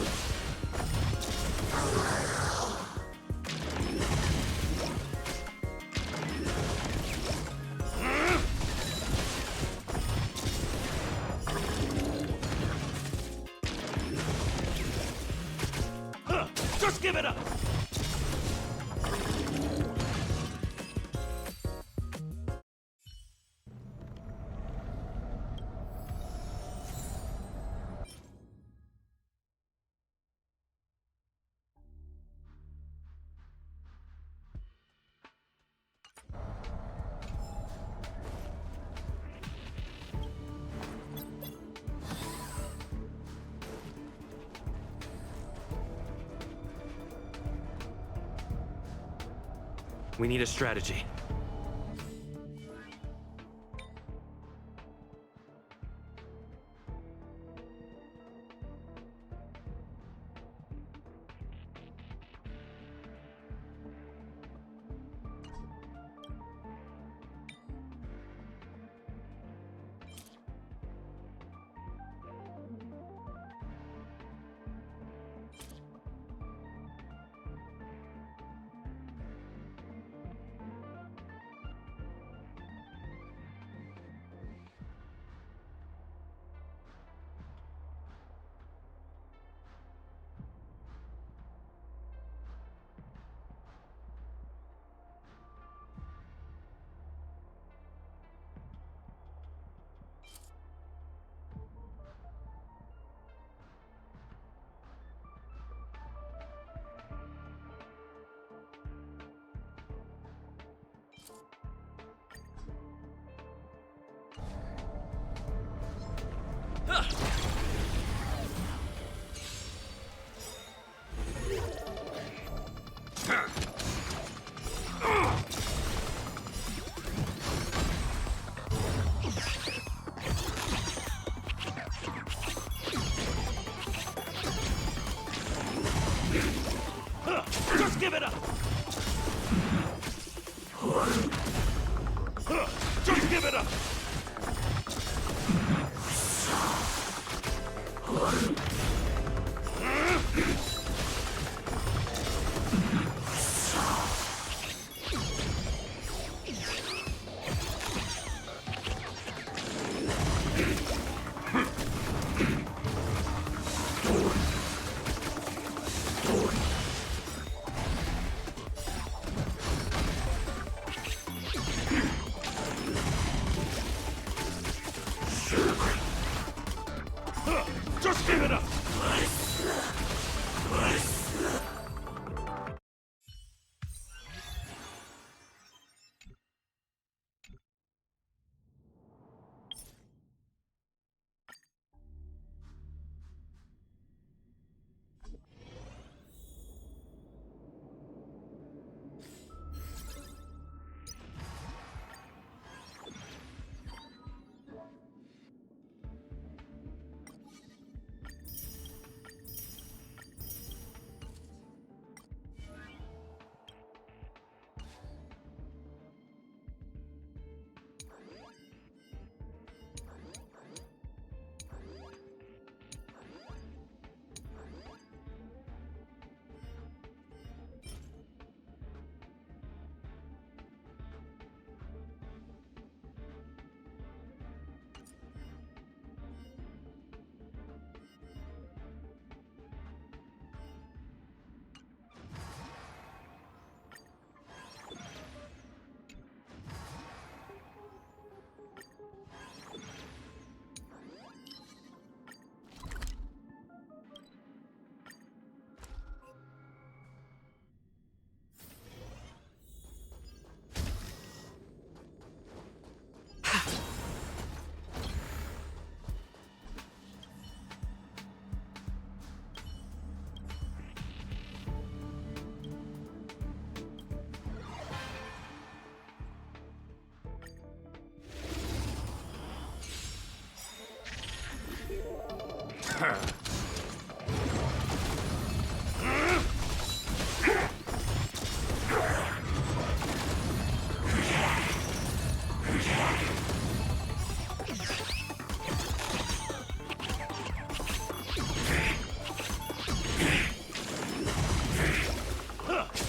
Just give it up! We need a strategy. Just give it up! Just give it up!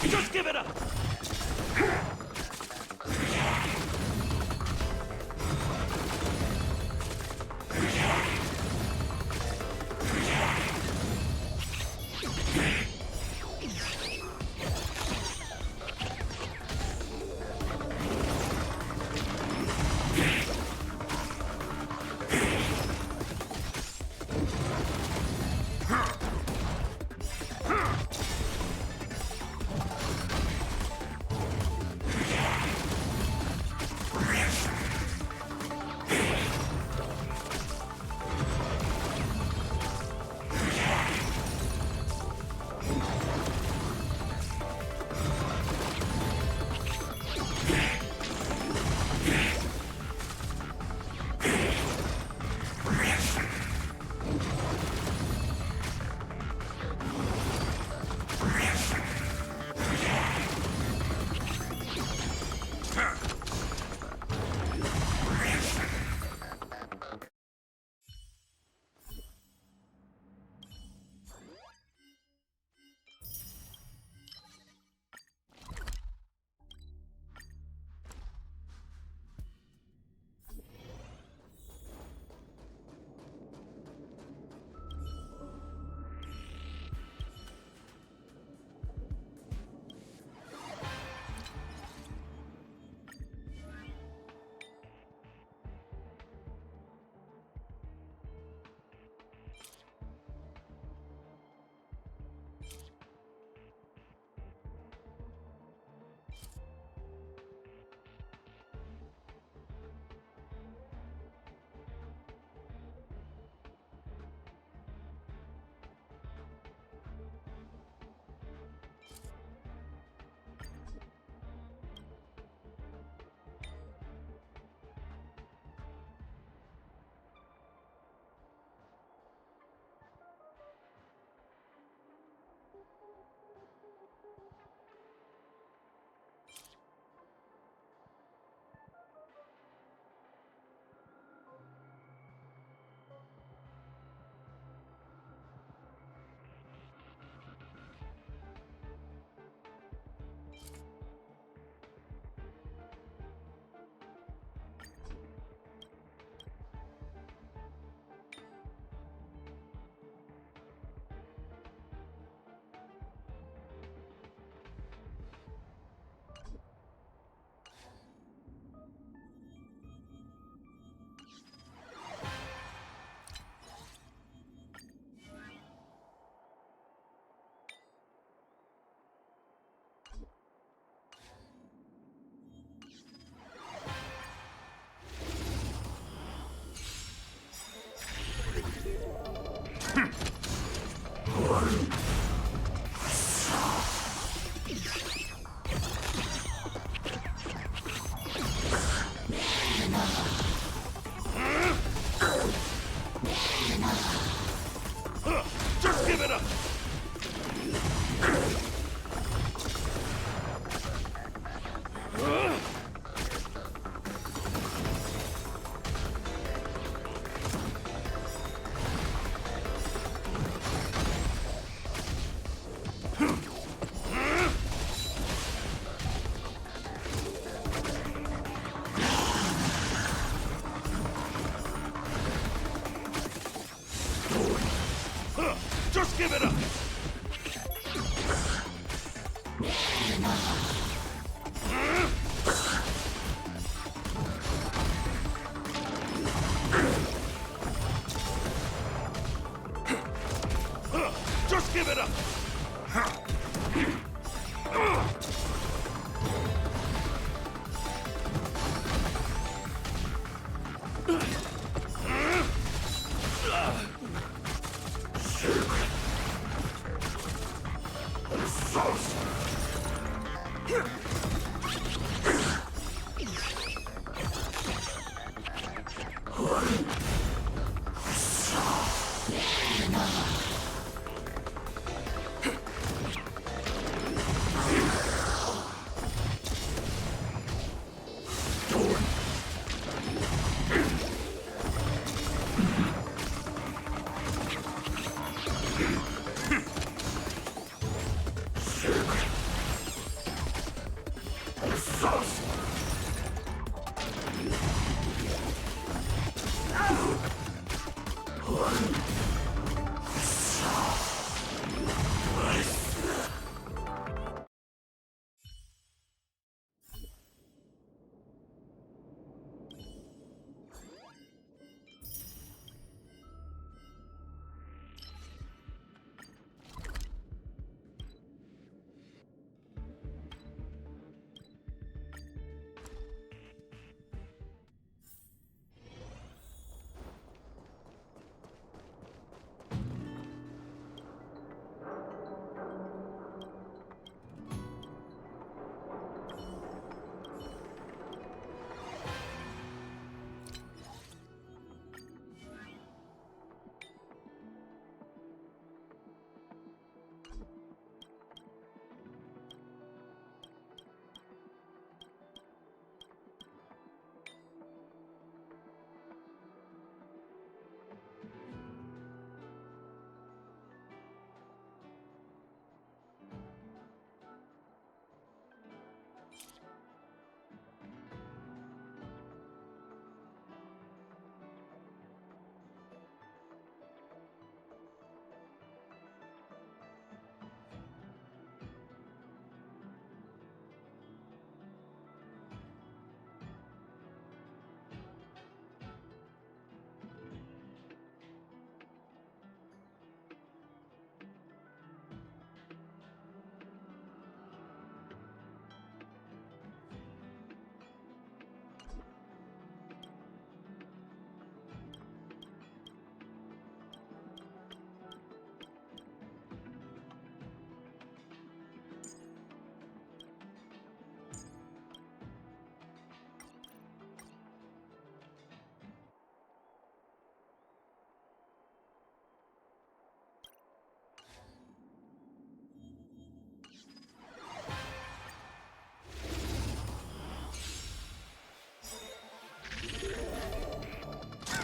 Just give it up!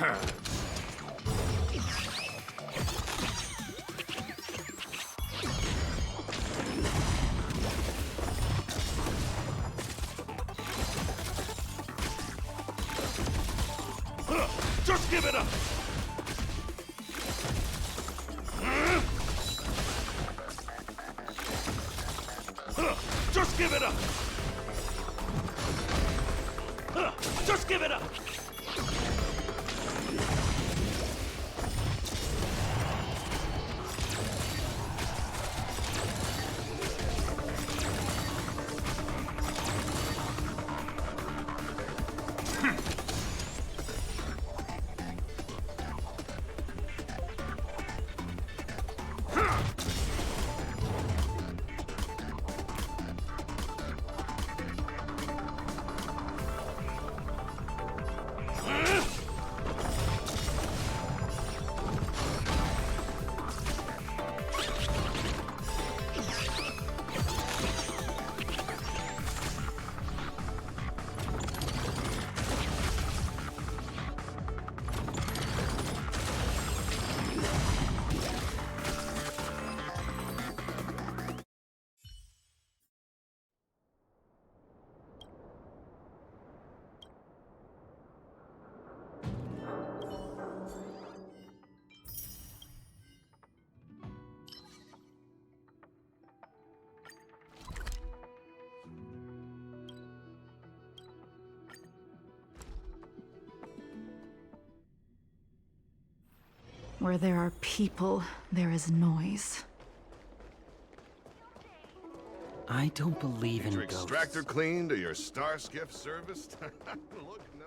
Just give it up! Just give it up! Just give it up! Where there are people, there is noise. I don't believe in Your ghosts. extractor cleaned or your star skiff serviced? Look, no.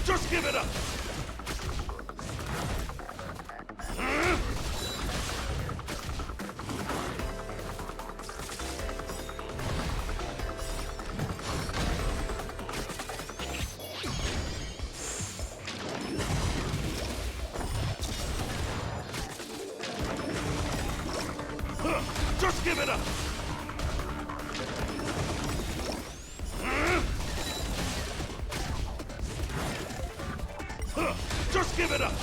Just give it up! Just give it up! Just give it up!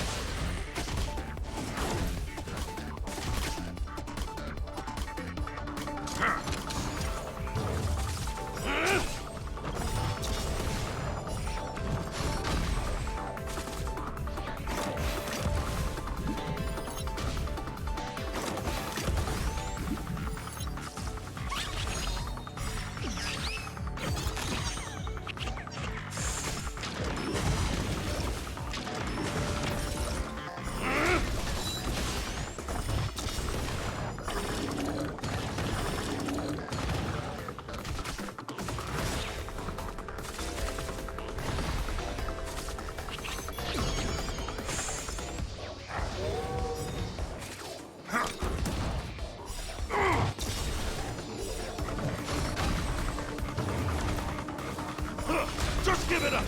Just give it up!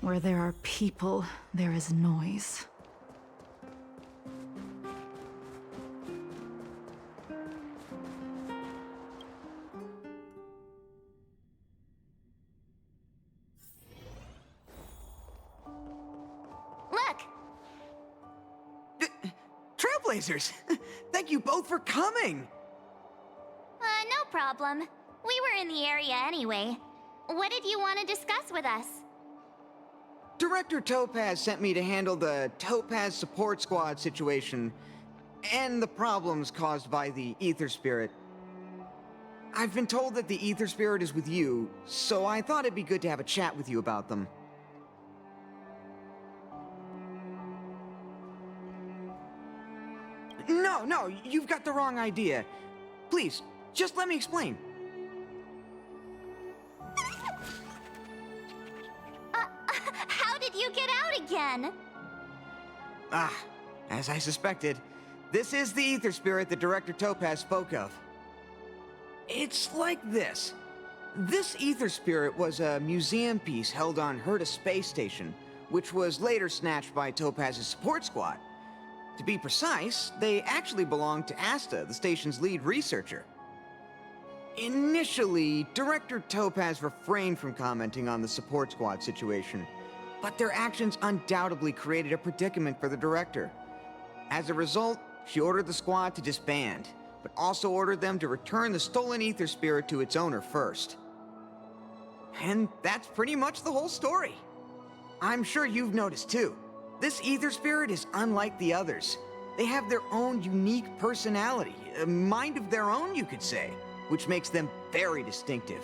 Where there are people, there is noise. Trailblazers! Thank you both for coming! No problem. We were in the area anyway. What did you want to discuss with us? Director Topaz sent me to handle the Topaz Support Squad situation and the problems caused by the Ether Spirit. I've been told that the Ether Spirit is with you, so I thought it'd be good to have a chat with you about them. No, you've got the wrong idea. Please, just let me explain. How did you get out again? As I suspected, this is the Ether Spirit that Director Topaz spoke of. It's like this. This Ether Spirit was a museum piece held on Herta Space Station, which was later snatched by Topaz's support squad. To be precise, they actually belonged to Asta, the station's lead researcher. Initially, Director Topaz refrained from commenting on the support squad situation, but their actions undoubtedly created a predicament for the director. As a result, she ordered the squad to disband, but also ordered them to return the stolen Ether Spirit to its owner first. And that's pretty much the whole story. I'm sure you've noticed too. This Ether Spirit is unlike the others. They have their own unique personality, a mind of their own, you could say, which makes them very distinctive.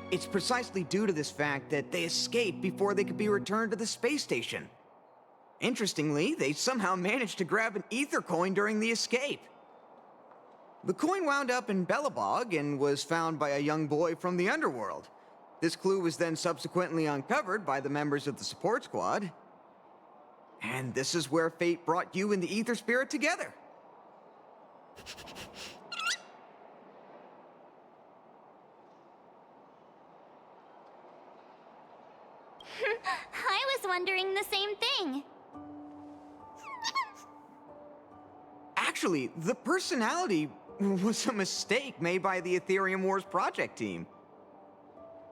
It's precisely due to this fact that they escaped before they could be returned to the space station. Interestingly, they somehow managed to grab an ether coin during the escape. The coin wound up in Bellabog and was found by a young boy from the underworld. This clue was then subsequently uncovered by the members of the support squad. And this is where fate brought you and the Ether Spirit together. I was wondering the same thing. Actually, the personality was a mistake made by the Aetherium Wars project team.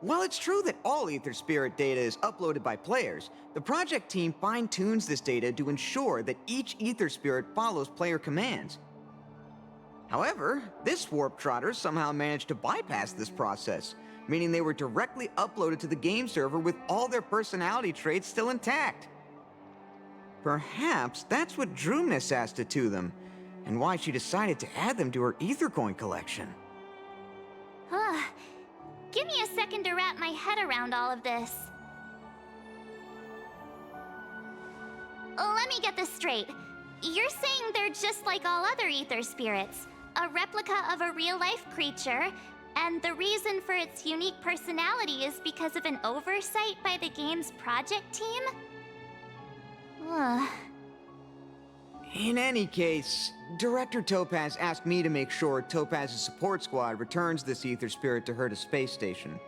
While it's true that all Ether Spirit data is uploaded by players, the project team fine-tunes this data to ensure that each Ether Spirit follows player commands. However, this Warp Trotter somehow managed to bypass this process, meaning they were directly uploaded to the game server with all their personality traits still intact. Perhaps that's what drew Miss Asta to them, and why she decided to add them to her Ether Coin collection. Give me a second to wrap my head around all of this. Let me get this straight. You're saying they're just like all other Ether Spirits, a replica of a real-life creature, and the reason for its unique personality is because of an oversight by the game's project team? In any case, Director Topaz asked me to make sure Topaz's support squad returns this Ether Spirit to Herta Space Station.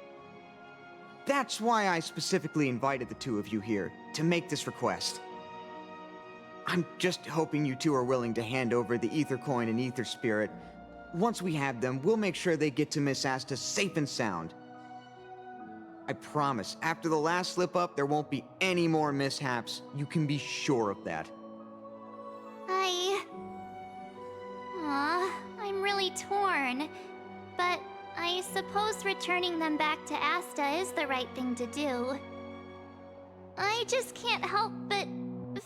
That's why I specifically invited the two of you here, to make this request. I'm just hoping you two are willing to hand over the Ether Coin and Ether Spirit. Once we have them, we'll make sure they get to Miss Asta safe and sound. I promise, after the last slip-up, there won't be any more mishaps. You can be sure of that. I'm really torn. But I suppose returning them back to Asta is the right thing to do. I just can't help but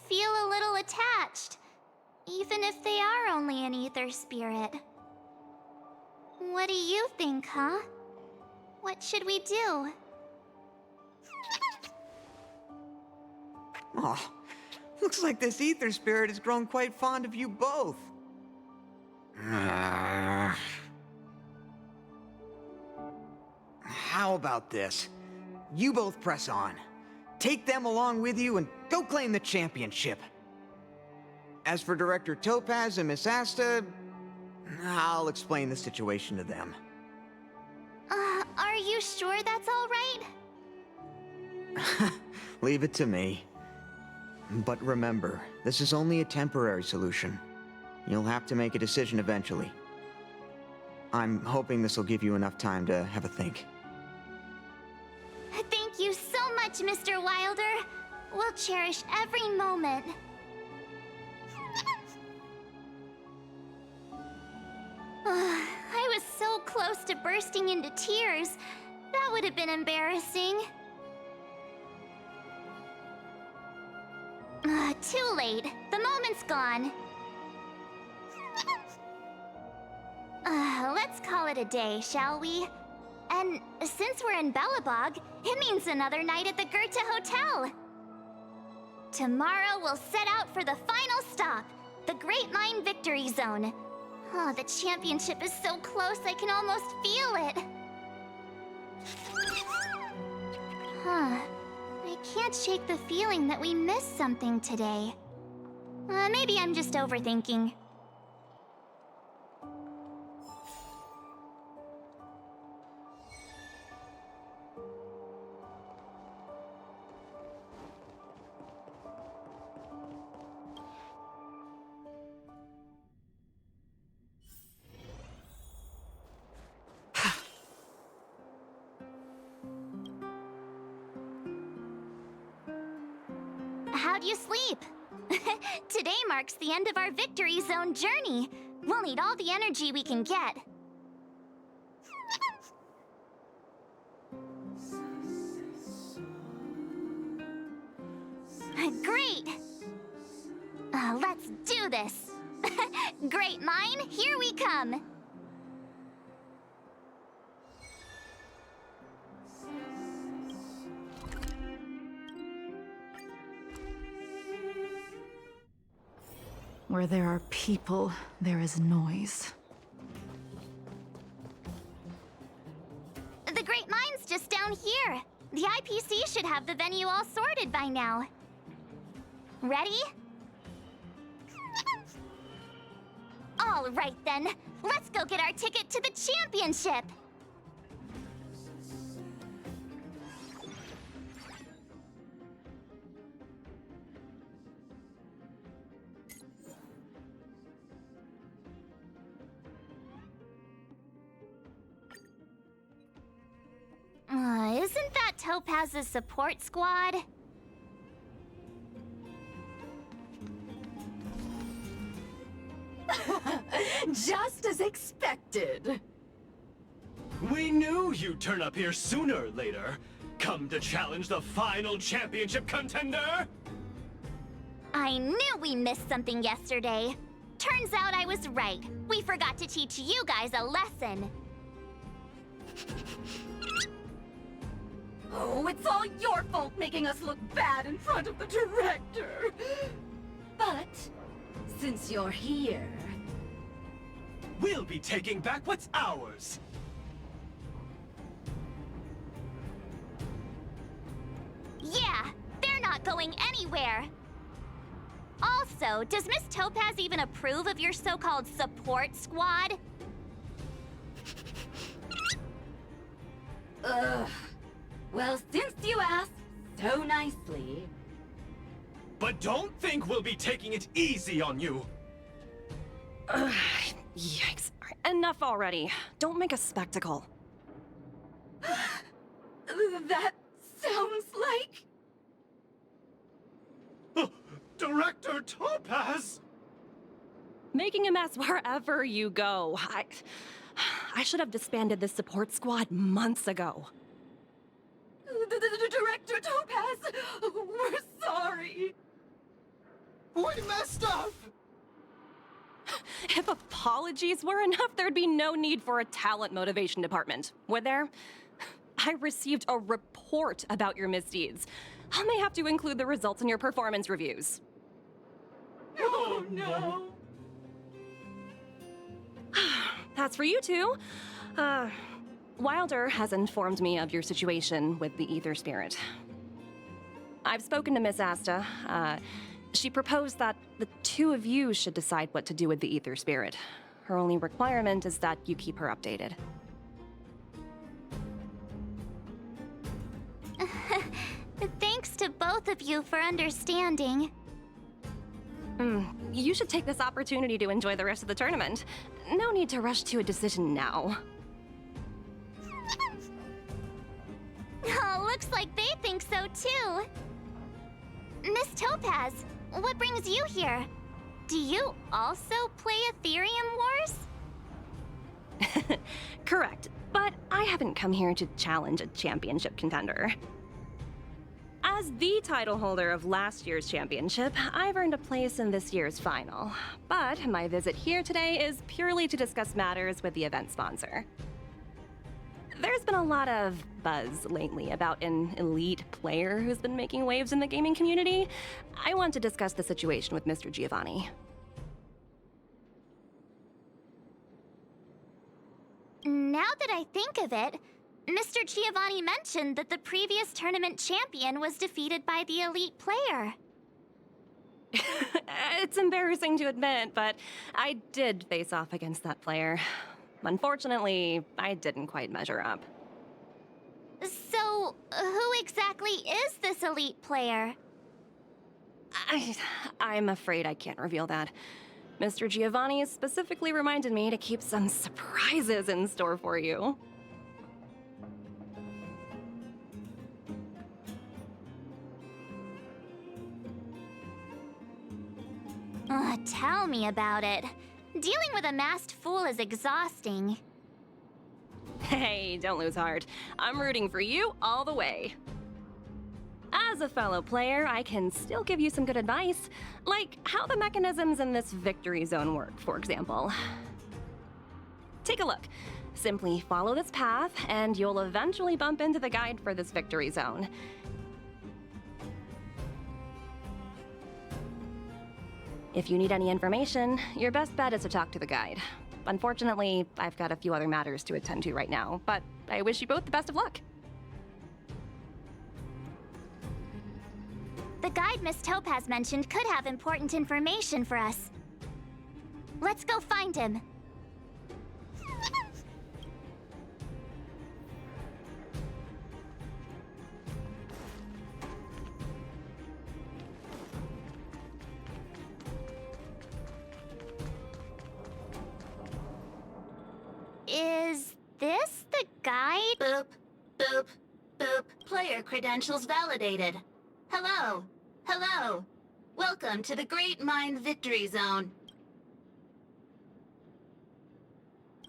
feel a little attached, even if they are only an Ether Spirit. What do you think, huh? What should we do? Oh, looks like this Ether Spirit has grown quite fond of you both. How about this? You both press on. Take them along with you and go claim the championship. As for Director Topaz and Miss Asta, I'll explain the situation to them. Are you sure that's all right? Leave it to me. But remember, this is only a temporary solution. You'll have to make a decision eventually. I'm hoping this will give you enough time to have a think. Thank you so much, Mr. Wilder. We'll cherish every moment. close to bursting into tears. That would have been embarrassing. Too late. The moment's gone. Let's call it a day, shall we? And since we're in Belobog, it means another night at the Goethe Hotel. Tomorrow we'll set out for the final stop, the Great Mine Victory Zone. Oh, the championship is so close I can almost feel it. Huh. I can't shake the feeling that we missed something today. Maybe I'm just overthinking. How'd you sleep? Today marks the end of our Victory Zone journey. We'll need all the energy we can get. Great! Let's do this! Great Mine, here we come! Where there are people, there is noise. The Great Mine's just down here. The IPC should have the venue all sorted by now. Ready? All right then, let's go get our ticket to the championship! Isn't that Topaz's support squad? Just as expected. We knew you'd turn up here sooner or later. Come to challenge the final championship contender? I knew we missed something yesterday. Turns out I was right. We forgot to teach you guys a lesson. Oh, it's all your fault making us look bad in front of the director. But since you're here, we'll be taking back what's ours. Yeah, they're not going anywhere. Also, does Miss Topaz even approve of your so-called support squad? Ugh. Well, since you asked so nicely... But don't think we'll be taking it easy on you. Yikes. Enough already. Don't make a spectacle. That sounds like... Director Topaz! Making a mess wherever you go. I should have disbanded this support squad months ago. Director Topaz, we're sorry. We messed up! If apologies were enough, there'd be no need for a talent motivation department, would there? I received a report about your misdeeds. I may have to include the results in your performance reviews. Oh, no. That's for you two. Wilder has informed me of your situation with the Ether Spirit. I've spoken to Miss Asta. She proposed that the two of you should decide what to do with the Ether Spirit. Her only requirement is that you keep her updated. Thanks to both of you for understanding. You should take this opportunity to enjoy the rest of the tournament. No need to rush to a decision now. Oh, looks like they think so too. Miss Topaz, what brings you here? Do you also play Aetherium Wars? Correct, but I haven't come here to challenge a championship contender. As the title holder of last year's championship, I've earned a place in this year's final. But my visit here today is purely to discuss matters with the event sponsor. There's been a lot of buzz lately about an elite player who's been making waves in the gaming community. I want to discuss the situation with Mr. Giovanni. Now that I think of it, Mr. Giovanni mentioned that the previous tournament champion was defeated by the elite player. It's embarrassing to admit, but I did face off against that player. Unfortunately, I didn't quite measure up. So, who exactly is this elite player? I'm afraid I can't reveal that. Mr. Giovanni specifically reminded me to keep some surprises in store for you. Tell me about it. Dealing with a masked fool is exhausting. Hey, don't lose heart. I'm rooting for you all the way. As a fellow player, I can still give you some good advice, like how the mechanisms in this victory zone work, for example. Take a look. Simply follow this path, and you'll eventually bump into the guide for this victory zone. If you need any information, your best bet is to talk to the guide. Unfortunately, I've got a few other matters to attend to right now, but I wish you both the best of luck. The guide Miss Topaz mentioned could have important information for us. Let's go find him. Is this the guide? Boop, boop, boop. Player credentials validated. Hello, hello. Welcome to the Great Mind Victory Zone.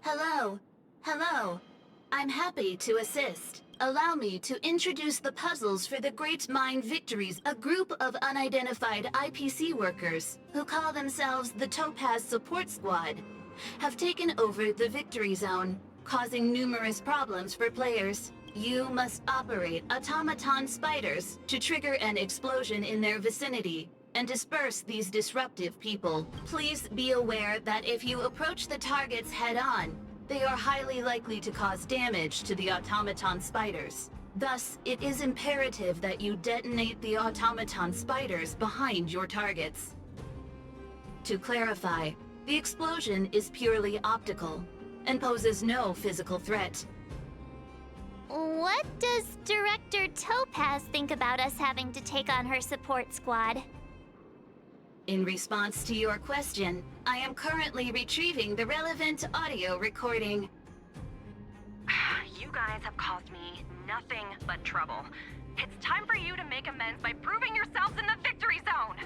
Hello, hello. I'm happy to assist. Allow me to introduce the puzzles for the Great Mind Victories, a group of unidentified IPC workers who call themselves the Topaz Support Squad, have taken over the Victory Zone, causing numerous problems for players. You must operate automaton spiders to trigger an explosion in their vicinity and disperse these disruptive people. Please be aware that if you approach the targets head-on, they are highly likely to cause damage to the automaton spiders. Thus, it is imperative that you detonate the automaton spiders behind your targets. To clarify, the explosion is purely optical and poses no physical threat. What does Director Topaz think about us having to take on her support squad? In response to your question, I am currently retrieving the relevant audio recording. You guys have caused me nothing but trouble. It's time for you to make amends by proving yourselves in the victory zone!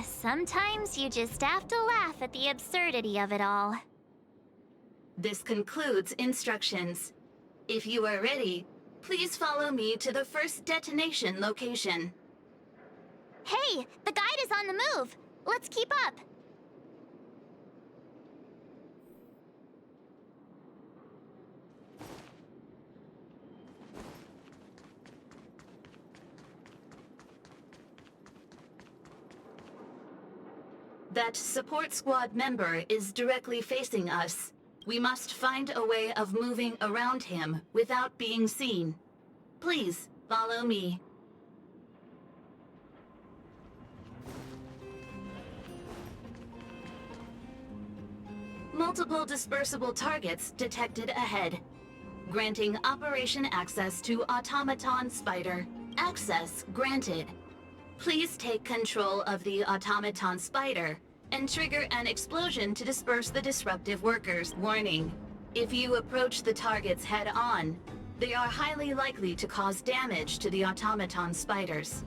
Sometimes you just have to laugh at the absurdity of it all. This concludes instructions. If you are ready, please follow me to the first detonation location. Hey, the guide is on the move. Let's keep up. That support squad member is directly facing us. We must find a way of moving around him without being seen. Please, follow me. Multiple dispersible targets detected ahead. Granting operation access to Automaton Spider. Access granted. Please take control of the Automaton Spider and trigger an explosion to disperse the disruptive workers. Warning: if you approach the targets head-on, They are highly likely to cause damage to the automaton spiders.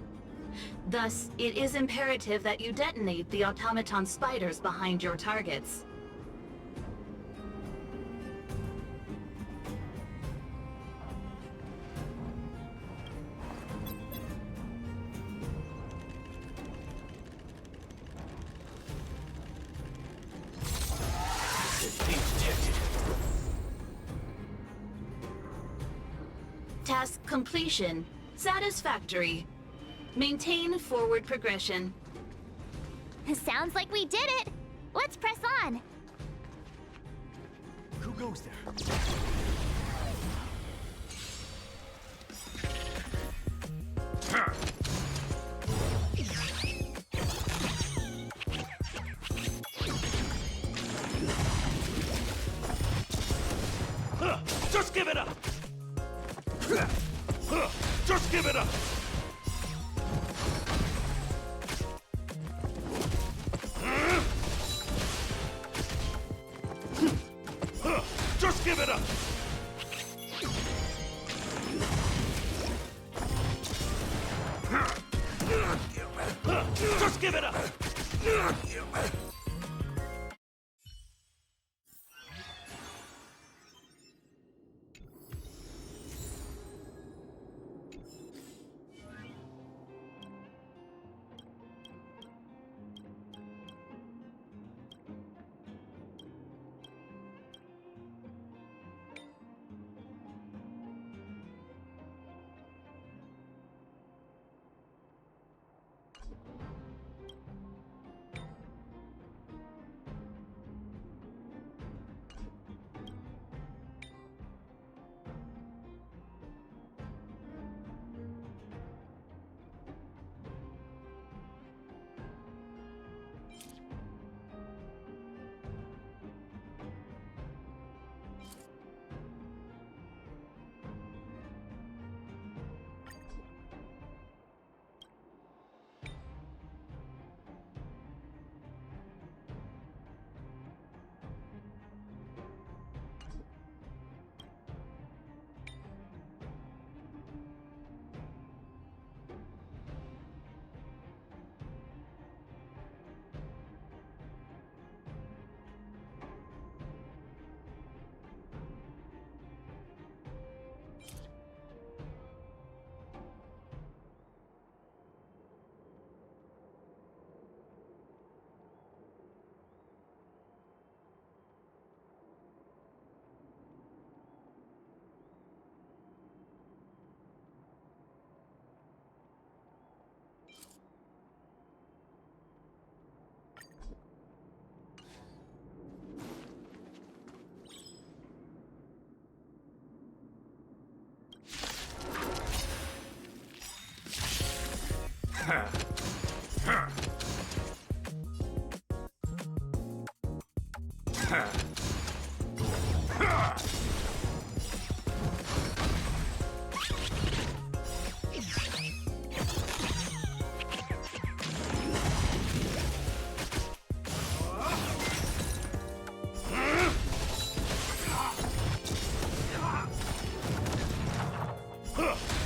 Thus, it is imperative that you detonate the automaton spiders behind your targets. Task completion. Satisfactory. Maintain forward progression. Sounds like we did it! Let's press on! Who goes there? Just give it up! Just give it up! Just give it up! Just give it up!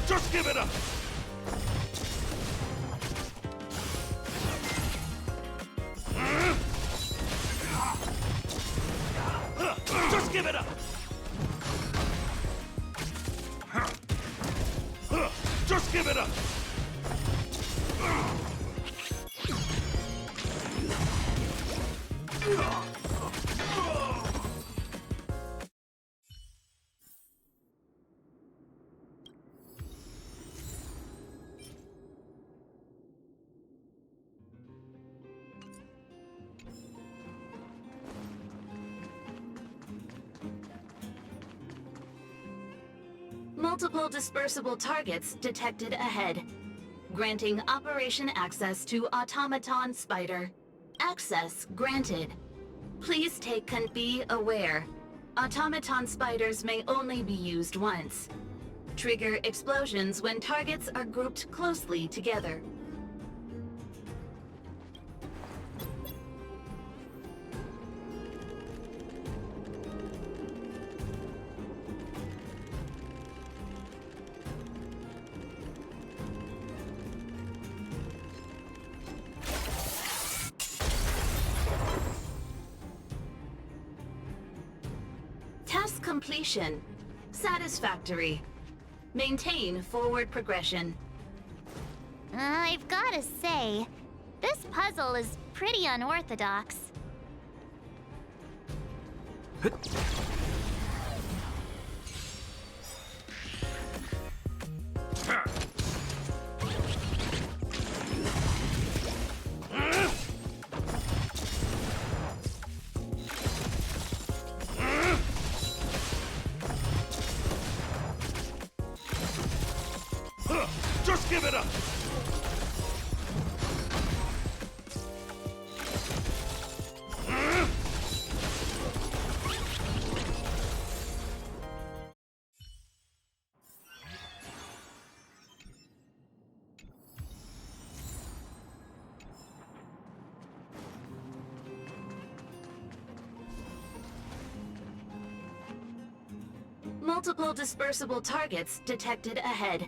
Just give it up! Just give it up! Just give it up! Multiple dispersible targets detected ahead. Granting operation access to Automaton Spider. Access granted. Please be aware. Automaton spiders may only be used once. Trigger explosions when targets are grouped closely together. Task completion. Satisfactory. Maintain forward progression. I've gotta say, this puzzle is pretty unorthodox. Just give it up! Multiple dispersible targets detected ahead.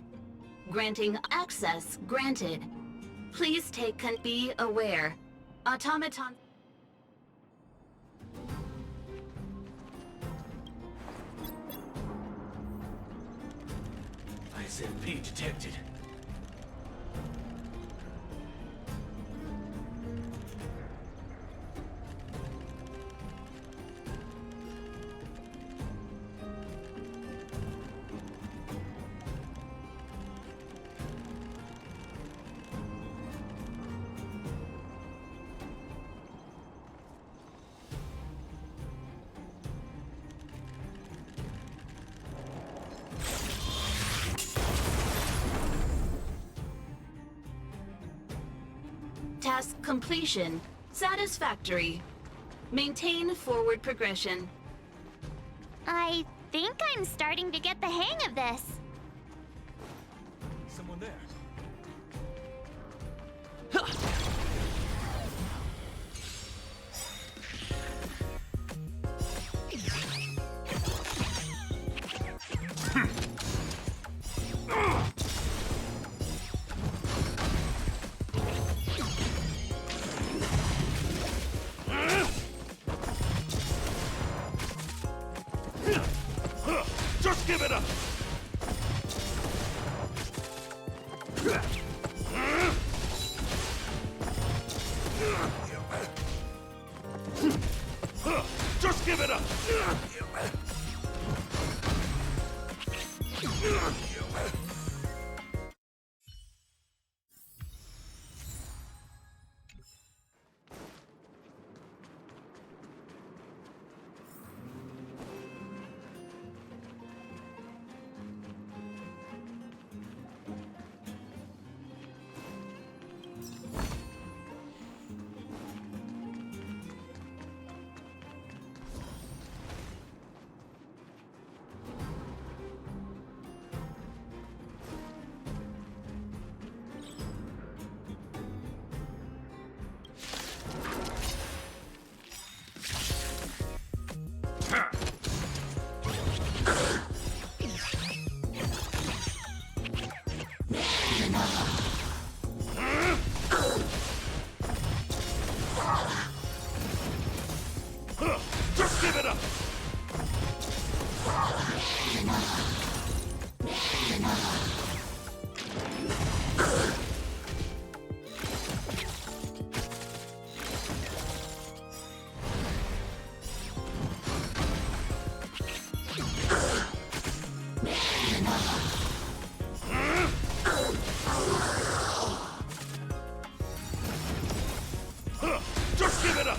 Granting access granted. Please be aware. Automaton... SMP detected. Task completion. Satisfactory. Maintain forward progression. I think I'm starting to get the hang of this. Someone there. Just give it up! Just give it up! Just give it up! Just give it up!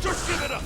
Just give it up!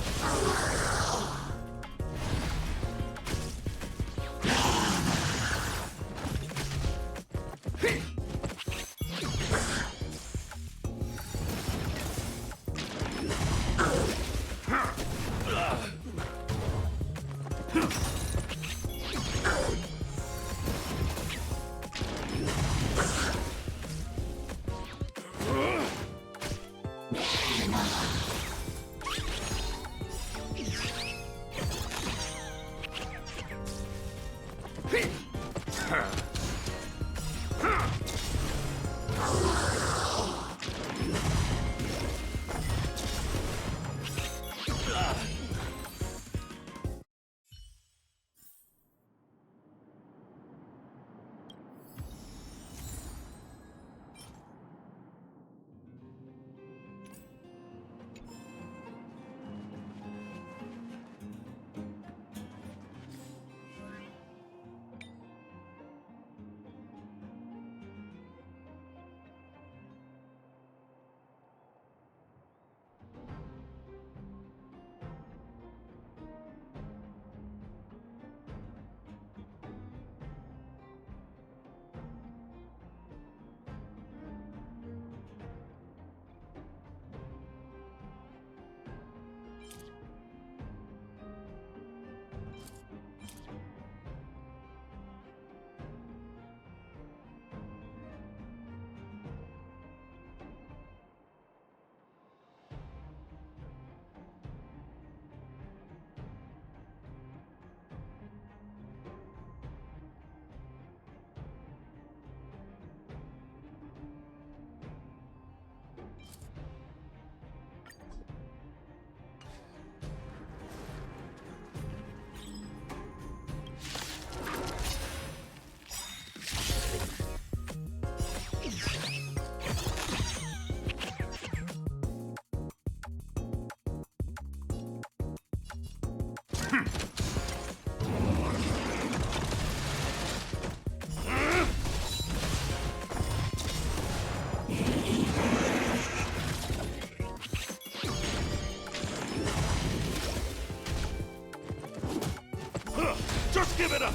Just give it up!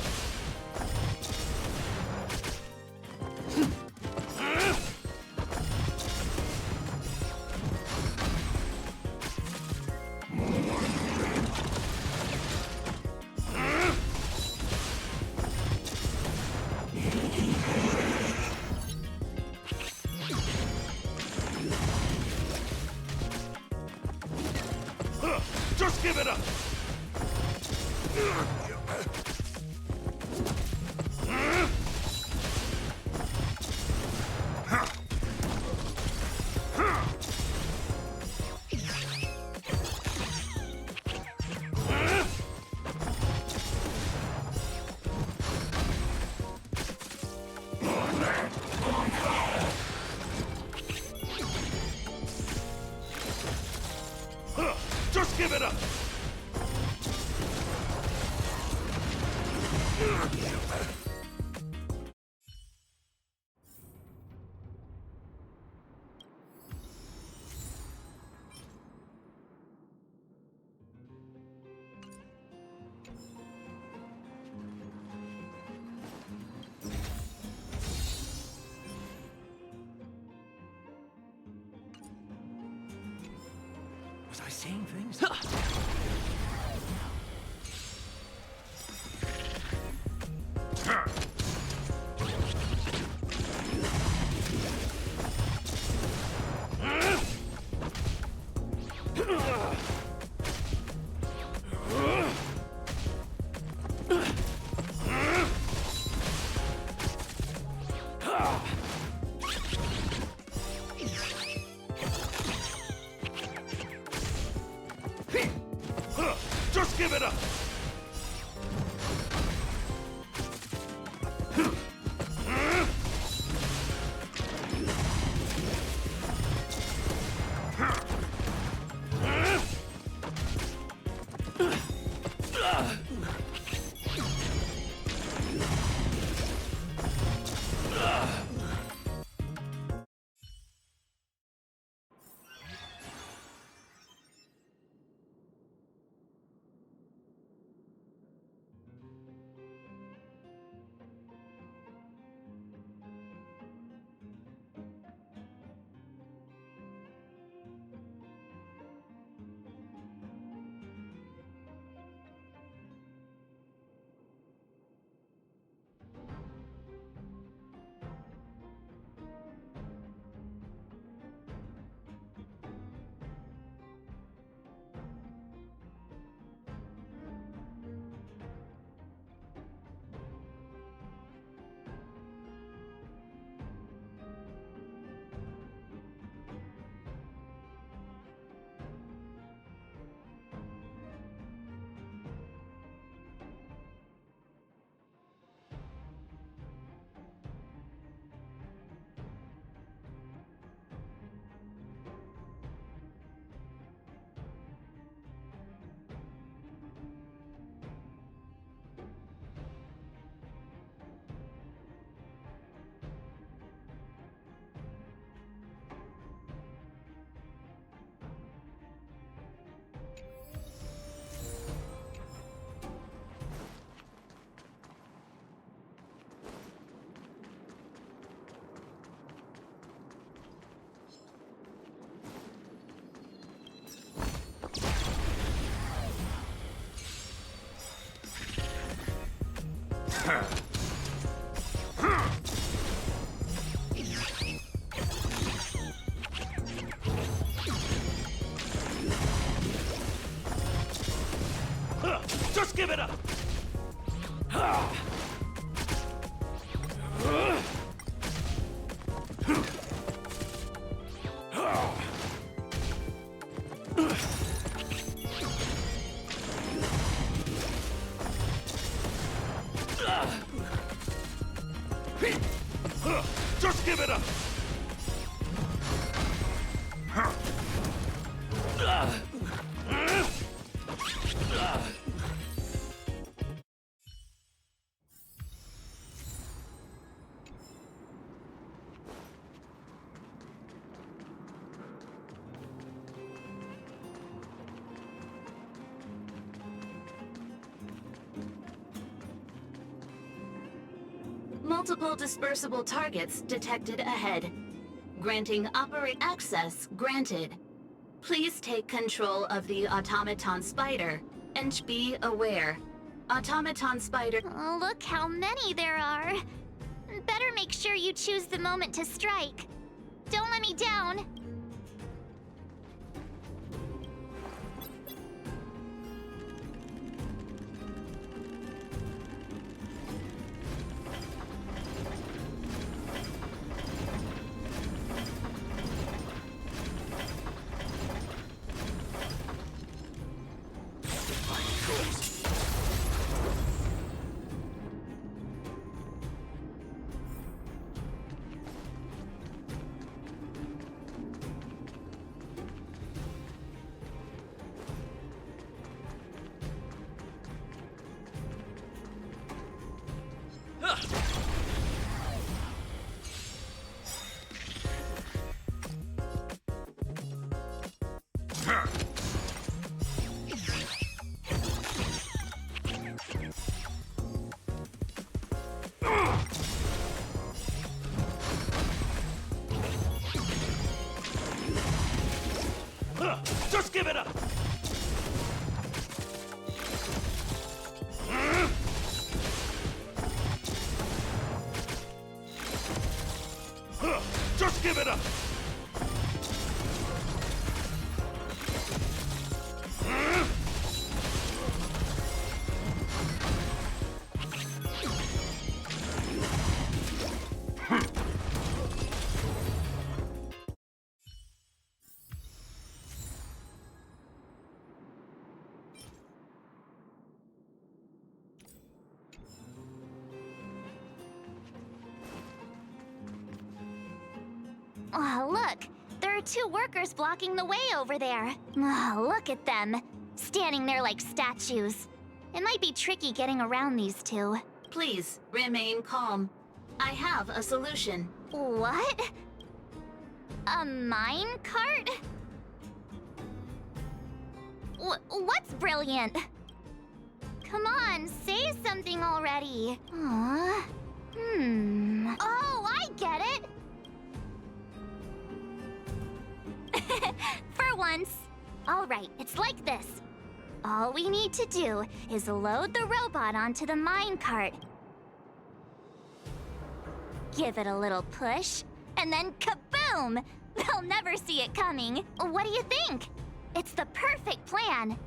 Just give it up! Just give it up! Was I saying things? Just give it up! Just give it up! Just give it up! Multiple dispersible targets detected ahead. Granting operate access granted. Please take control of the automaton spider and be aware. Automaton spider. Oh, look how many there are. Better make sure you choose the moment to strike. Don't let me down. Just give it up! Just give it up! Oh, look! There are two workers blocking the way over there. Oh, look at them. Standing there like statues. It might be tricky getting around these two. Please remain calm. I have a solution. What? A mine cart? What's brilliant? Come on, say something already. Aww. Oh, I get it! For once. All right, it's like this. All we need to do is load the robot onto the minecart. Give it a little push, and then kaboom! They'll never see it coming. What do you think? It's the perfect plan.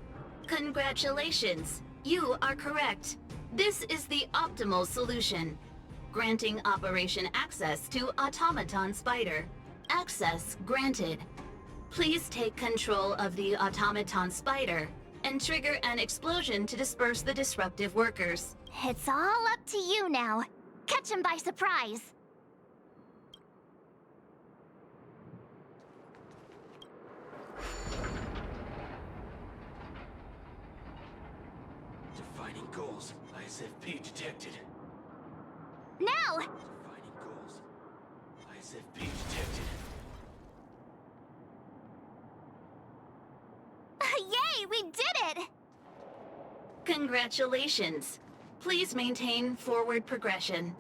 Congratulations. You are correct. This is the optimal solution. Granting operation access to Automaton Spider. Access granted. Please take control of the Automaton Spider and trigger an explosion to disperse the disruptive workers. It's all up to you now. Catch him by surprise. Defining goals. ISFP detected. Now! Defining goals. ISFP detected. Yay, we did it! Congratulations. Please maintain forward progression.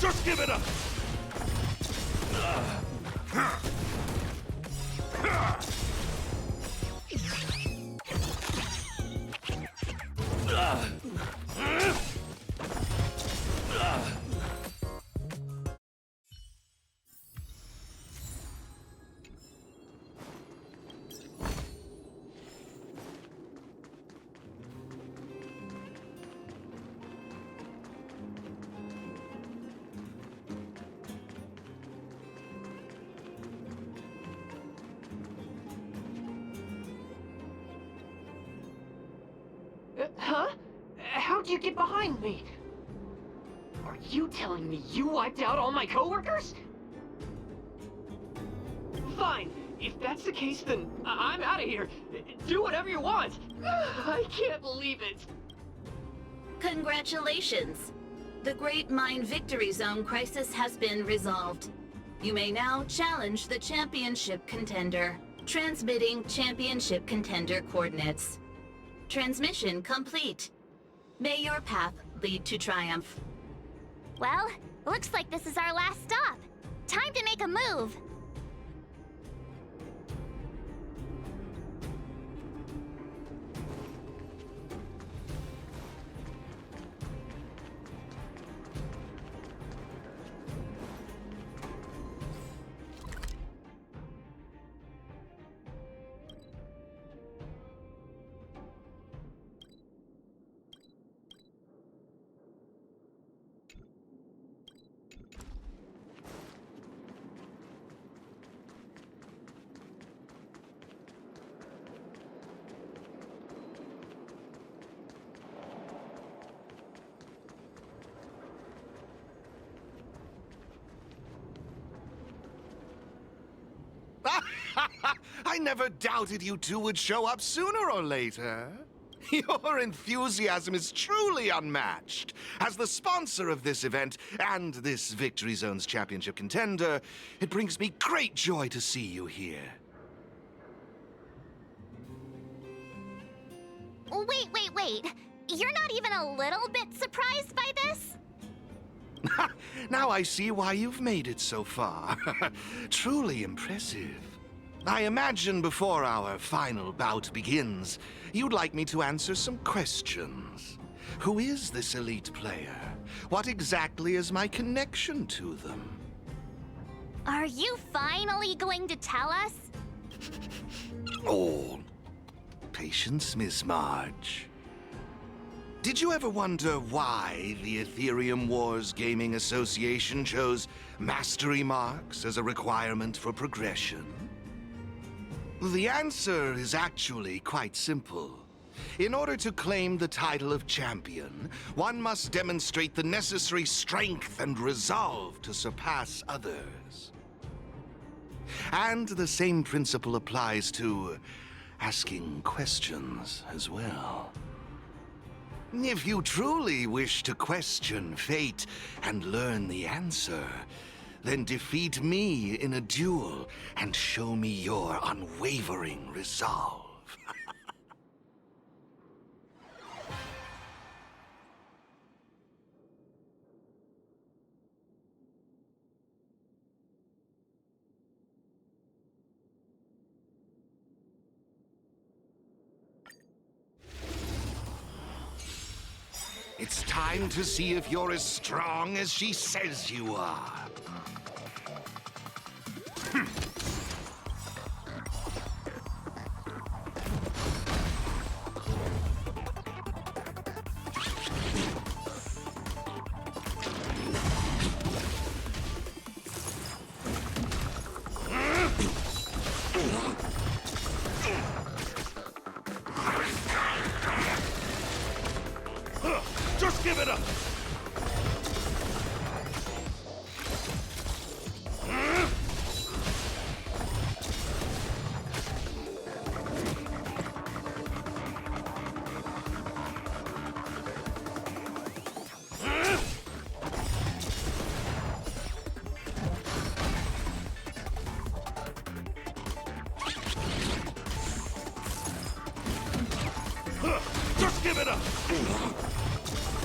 Just give it up! Huh? How'd you get behind me? Are you telling me you wiped out all my coworkers? Fine. If that's the case, then I'm out of here. Do whatever you want. I can't believe it. Congratulations. The Great Mine Victory Zone crisis has been resolved. You may now challenge the championship contender. Transmitting championship contender coordinates. Transmission complete. May your path lead to triumph. Well, looks like this is our last stop. Time to make a move. I never doubted you two would show up sooner or later. Your enthusiasm is truly unmatched. As the sponsor of this event and this Victory Zone's championship contender, it brings me great joy to see you here. Wait. You're not even a little bit surprised by this? Now I see why you've made it so far. Truly impressive. I imagine before our final bout begins, you'd like me to answer some questions. Who is this elite player? What exactly is my connection to them? Are you finally going to tell us? Oh, patience, Miss Marge. Did you ever wonder why the Aetherium Wars Gaming Association chose mastery marks as a requirement for progression? The answer is actually quite simple. In order to claim the title of champion, one must demonstrate the necessary strength and resolve to surpass others. And the same principle applies to asking questions as well. If you truly wish to question fate and learn the answer, then defeat me in a duel and show me your unwavering resolve. It's time to see if you're as strong as she says you are. Just give it up! Just give it up!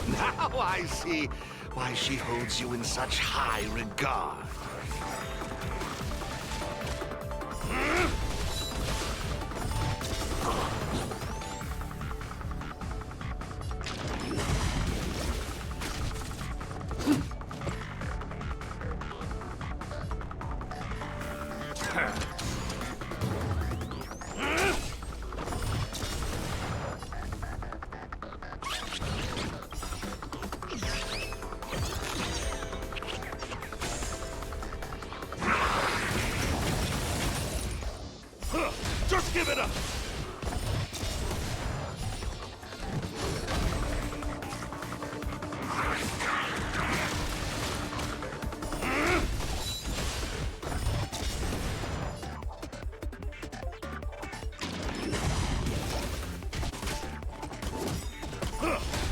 Now I see why she holds you in such high regard. Just give it up!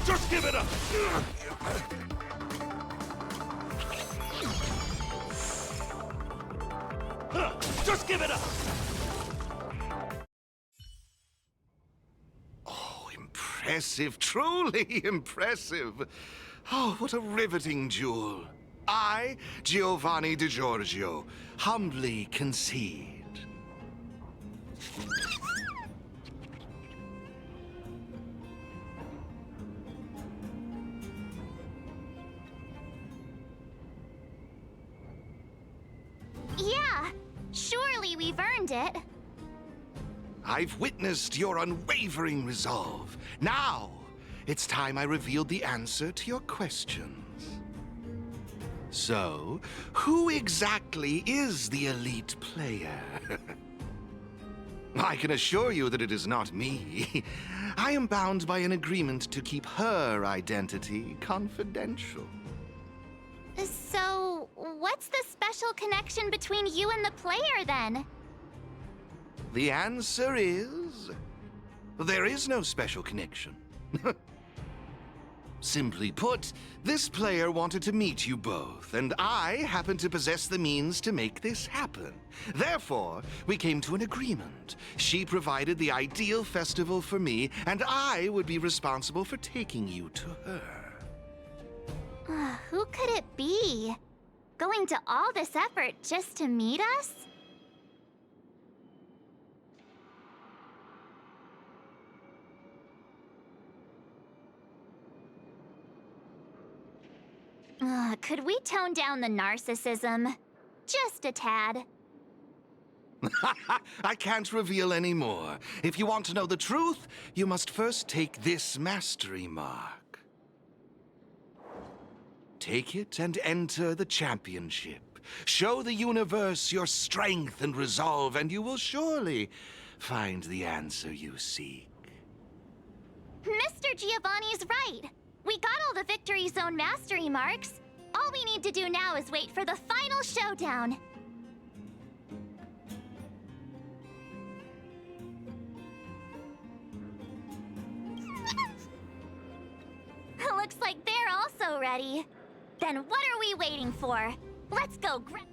Just give it up! Just give it up! Impressive, truly impressive. Oh, what a riveting jewel. I, Giovanni Di Giorgio, humbly concede. Yeah, surely we've earned it. I've witnessed your unwavering resolve. Now, it's time I revealed the answer to your questions. So, who exactly is the elite player? I can assure you that it is not me. I am bound by an agreement to keep her identity confidential. So, what's the special connection between you and the player then? The answer is... there is no special connection. Simply put, this player wanted to meet you both, and I happen to possess the means to make this happen. Therefore, we came to an agreement. She provided the ideal festival for me, and I would be responsible for taking you to her. Who could it be? Going to all this effort just to meet us? Could we tone down the narcissism? Just a tad. I can't reveal any more. If you want to know the truth, you must first take this mastery mark. Take it and enter the championship. Show the universe your strength and resolve, and you will surely find the answer you seek. Mr. Giovanni's right. We got all the Victory Zone mastery marks. All we need to do now is wait for the final showdown. Looks like they're also ready. Then what are we waiting for? Let's go grab...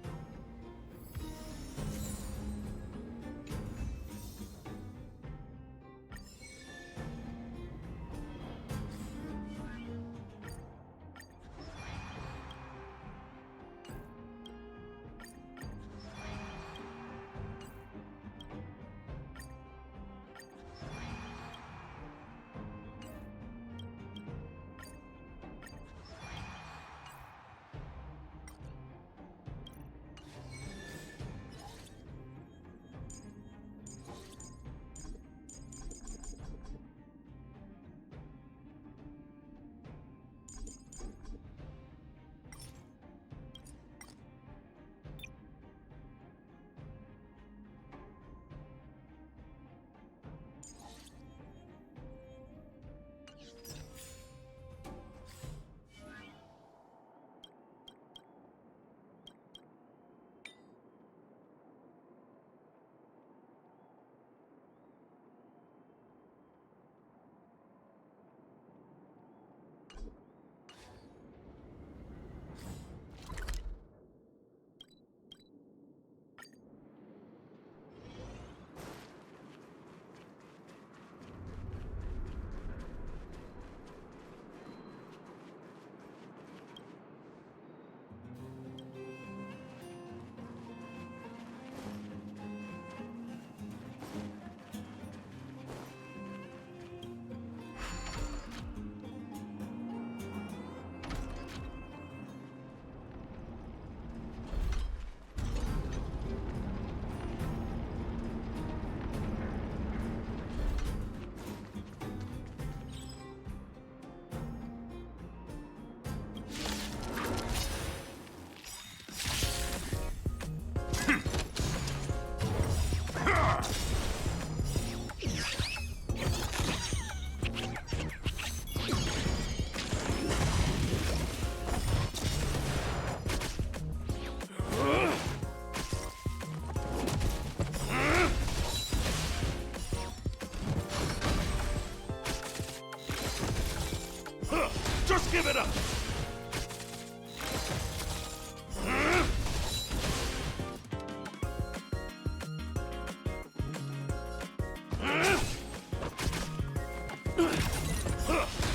Just give it up!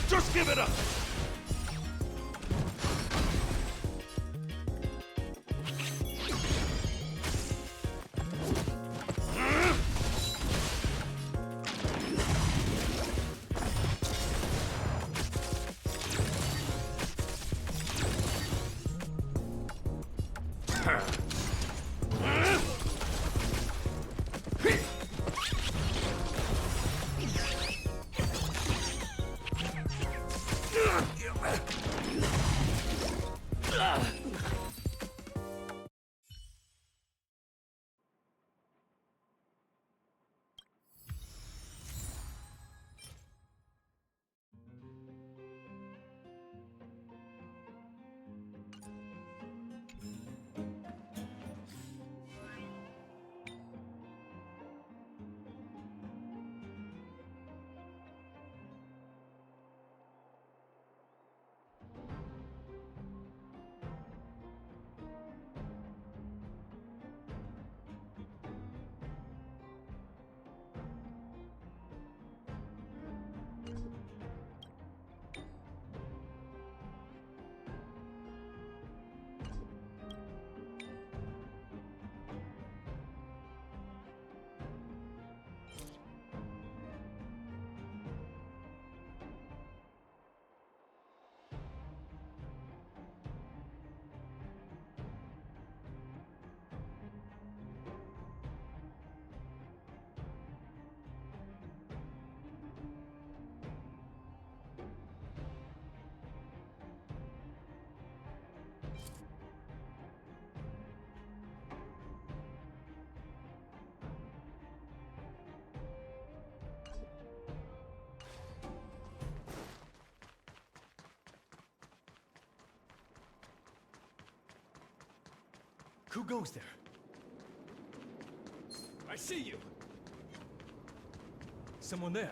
Just give it up! Who goes there? I see you! Someone there.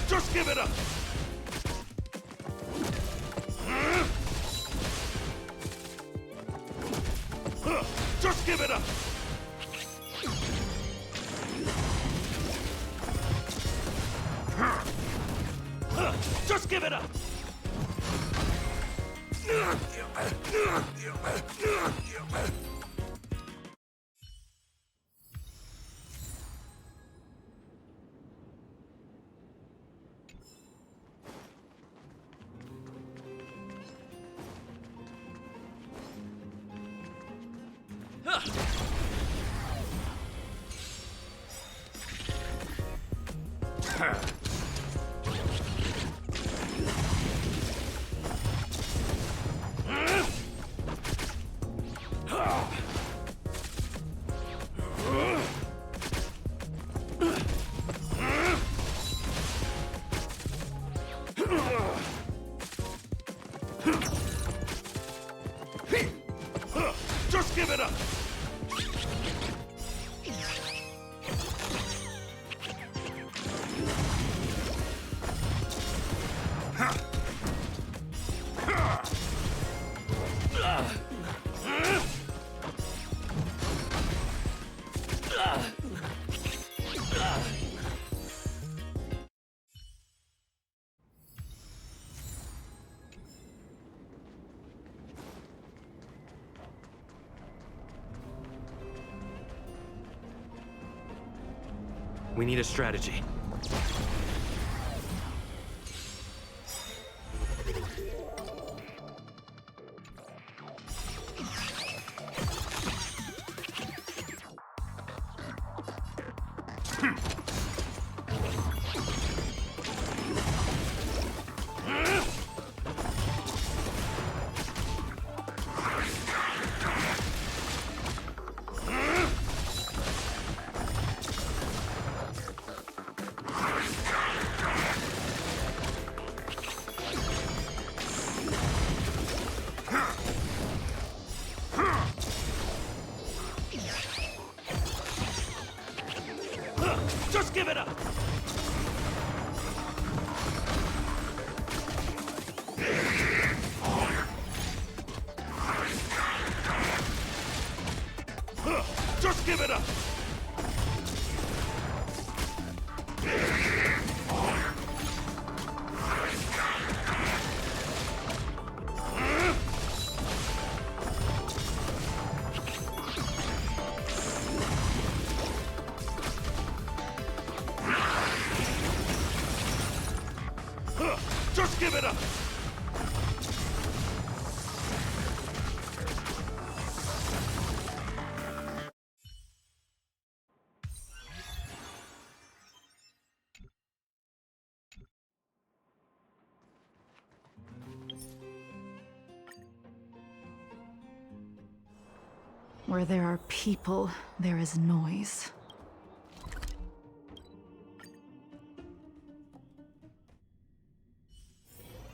Just give it up! Just give it up! Just give it up! Just give it up! We need a strategy. Just give it up! Just give it up! Just give it up! Where there are people, there is noise.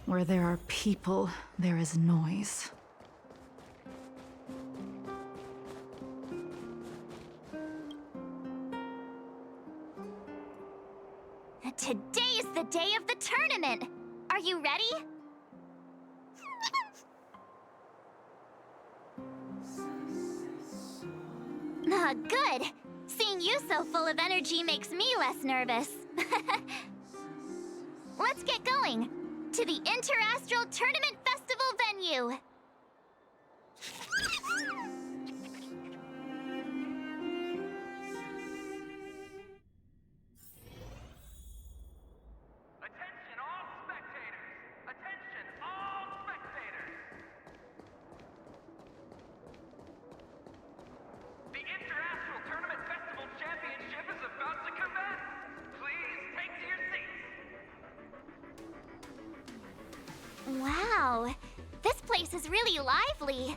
Where there are people, there is noise. Today's the day of the tournament! Are you ready? Good. Seeing you so full of energy makes me less nervous. Let's get going. To the Interastral Tournament Festival venue. Attention all spectators! Attention all spectators! The Interastral Tournament Festival Championship is about to commence! Please take to your seats! Wow, this place is really lively.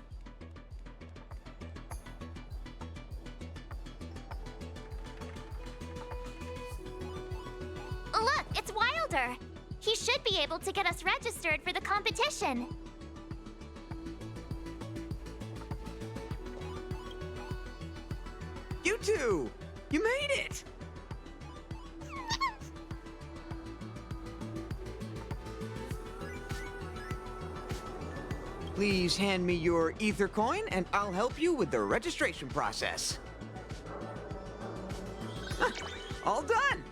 Look, it's Wilder. He should be able to get us registered for the competition. You two! You made it! Please hand me your ether coin and I'll help you with the registration process. Huh, all done!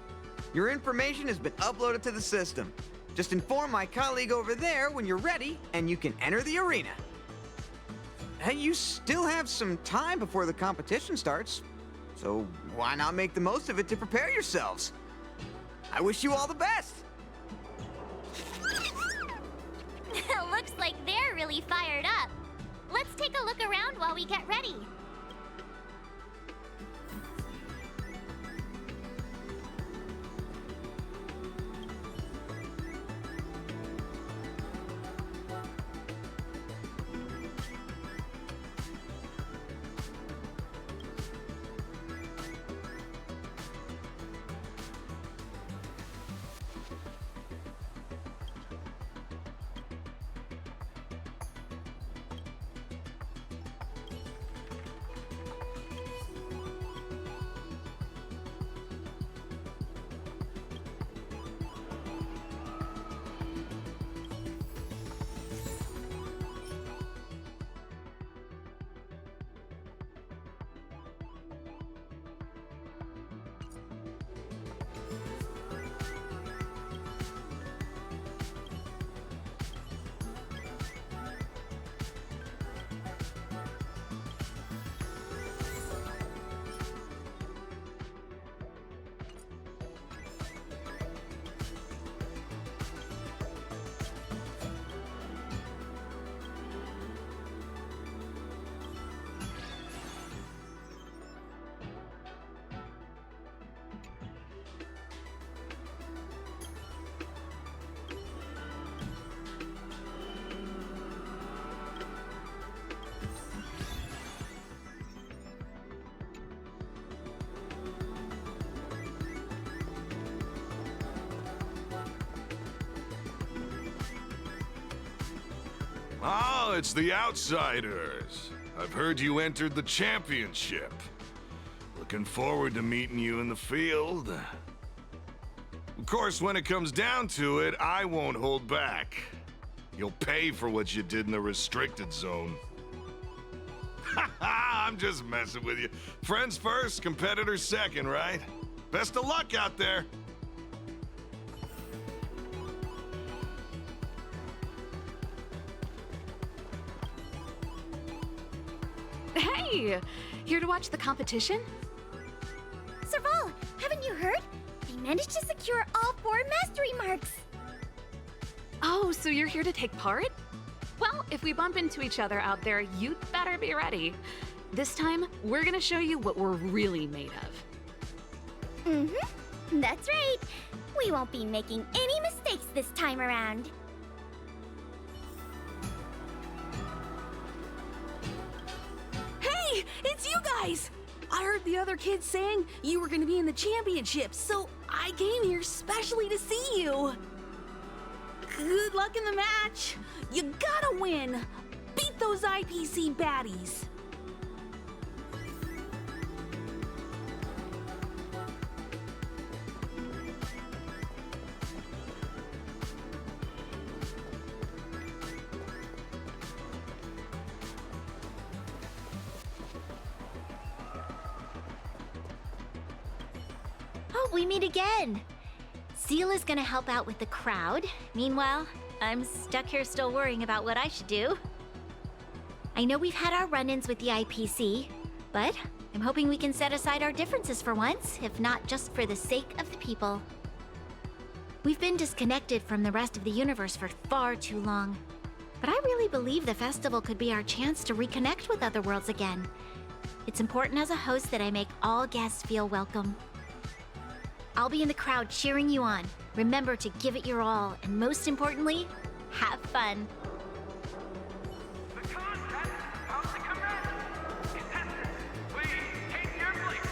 Your information has been uploaded to the system. Just inform my colleague over there when you're ready and you can enter the arena. Hey, you still have some time before the competition starts, so why not make the most of it to prepare yourselves? I wish you all the best! Looks like they're really fired up. Let's take a look around while we get ready. Oh, it's the Outsiders. I've heard you entered the championship. Well, Looking forward to meeting you in the field. Of course, when it comes down to it, I won't hold back. You'll pay for what you did in the restricted zone. I'm just messing with you. Friends first, competitors second, right? Best of luck out there. Hey! Here to watch the competition? Serval, haven't you heard? They managed to secure all 4 mastery marks! Oh, so you're here to take part? Well, if we bump into each other out there, you'd better be ready. This time, we're gonna show you what we're really made of. Mm-hmm. That's right. We won't be making any mistakes this time around. Hey! It's you guys! I heard the other kids saying you were gonna be in the championship, so I came here specially to see you. Good luck in the match! You gotta win! Beat those IPC baddies! Oh, we meet again. Seal is gonna help out with the crowd. Meanwhile, I'm stuck here still worrying about what I should do. I know we've had our run-ins with the IPC, but I'm hoping we can set aside our differences for once, if not just for the sake of the people. We've been disconnected from the rest of the universe for far too long, but I really believe the festival could be our chance to reconnect with other worlds again. It's important as a host that I make all guests feel welcome. I'll be in the crowd cheering you on. Remember to give it your all, and most importantly, have fun. The contest is about to commence. Contestants, please take your places.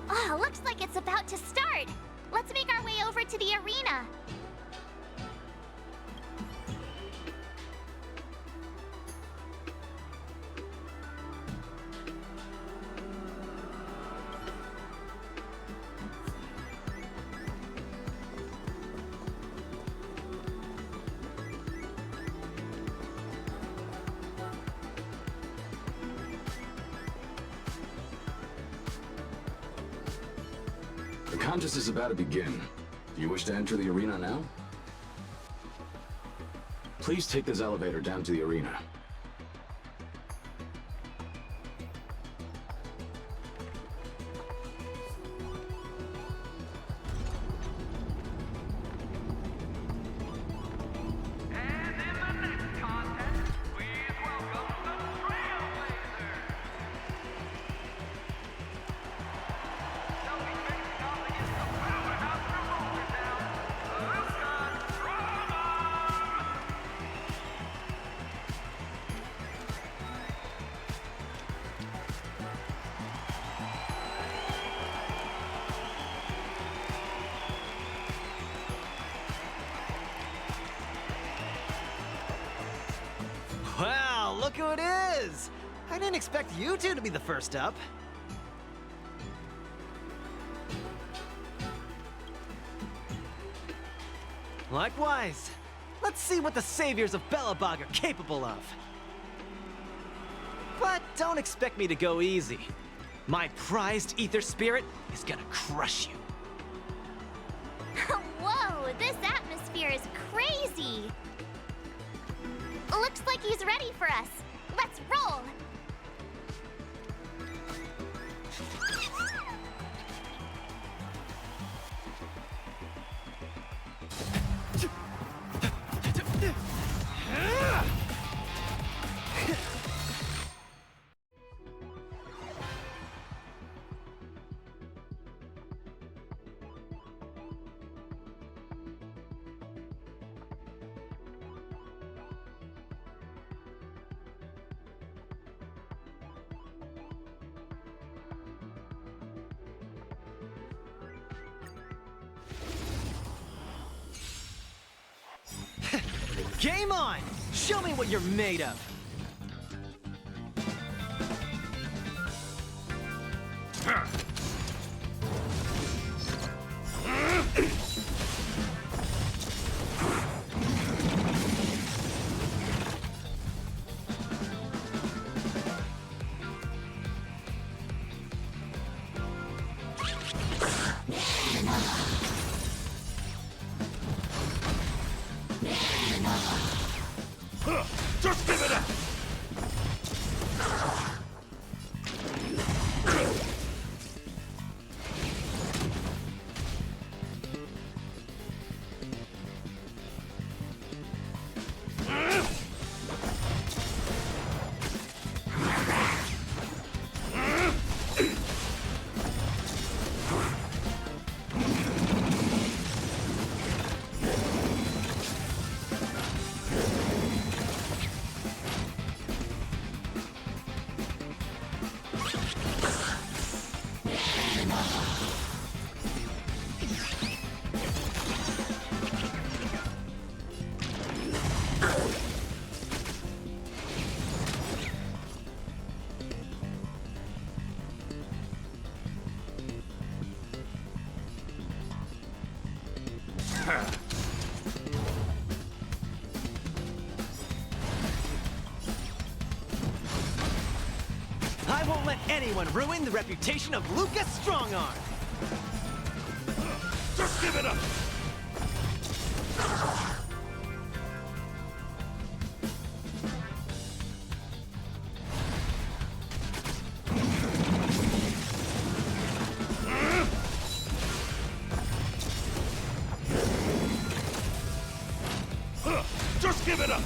Oh, looks like it's about to start. Let's make our way over to the arena. The contest is about to begin. Do you wish to enter the arena now? Please take this elevator down to the arena. Wow, look who it is! I didn't expect you two to be the first up. Likewise. Let's see what the saviors of Belobog are capable of. But don't expect me to go easy. My prized ether spirit is gonna crush you. Whoa, this atmosphere is crazy. Looks like he's ready for us. Let's roll. Game on! Show me what you're made of! Just give it up! I won't let anyone ruin the reputation of Lucas Strongarm! Just give it up! Just give it up!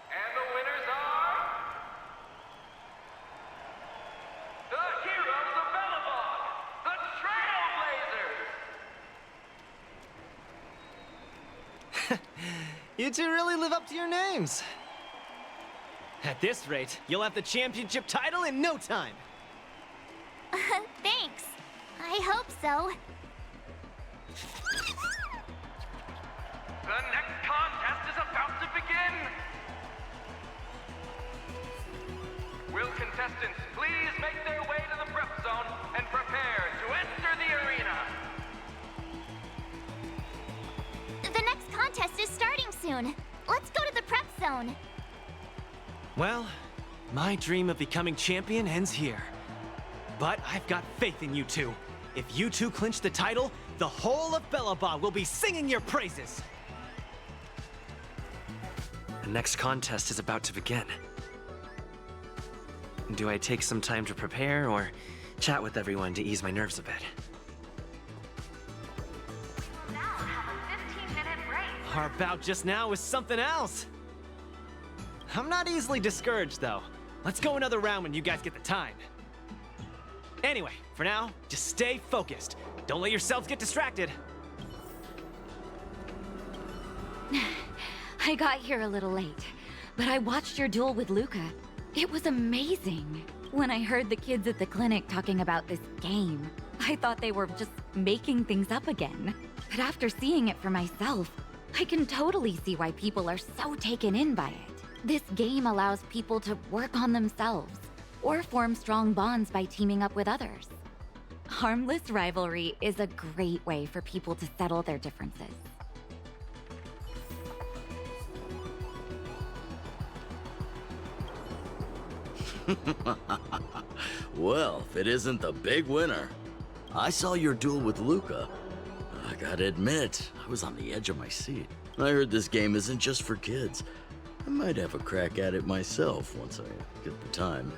And the winners are... the heroes of Bellabog, the Trailblazers! You two really live up to your names. At this rate, you'll have the championship title in no time. Thanks. I hope so. The next contest is about to begin! Will contestants please make their way to the prep zone and prepare to enter the arena? The next contest is starting soon. Let's go to the prep zone. Well, my dream of becoming champion ends here. But I've got faith in you two. If you two clinch the title, the whole of Bellabog will be singing your praises. The next contest is about to begin. Do I take some time to prepare or chat with everyone to ease my nerves a bit? Now have a 15-minute break. Our bout just now was something else. I'm not easily discouraged, though. Let's go another round when you guys get the time. Anyway, for now, just stay focused. Don't let yourselves get distracted. I got here a little late, but I watched your duel with Luca. It was amazing. When I heard the kids at the clinic talking about this game, I thought they were just making things up again. But after seeing it for myself, I can totally see why people are so taken in by it. This game allows people to work on themselves, or form strong bonds by teaming up with others. Harmless rivalry is a great way for people to settle their differences. Well, if it isn't the big winner. I saw your duel with Luca. I gotta admit, I was on the edge of my seat. I heard this game isn't just for kids. I might have a crack at it myself once I get the time.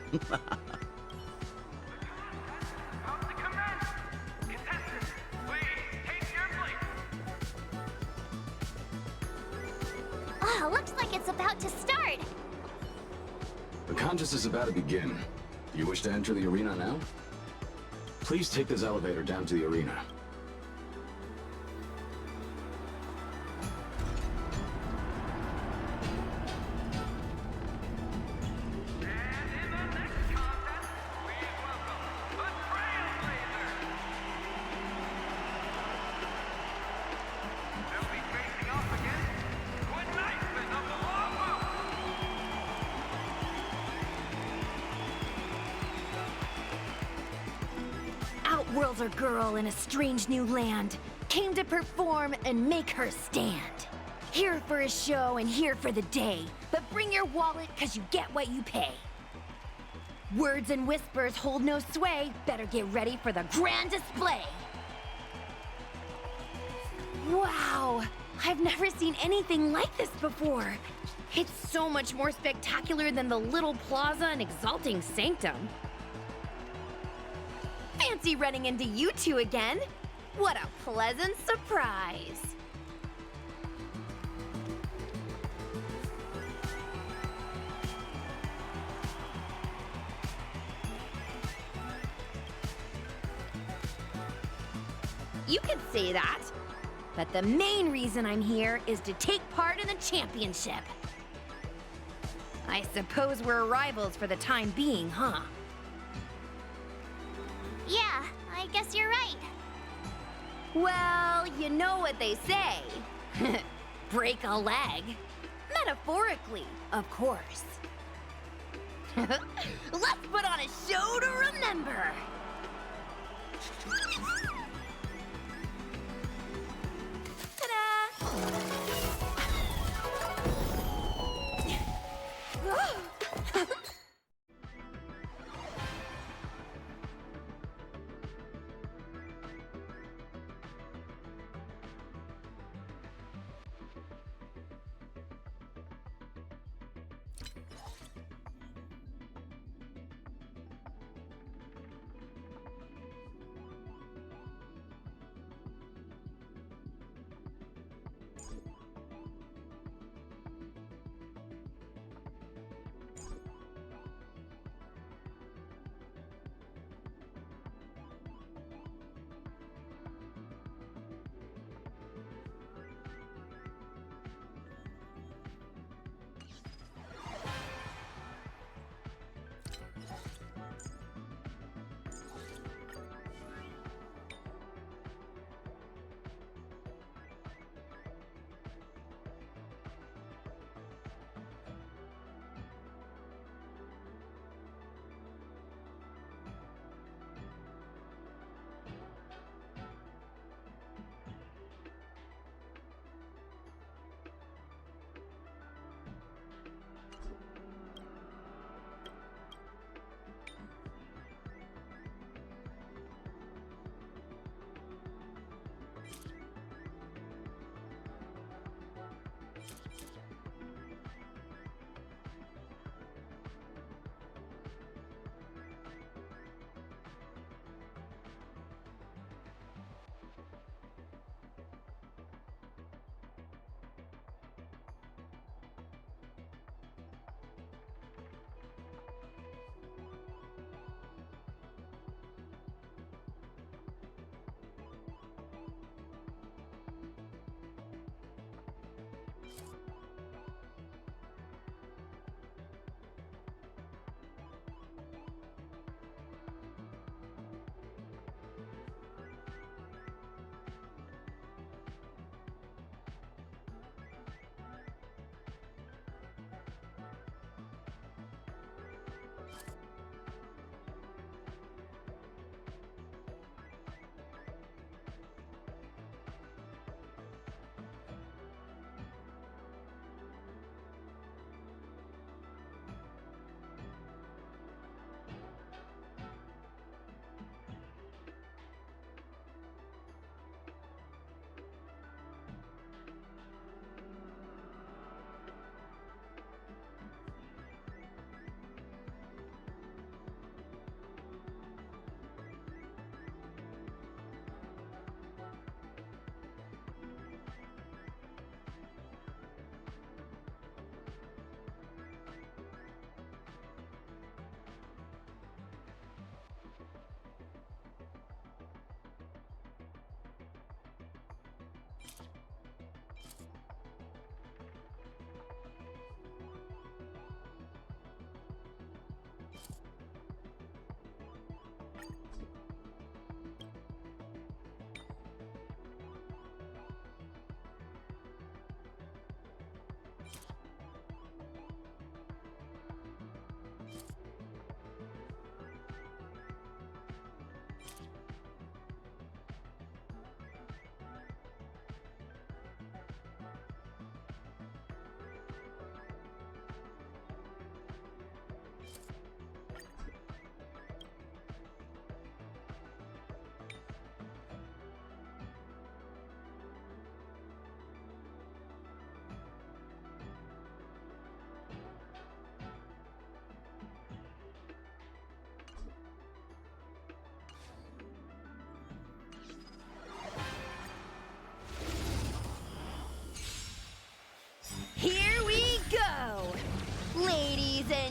Oh, looks like it's about to start. The contest is about to begin. Do you wish to enter the arena now? Please take this elevator down to the arena. Outworlder girl in a strange new land came to perform and make her stand. Here for a show and here for the day, but bring your wallet 'cause you get what you pay. Words and whispers hold no sway, better get ready for the grand display. Wow, I've never seen anything like this before. It's so much more spectacular than the little plaza and exalting sanctum. Fancy running into you two again. What a pleasant surprise. You can say that, but the main reason I'm here is to take part in the championship. I suppose we're rivals for the time being, huh? Yeah, I guess you're right. Well, you know what they say. Break a leg. Metaphorically, of course. Let's put on a show to remember. Ta-da!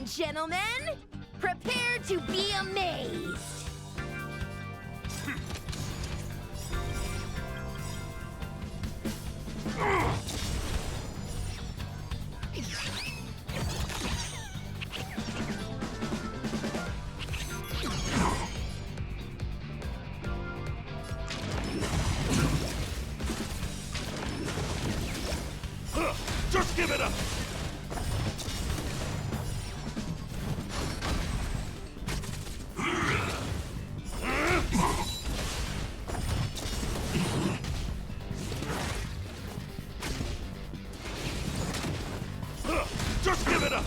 and gentlemen, prepare to be amazed. Just give it up! Just give it up!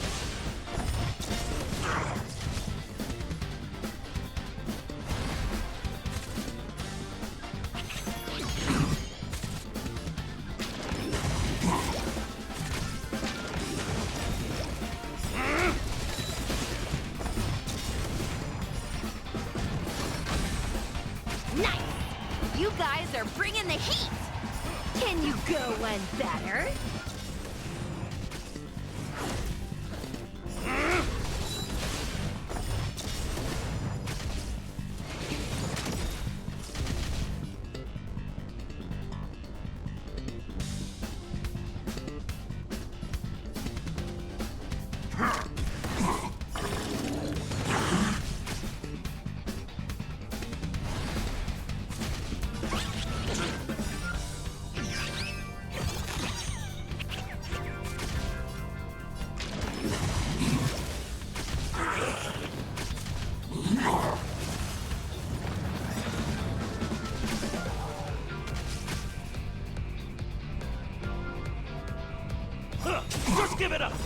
Nice! You guys are bringing the heat! Can you go one better? Just give it up! And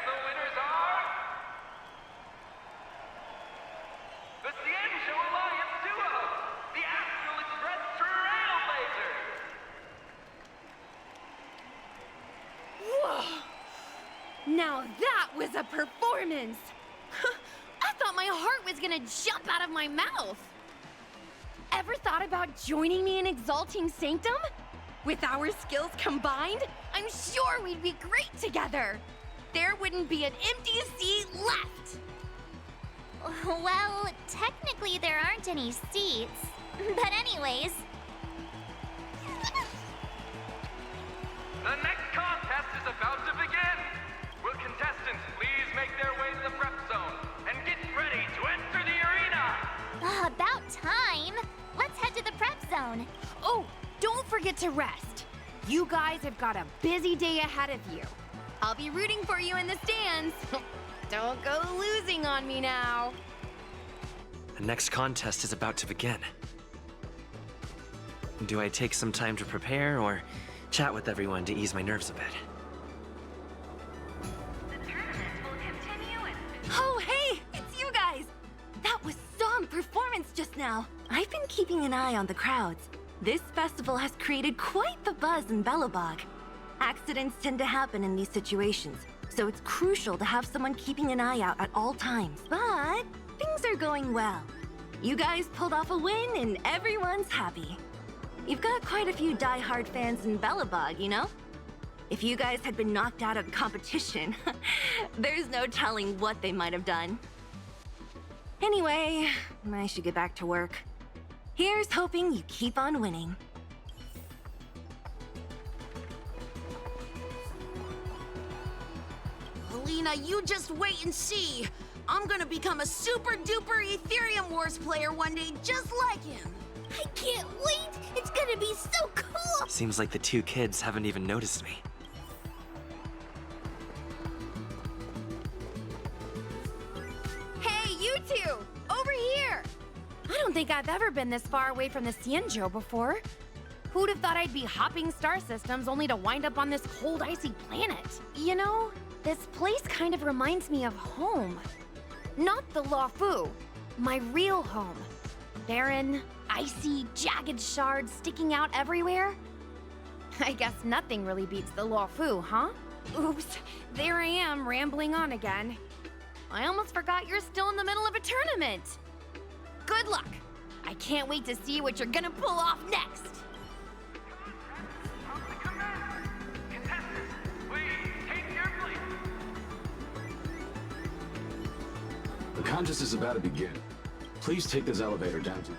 the winners are... the Ciencio Alliance duo, the Astral Express Trailblazers! Whoa! Now that was a performance! I thought my heart was gonna jump out of my mouth! Ever thought about joining me in Exalting Sanctum? With our skills combined, I'm sure we'd be great together! There wouldn't be an empty seat left! Well, technically there aren't any seats. But anyways... The next contest is about to begin! Will contestants please make their way to the prep zone and get ready to enter the arena? About time! Let's head to the prep zone. Oh, don't forget to rest. You guys have got a busy day ahead of you. I'll be rooting for you in the stands. Don't go losing on me now. The next contest is about to begin. Do I take some time to prepare or chat with everyone to ease my nerves a bit? Oh, hey! It's you guys! That was some performance just now. I've been keeping an eye on the crowds. This festival has created quite the buzz in Belobog. Accidents tend to happen in these situations, so it's crucial to have someone keeping an eye out at all times. But things are going well. You guys pulled off a win and everyone's happy. You've got quite a few die-hard fans in Belobog, you know? If you guys had been knocked out of competition, there's no telling what they might have done. Anyway, I should get back to work. Here's hoping you keep on winning. Alina, you just wait and see. I'm gonna become a super-duper Aetherium Wars player one day just like him. I can't wait! It's gonna be so cool! Seems like the two kids haven't even noticed me. Hey, you two! Over here! I don't think I've ever been this far away from the Ciencio before. Who'd have thought I'd be hopping star systems only to wind up on this cold, icy planet? You know, this place kind of reminds me of home. Not the Luofu, my real home. Barren, icy, jagged shards sticking out everywhere. I guess nothing really beats the Luofu, huh? Oops, there I am, rambling on again. I almost forgot you're still in the middle of a tournament. Good luck. I can't wait to see what you're gonna pull off next. The contest is about to begin. Please take this elevator down to...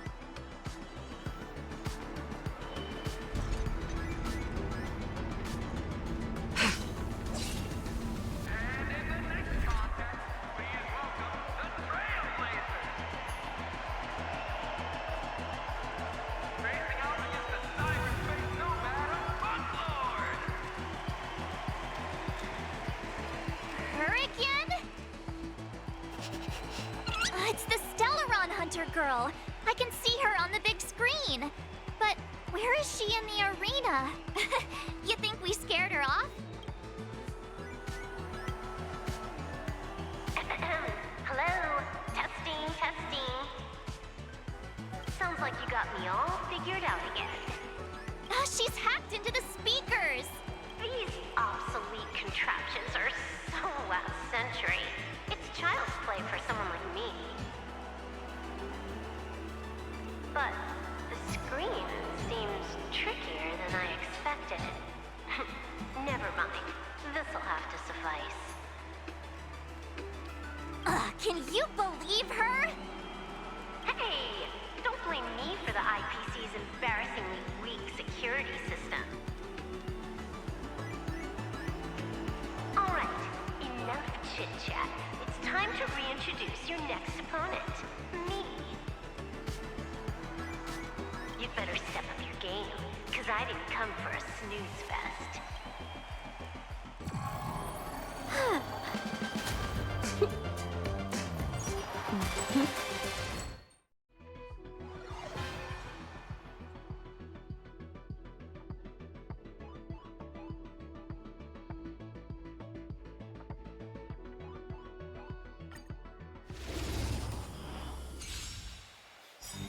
Hurricane? It's the Stellaron Hunter girl. I can see her on the big screen. But where is she in the arena? You think we scared her off? Hello? Testing, testing. Sounds like you got me all figured out again. Oh, she's hacked into the speakers. These obsolete contraptions are so last century. It's child's play for someone like me. But the screen seems trickier than I expected. Never mind. This'll have to suffice. Can you believe her? Hey! Don't blame me for the IPC's embarrassingly weak security system. Alright, enough chit-chat. It's time to reintroduce your next opponent. Me. You'd better step up your game, because I didn't come for a snooze fest.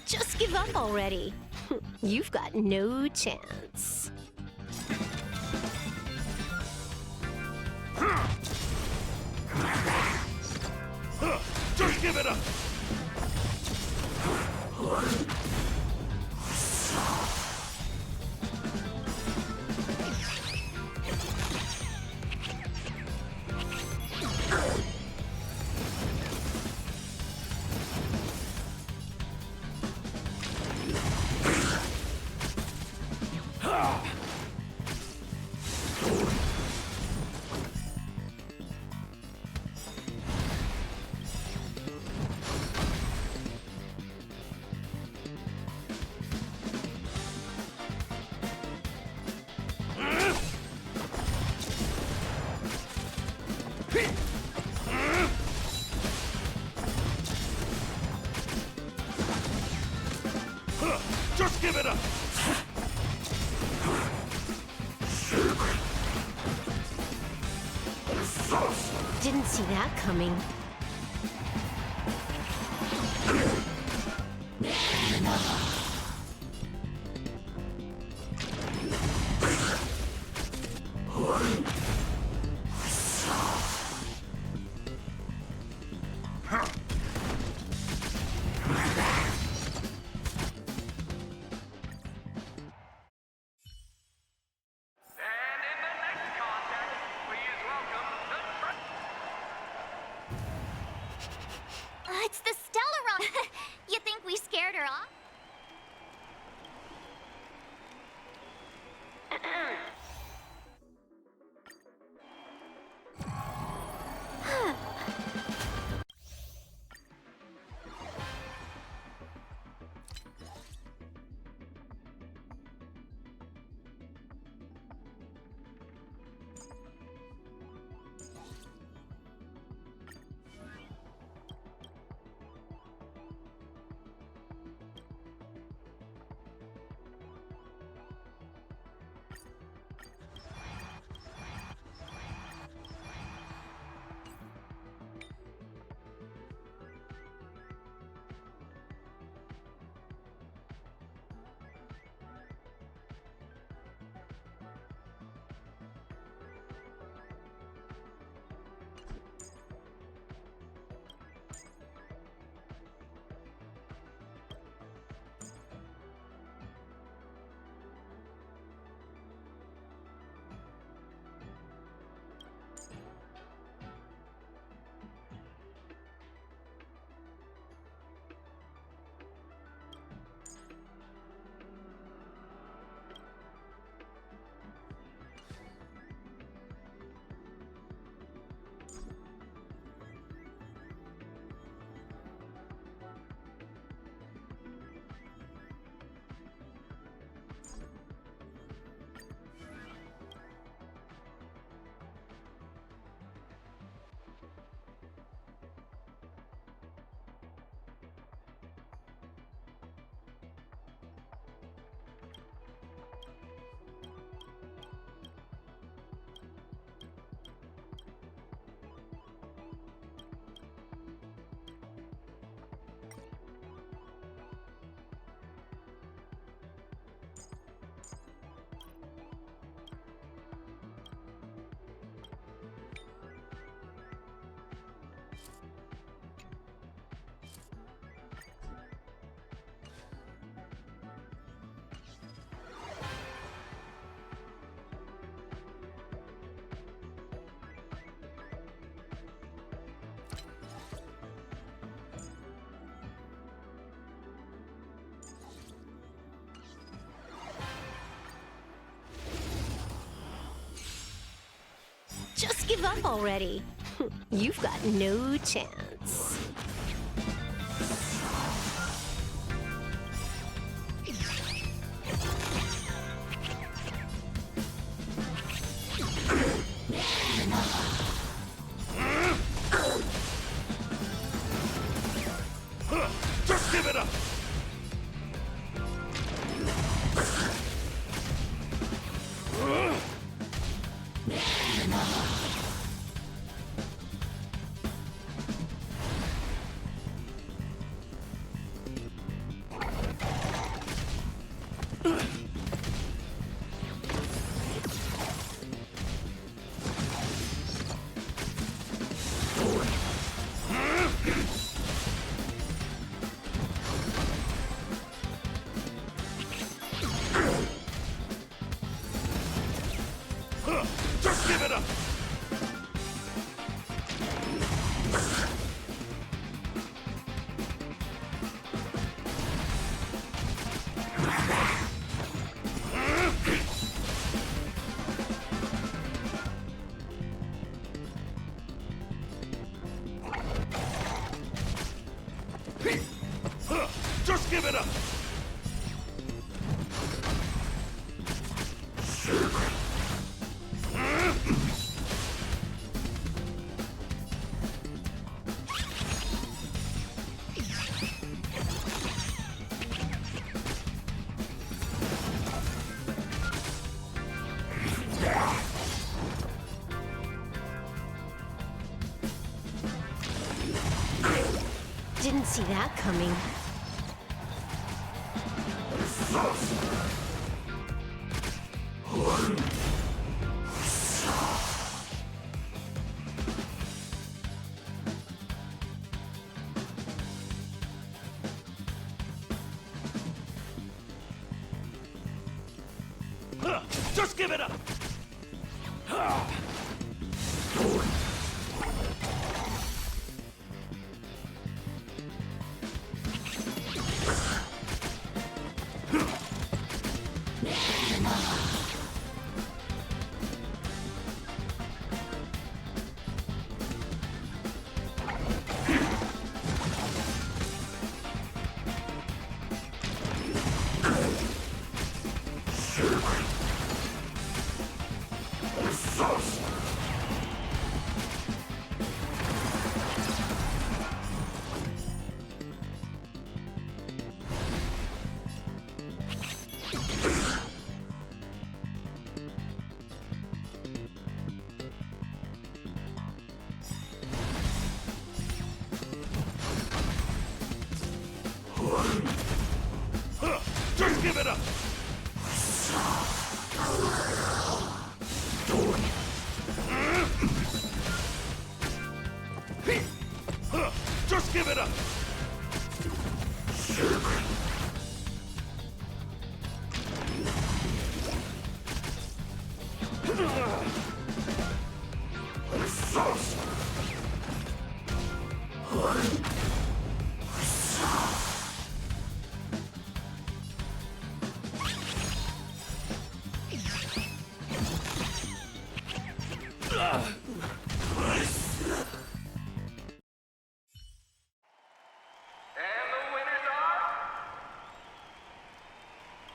Just give up already. You've got no chance. Just give it up! Just give it up! Didn't see that coming. It's the Stellaron. You think we scared her off? Just give up already. You've got no chance. Just give it up! Just give it up! Just give it up! Didn't see that coming. Just give it up! Just give it up! Just give it up! And the winners are...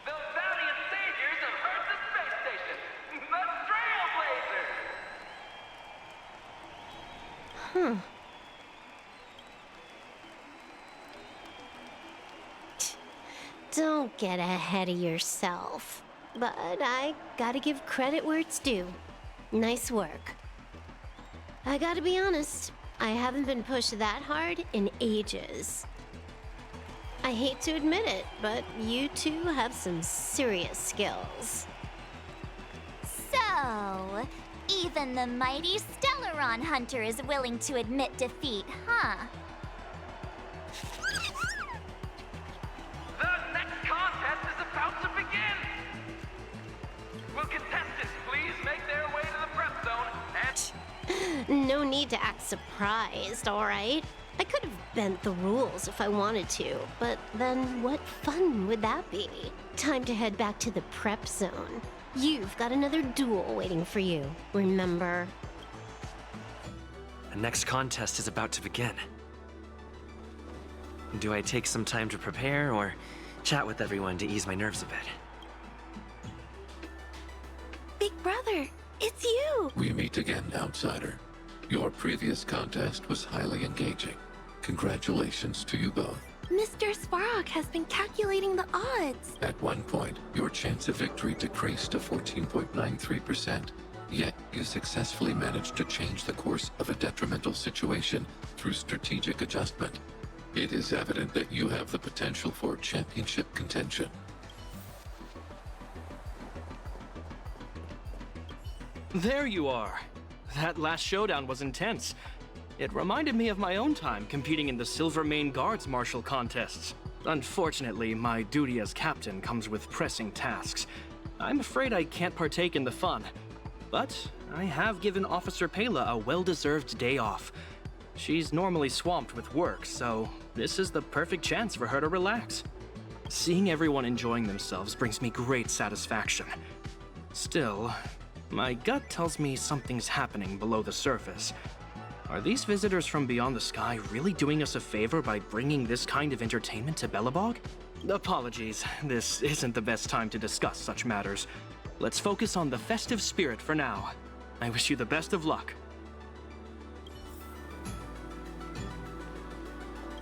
the valiant saviors of Earth's space station, the Trailblazers! Don't get ahead of yourself. But I gotta give credit where it's due. Nice work. I gotta be honest, I haven't been pushed that hard in ages. I hate to admit it, but you two have some serious skills. So, even the mighty Stellaron Hunter is willing to admit defeat, huh? The next contest is about to begin! Will contestants please make their way to the prep zone and... No need to act surprised, alright? I could have bent the rules if I wanted to, but then what fun would that be? Time to head back to the prep zone. You've got another duel waiting for you, remember? The next contest is about to begin. Do I take some time to prepare, or chat with everyone to ease my nerves a bit? Big brother, it's you! We meet again, outsider. Your previous contest was highly engaging. Congratulations to you both. Mr. Svarog has been calculating the odds. At one point, your chance of victory decreased to 14.93%. Yet, you successfully managed to change the course of a detrimental situation through strategic adjustment. It is evident that you have the potential for championship contention. There you are. That last showdown was intense. It reminded me of my own time competing in the Silvermane Guards martial contests. Unfortunately, my duty as captain comes with pressing tasks. I'm afraid I can't partake in the fun. But I have given Officer Pela a well-deserved day off. She's normally swamped with work, so this is the perfect chance for her to relax. Seeing everyone enjoying themselves brings me great satisfaction. Still, my gut tells me something's happening below the surface. Are these visitors from beyond the sky really doing us a favor by bringing this kind of entertainment to Belobog? Apologies, this isn't the best time to discuss such matters. Let's focus on the festive spirit for now. I wish you the best of luck.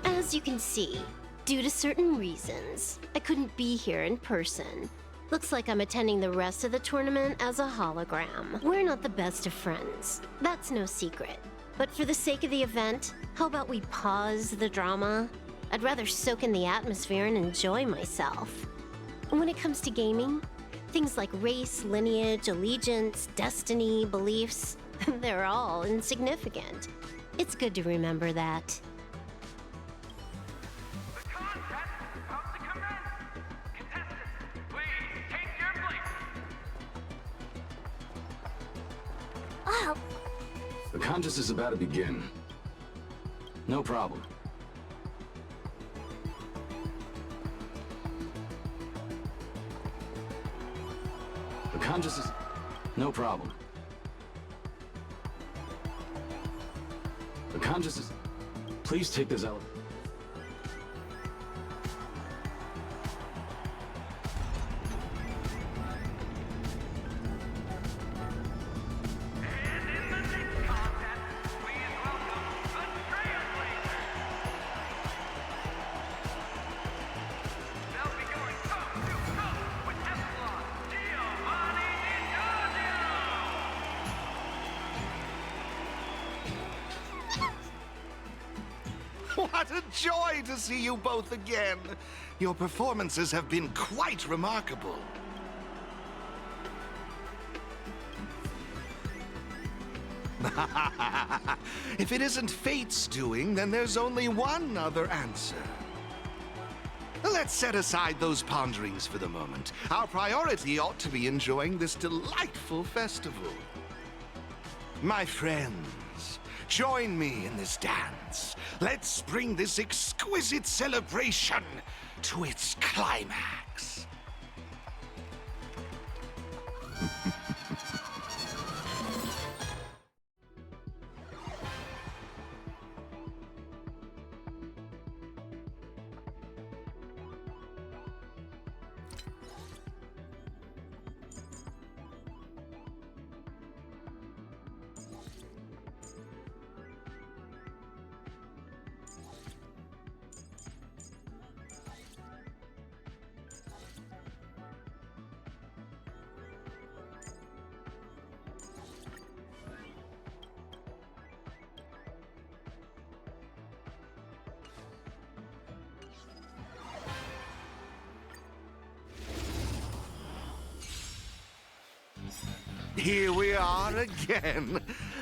As you can see, due to certain reasons, I couldn't be here in person. Looks like I'm attending the rest of the tournament as a hologram. We're not the best of friends. That's no secret. But for the sake of the event, how about we pause the drama? I'd rather soak in the atmosphere and enjoy myself. When it comes to gaming, things like race, lineage, allegiance, destiny, beliefs, they're all insignificant. It's good to remember that. Oh, The contest is about to begin. No problem. The contest is... No problem. The contest is... Please take this elevator. What a joy to see you both again! Your performances have been quite remarkable. If it isn't fate's doing, then there's only one other answer. Let's set aside those ponderings for the moment. Our priority ought to be enjoying this delightful festival. My friends, join me in this dance. Let's bring this exquisite celebration to its climax. Here we are again.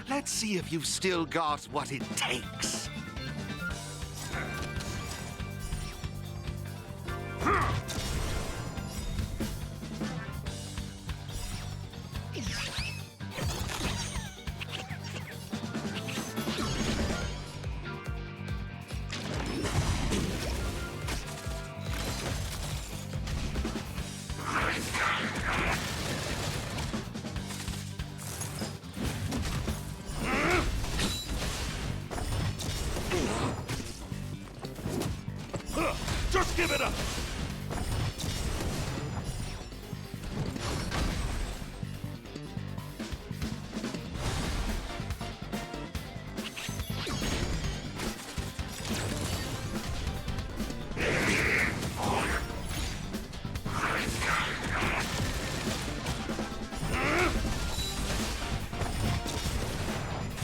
Let's see if you've still got what it takes. Just give it up!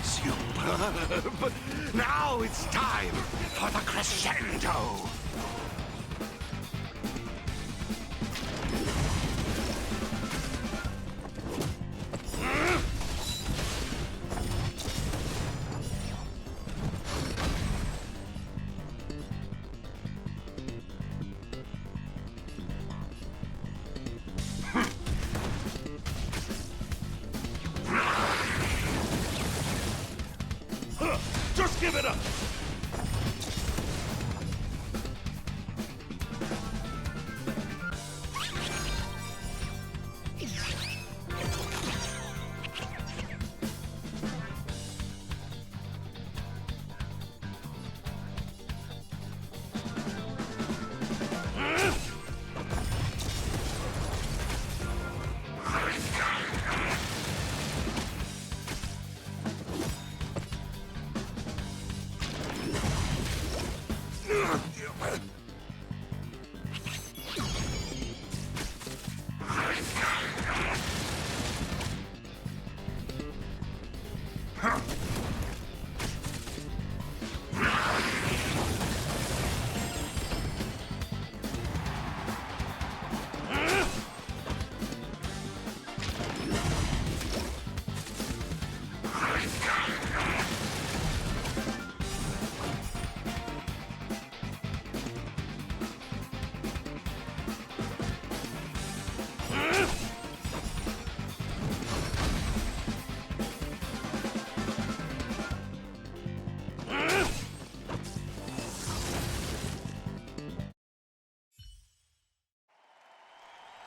Superb! Now it's time for the crescendo! Just give it up!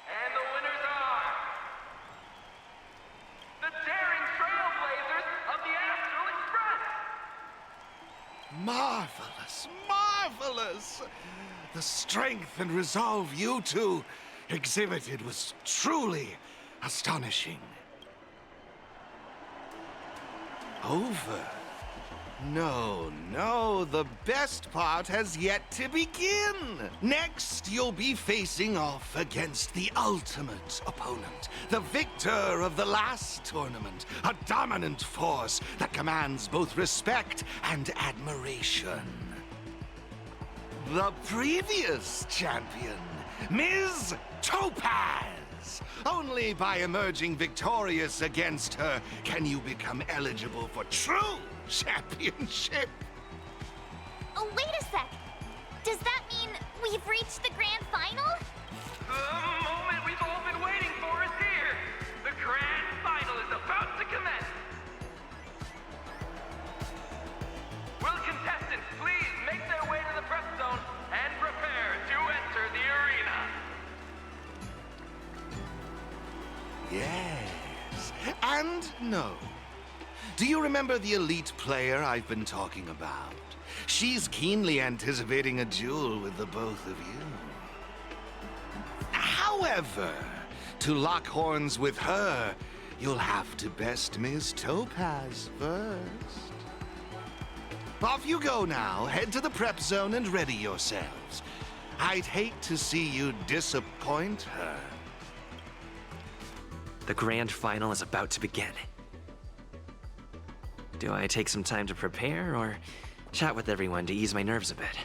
And the winners are the daring trailblazers of the Astral Express! Marvelous, marvelous! The strength and resolve you two exhibited was truly astonishing. Over? No, no, the best part has yet to begin. Next, you'll be facing off against the ultimate opponent, the victor of the last tournament, a dominant force that commands both respect and admiration. The previous champion, Ms. Topaz. Only by emerging victorious against her can you become eligible for true championship. Oh, wait a sec. Does that mean we've reached the grand final? The moment we've all been waiting for is here! The grand final is about to commence! Will contestants please make their way to the prep zone and prepare to enter the arena? Yes, and no. Do you remember the elite player I've been talking about? She's keenly anticipating a duel with the both of you. However, to lock horns with her, you'll have to best Ms. Topaz first. Off you go now. Head to the prep zone and ready yourselves. I'd hate to see you disappoint her. The grand final is about to begin. Do I take some time to prepare, or chat with everyone to ease my nerves a bit?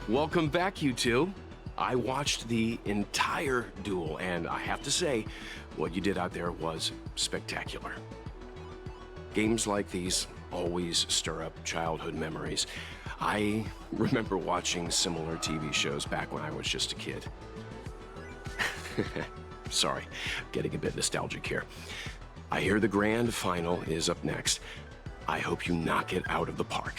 Welcome back, you two. I watched the entire duel, and I have to say, what you did out there was spectacular. Games like these always stir up childhood memories. I remember watching similar TV shows back when I was just a kid. Sorry, getting a bit nostalgic here. I hear the grand final is up next. I hope you knock it out of the park.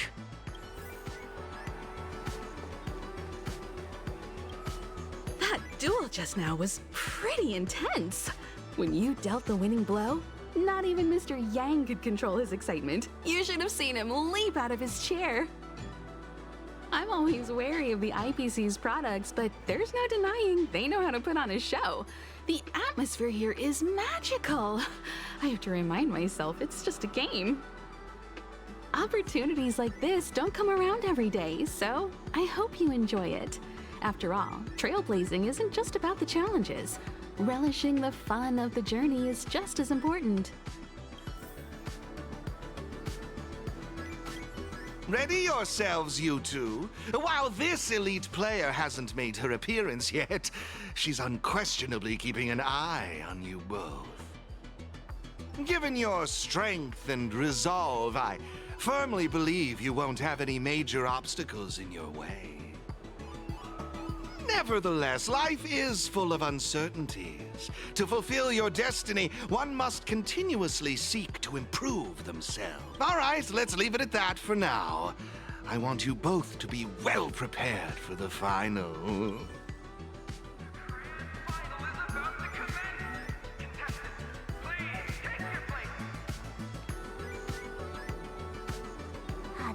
That duel just now was pretty intense. When you dealt the winning blow, not even Mr. Yang could control his excitement. You should have seen him leap out of his chair. I'm always wary of the IPC's products, but there's no denying they know how to put on a show. The atmosphere here is magical. I have to remind myself it's just a game. Opportunities like this don't come around every day, so I hope you enjoy it. After all, trailblazing isn't just about the challenges. Relishing the fun of the journey is just as important. Ready yourselves, you two. While this elite player hasn't made her appearance yet, she's unquestionably keeping an eye on you both. Given your strength and resolve, I firmly believe you won't have any major obstacles in your way. Nevertheless, life is full of uncertainties. To fulfill your destiny, one must continuously seek to improve themselves. All right, let's leave it at that for now. I want you both to be well prepared for the final.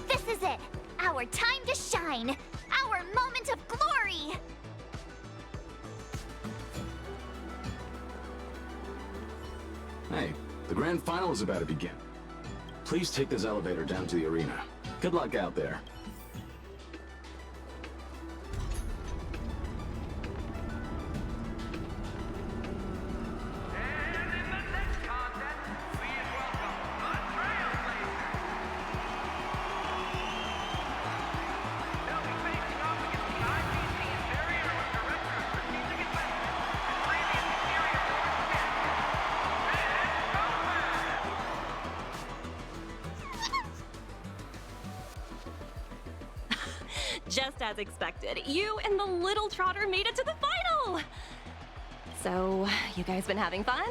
This is it! Our time to shine! Our moment of glory! Hey, the grand final is about to begin. Please take this elevator down to the arena. Good luck out there. Just as expected, you and the little trotter made it to the final! So, you guys been having fun?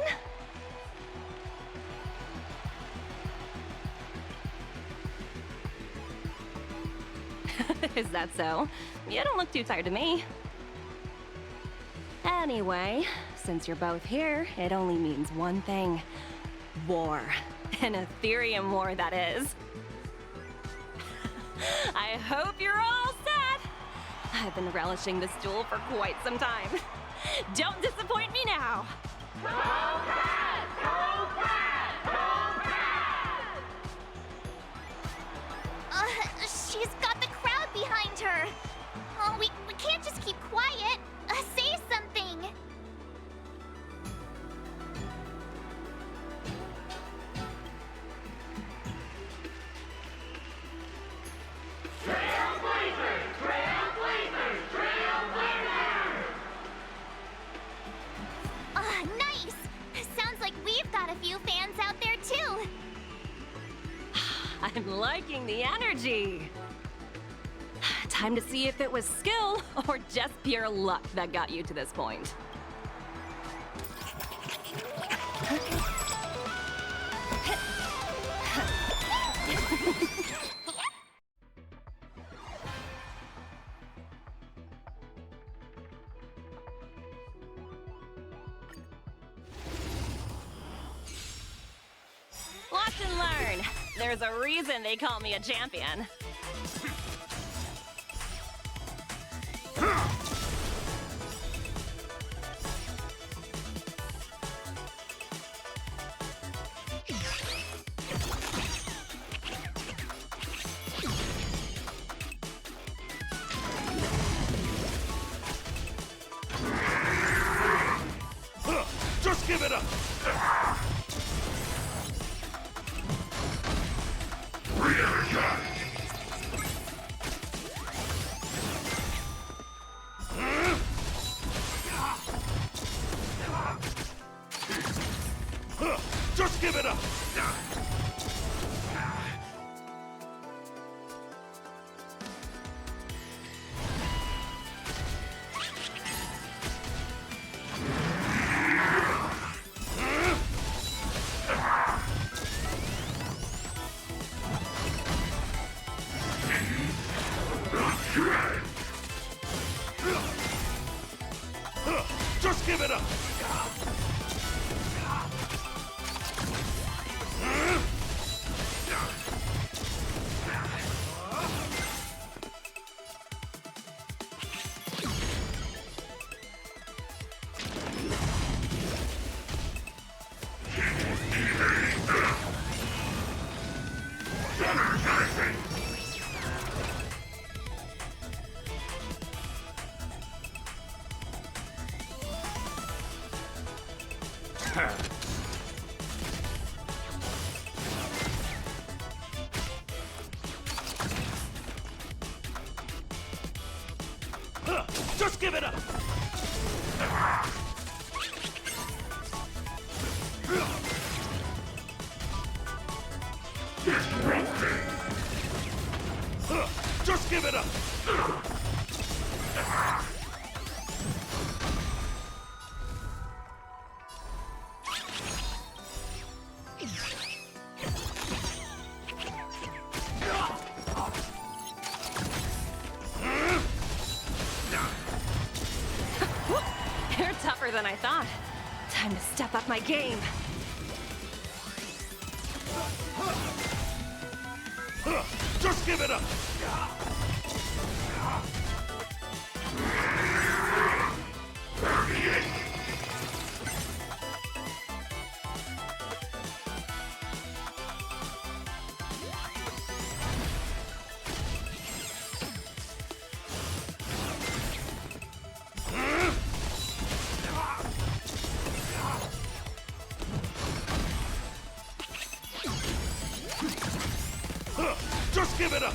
Is that so? You don't look too tired to me. Anyway, since you're both here, it only means one thing. War. An aetherium war, that is. I hope you're all set! I've been relishing this duel for quite some time. Don't disappoint me now! Go Pat! Go Pat! Go Pat! She's got the crowd behind her. Oh, we can't just keep quiet. Say something. Nice! Sounds like we've got a few fans out there too. I'm liking the energy. Time to see if it was skill or just pure luck that got you to this point. Watch and learn. There's a reason they call me a champion. Just give it up! Just give it up! Just give it up! Just give it up! You're tougher than I thought. Time to step up my game. Just give it up! Just give it up!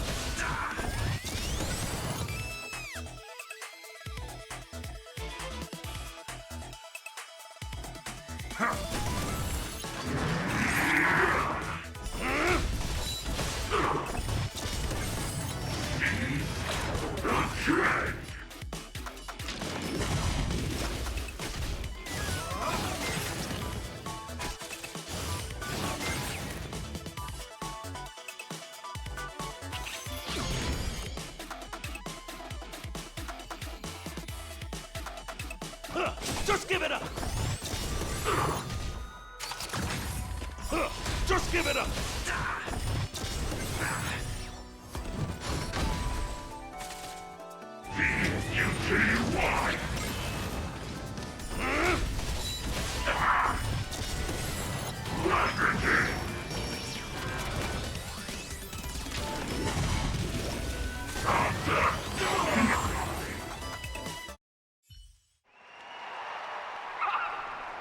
Just give it up! Just give it up!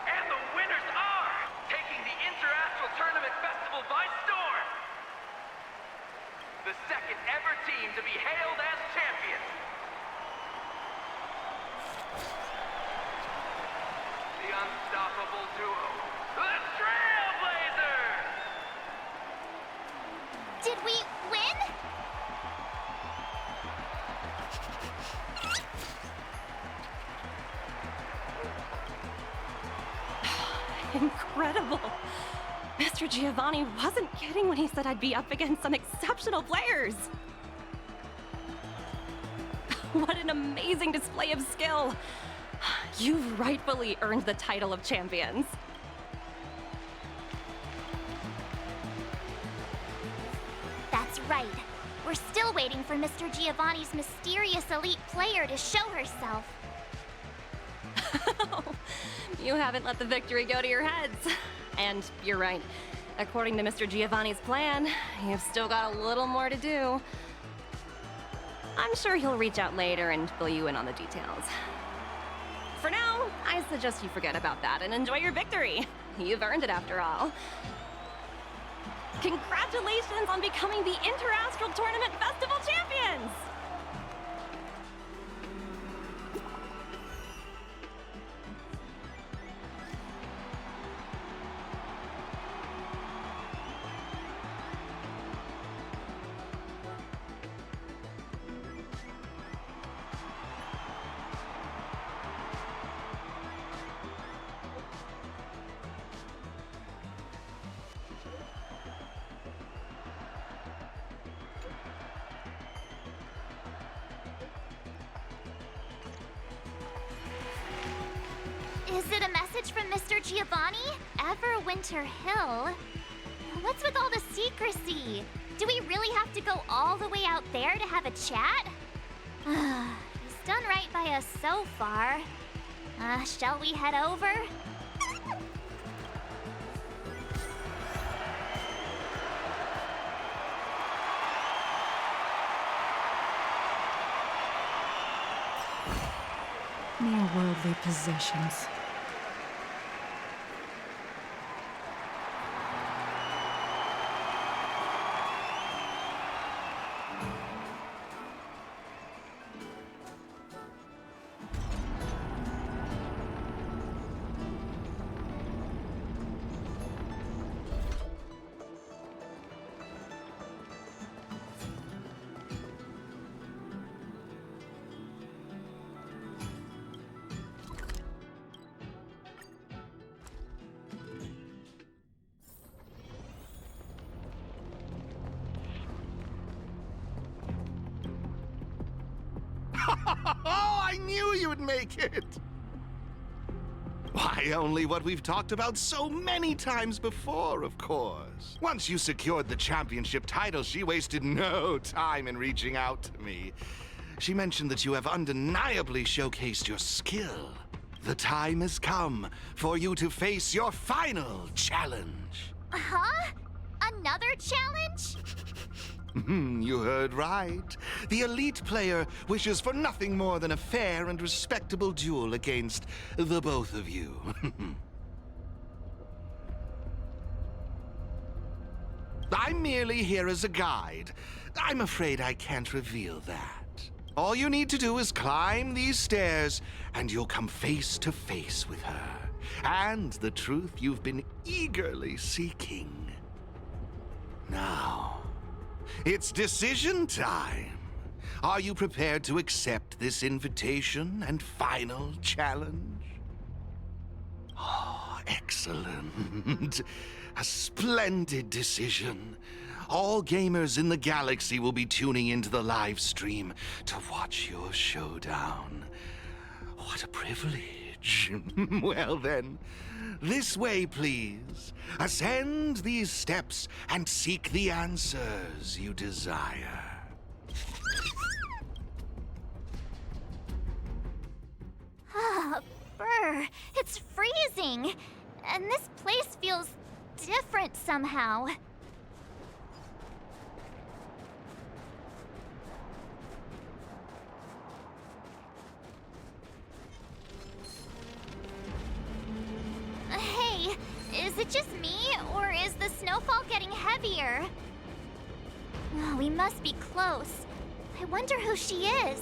And the winners are taking the Interastral Tournament Festival by storm. The second ever team to be hailed as champions. The unstoppable duo, the Trailblazers! Did we win? Incredible! Mr. Giovanni wasn't kidding when he said I'd be up against some exceptional players. What an amazing display of skill! You've rightfully earned the title of champions. That's right. We're still waiting for Mr. Giovanni's mysterious elite player to show herself. You haven't let the victory go to your heads. And you're right. According to Mr. Giovanni's plan, you've still got a little more to do. I'm sure he'll reach out later and fill you in on the details. For now, I suggest you forget about that and enjoy your victory. You've earned it after all. Congratulations on becoming the Interastral Tournament Festival champions! Is it a message from Mr. Giovanni? Everwinter Hill? What's with all the secrecy? Do we really have to go all the way out there to have a chat? He's done right by us so far. Shall we head over? Mere worldly possessions. Oh, I knew you'd make it! Why, only what we've talked about so many times before, of course. Once you secured the championship title, she wasted no time in reaching out to me. She mentioned that you have undeniably showcased your skill. The time has come for you to face your final challenge. Huh? Another challenge? You heard right. The elite player wishes for nothing more than a fair and respectable duel against the both of you. I'm merely here as a guide. I'm afraid I can't reveal that. All you need to do is climb these stairs, and you'll come face to face with her. And the truth you've been eagerly seeking. Now, it's decision time. Are you prepared to accept this invitation and final challenge? Oh, excellent. A splendid decision. All gamers in the galaxy will be tuning into the live stream to watch your showdown. What a privilege. Well then, this way, please. Ascend these steps and seek the answers you desire. Ah, brr, it's freezing. And this place feels different somehow. Hey, is it just me, or is the snowfall getting heavier? Oh, we must be close. I wonder who she is.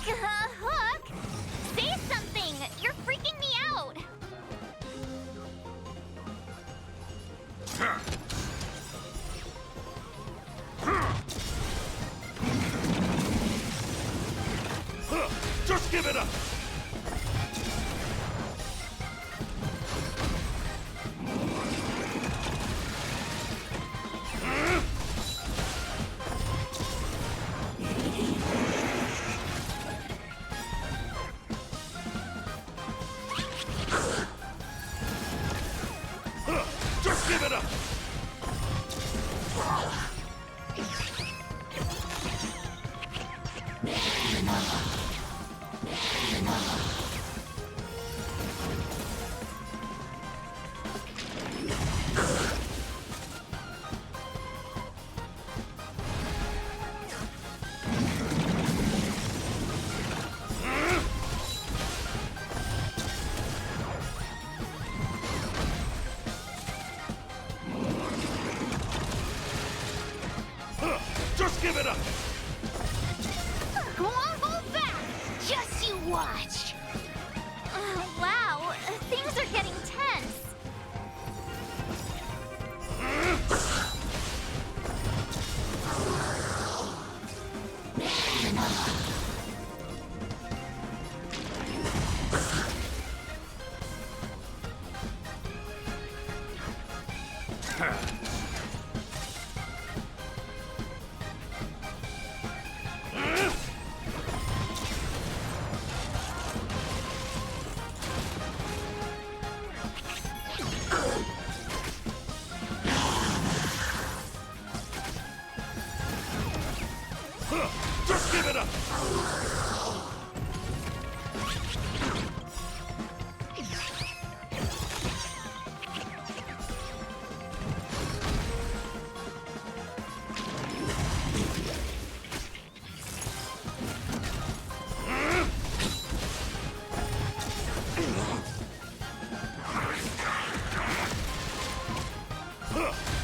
Hook! Say something! You're freaking me out! Just give it up! Just give it up! Just give it up! Go on, hold back! Just you watch! Wow, things are getting tense.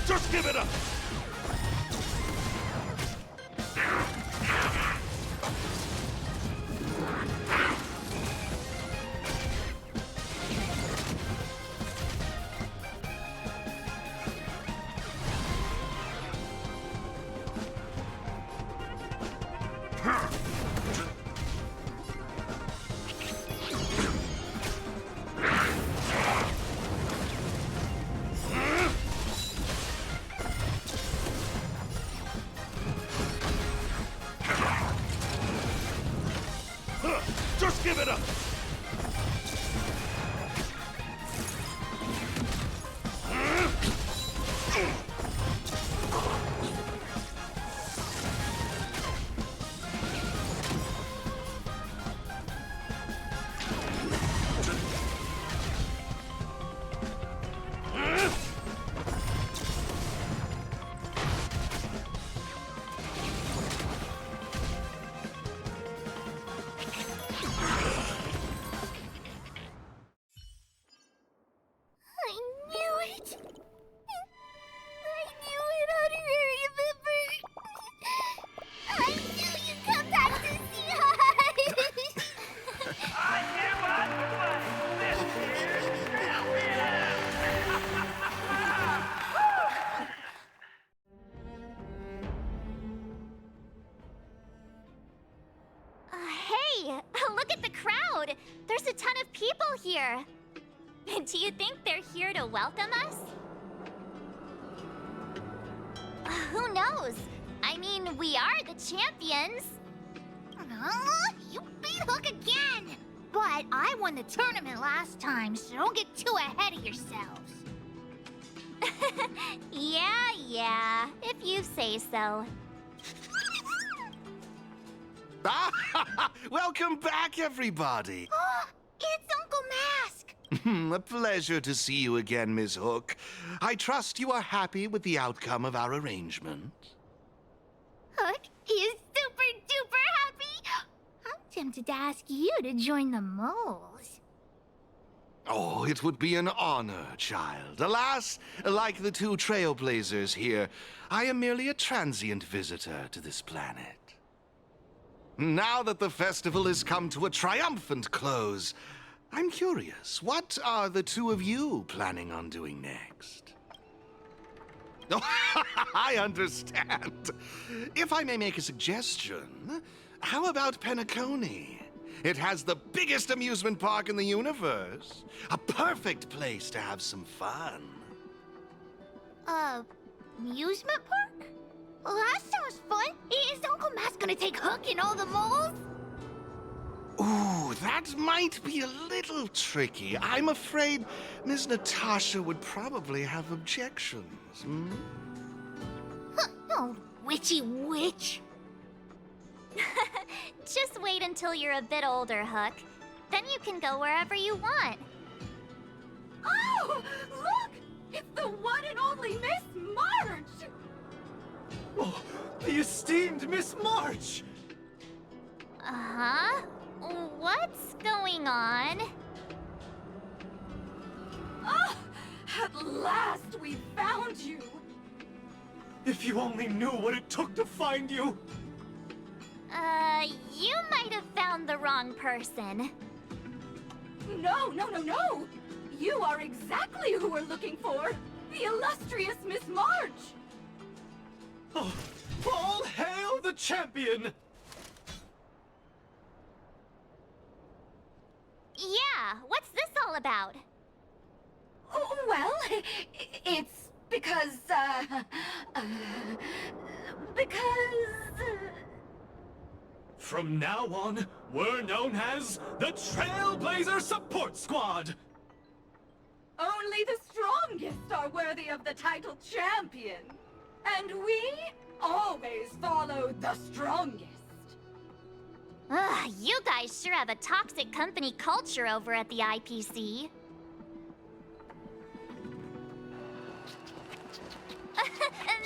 Just give it up! Just give it up! Look at the crowd! There's a ton of people here! Do you think they're here to welcome us? Who knows? I mean, we are the champions! You beat Hook again! But I won the tournament last time, so don't get too ahead of yourselves. Yeah, if you say so. Welcome back, everybody. It's Uncle Mask! A pleasure to see you again, Miss Hook. I trust you are happy with the outcome of our arrangement. Hook is super duper happy! I'm tempted to ask you to join the moles. Oh, it would be an honor, child. Alas, like the two trailblazers here, I am merely a transient visitor to this planet. Now that the festival has come to a triumphant close, I'm curious, what are the two of you planning on doing next? Oh, I understand. If I may make a suggestion, how about Penacony? It has the biggest amusement park in the universe. A perfect place to have some fun. Amusement park? Well, that sounds fun. Is Uncle Mask gonna take Hook and all the moles? Ooh, that might be a little tricky. I'm afraid Ms. Natasha would probably have objections. Oh, witchy witch. Just wait until you're a bit older, Hook. Then you can go wherever you want. Oh, look! It's the one and only Miss March! Oh, the esteemed Miss March! Uh-huh? What's going on? Oh, at last we found you! If you only knew what it took to find you! You might have found the wrong person. No! You are exactly who we're looking for! The illustrious Miss March! Oh, all hail the champion! Yeah, what's this all about? Oh, well, it's because, From now on, we're known as the Trailblazer Support Squad! only the strongest are worthy of the title champion. And we always follow the strongest. Ugh, you guys sure have a toxic company culture over at the IPC.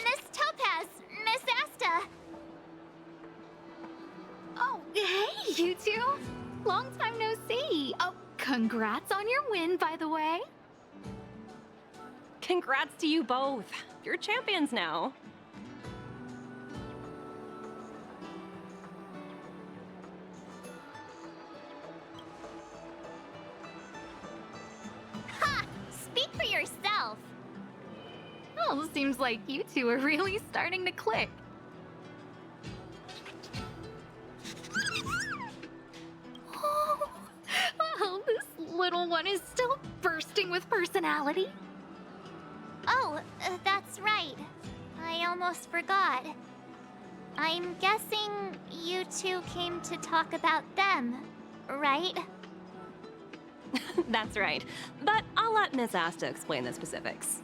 Miss Topaz, Miss Asta. Oh, hey, you two. Long time no see. Oh, congrats on your win, by the way. Congrats to you both. You're champions now. Ha! Speak for yourself. Well, seems like you two are really starting to click. Oh, well, this little one is still bursting with personality. Oh, that's right. I almost forgot. I'm guessing you two came to talk about them, right? That's right. But I'll let Miss Asta explain the specifics.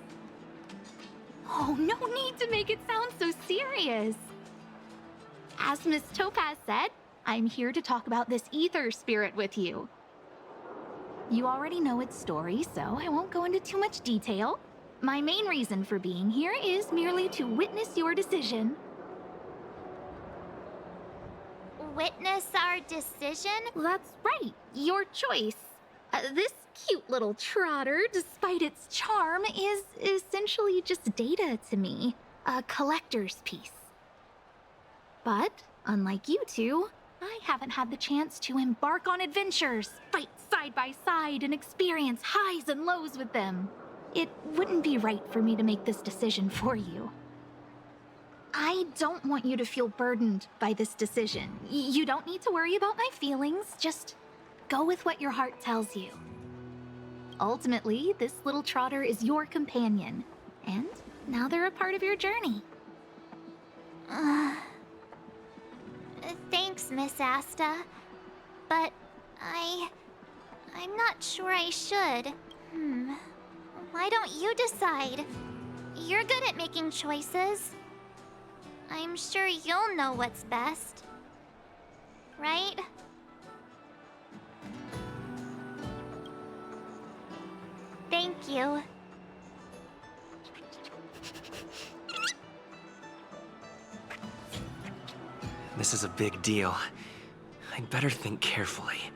Oh, no need to make it sound so serious. As Miss Topaz said, I'm here to talk about this ether spirit with you. You already know its story, so I won't go into too much detail. My main reason for being here is merely to witness your decision. Witness our decision? That's right, your choice. This cute little trotter, despite its charm, is essentially just data to me. A collector's piece. But, unlike you two, I haven't had the chance to embark on adventures, fight side by side, and experience highs and lows with them. It wouldn't be right for me to make this decision for you. I don't want you to feel burdened by this decision. You don't need to worry about my feelings, just go with what your heart tells you. Ultimately, this little trotter is your companion, and now they're a part of your journey. Thanks, Miss Asta. But I'm not sure I should. Why don't you decide? You're good at making choices. I'm sure you'll know what's best. Right? Thank you. This is a big deal. I'd better think carefully.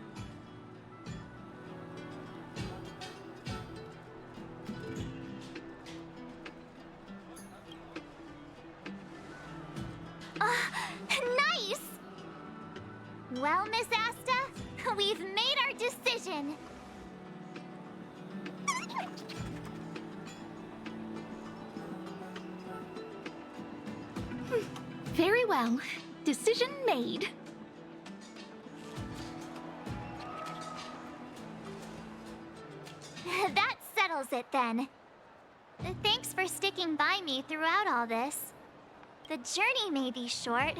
Nice! Well, Miss Asta, we've made our decision. Very well. Decision made. That settles it then. Thanks for sticking by me throughout all this. The journey may be short,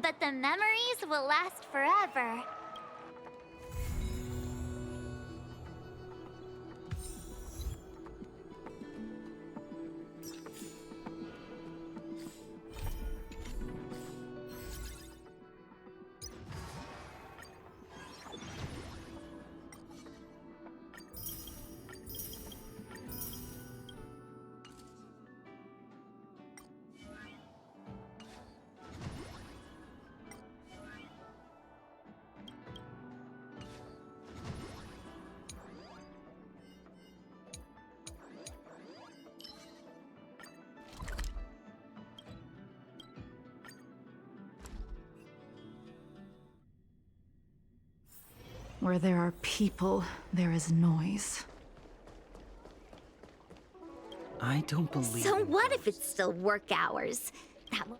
but the memories will last forever. Where there are people, there is noise. I don't believe So what if it's still work hours? That will...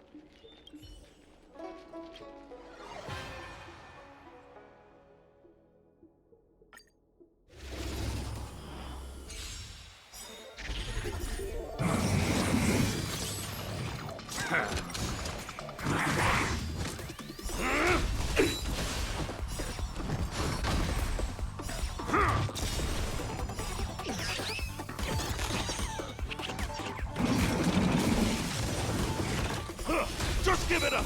Just give it up!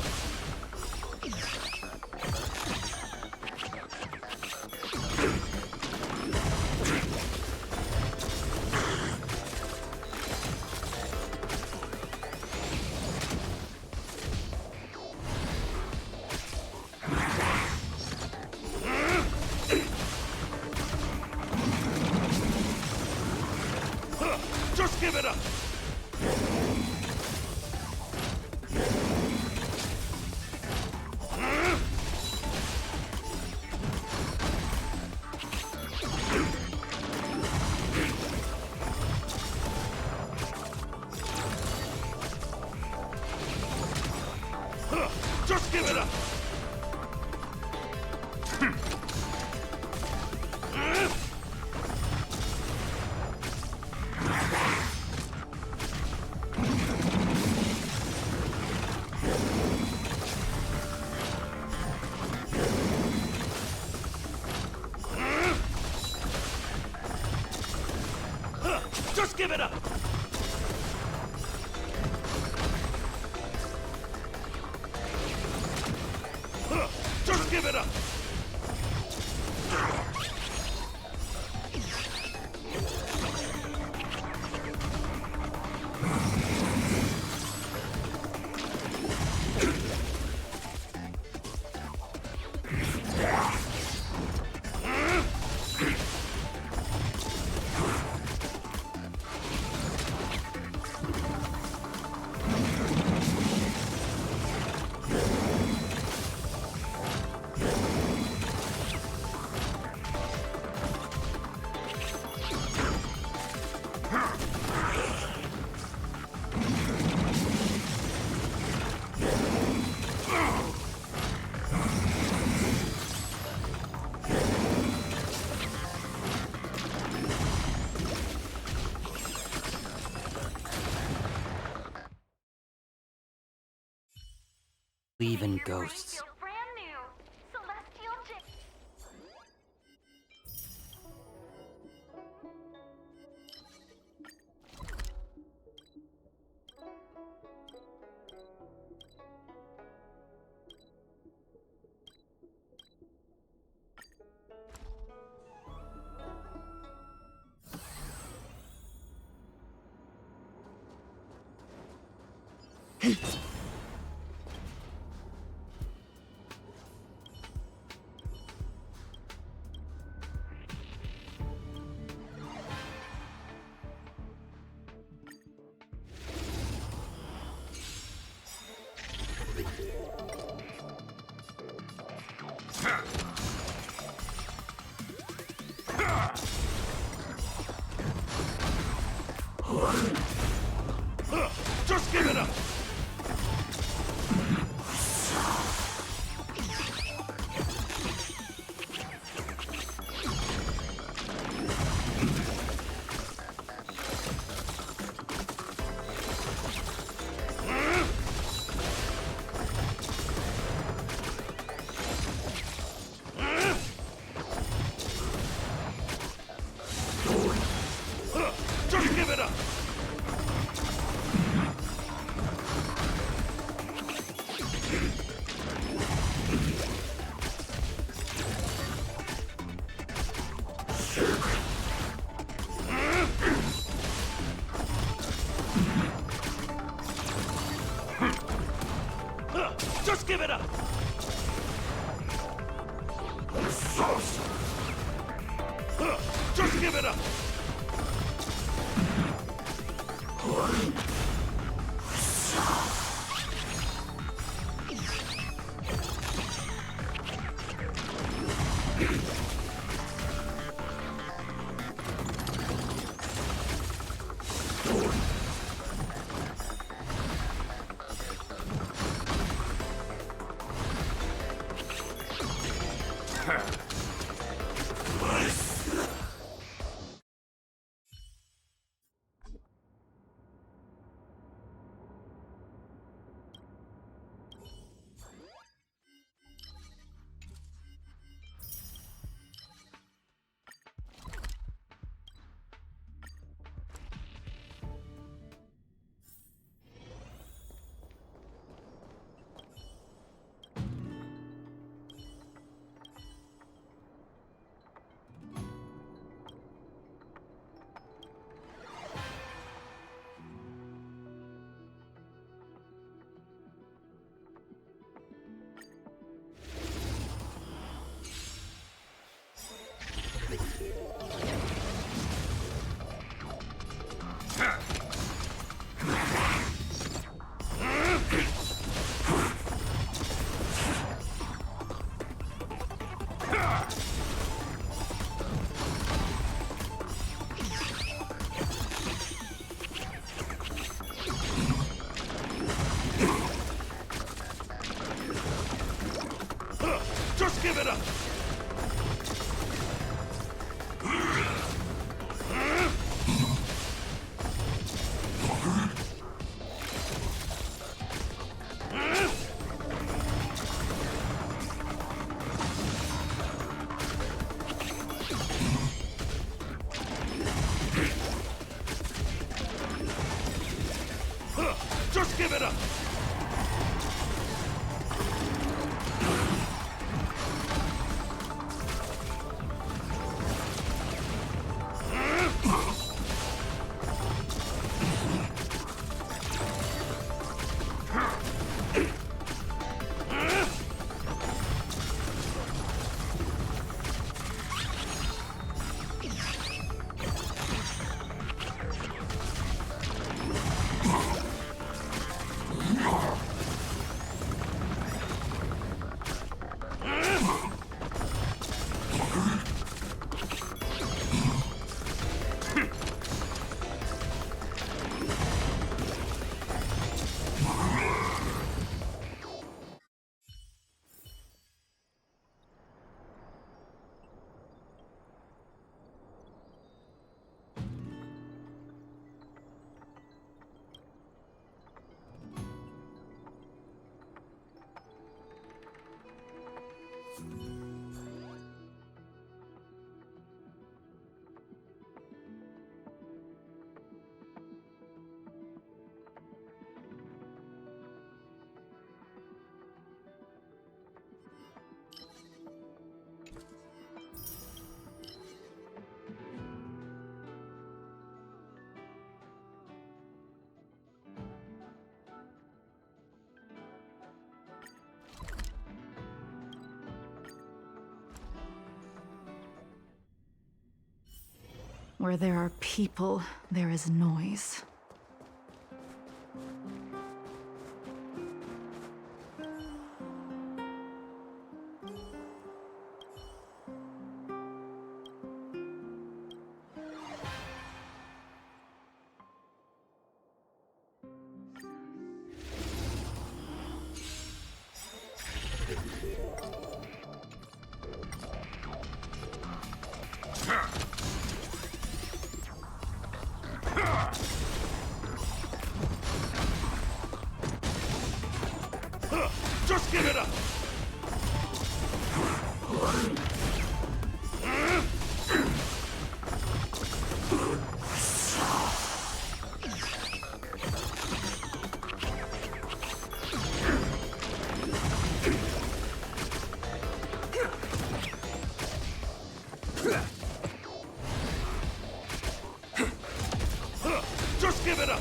give it up! Just give it up! Just give it up! Just give it up! Believe in ghosts. Just give it up! Just give it up! Just give it up! Just give it up! it up! Where there are people, there is noise. Just give it up! Just give it up!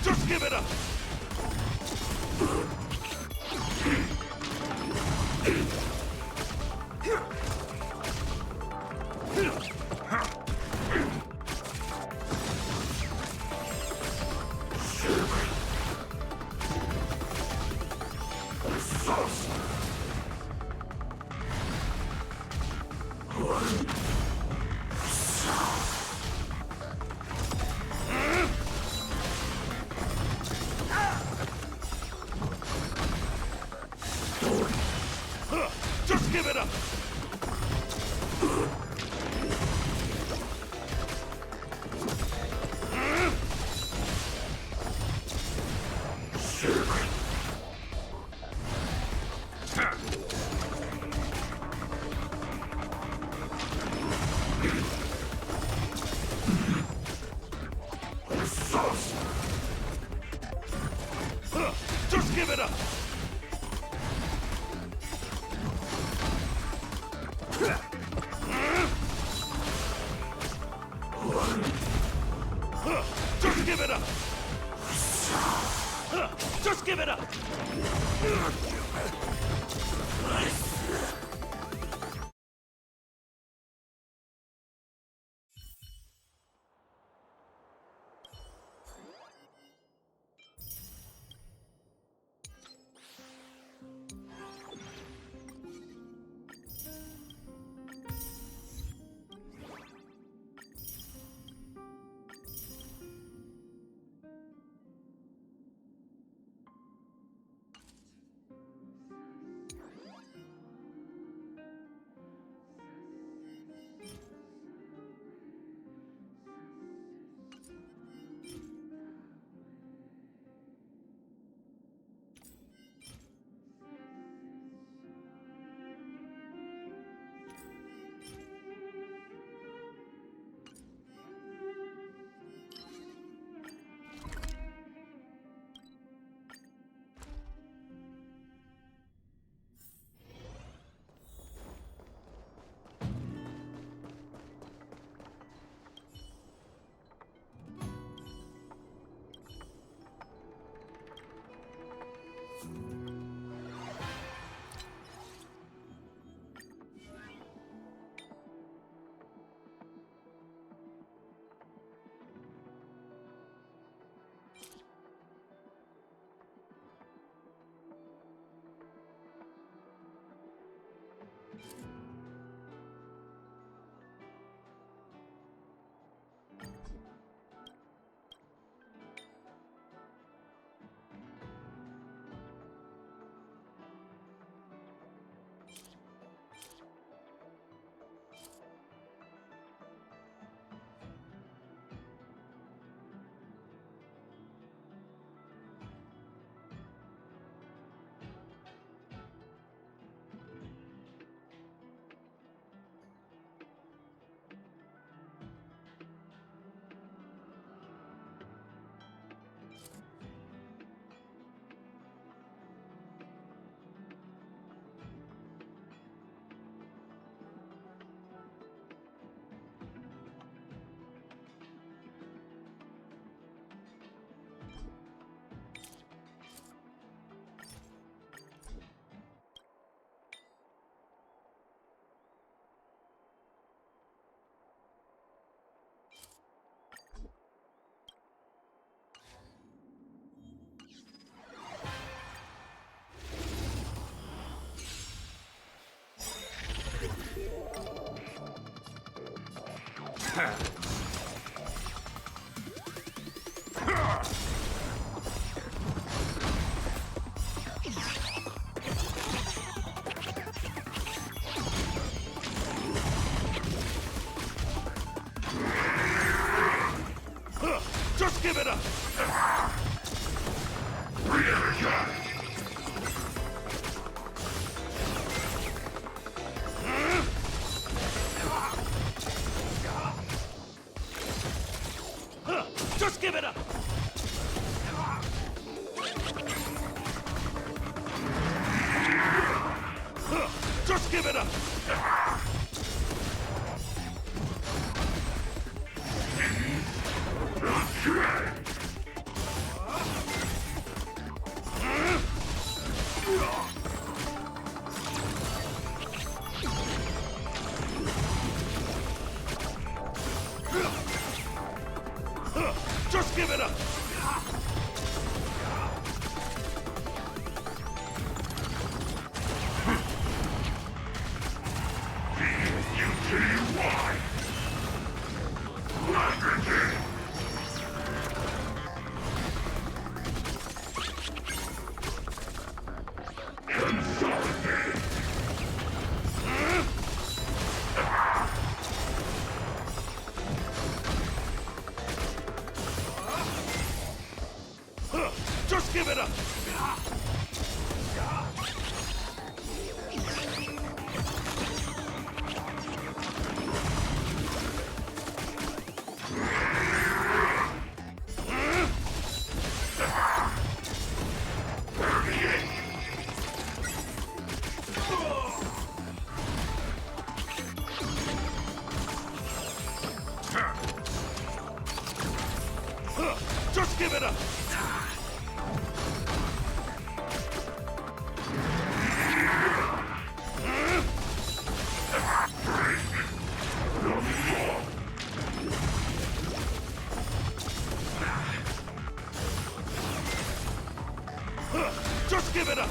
Just give it up! Just give it up! Just give it up! Just give it up! Just give it up! Just give it up! Just give it up! Just give it up! Just give it up! Just give it up! Just give it up! Just give it up!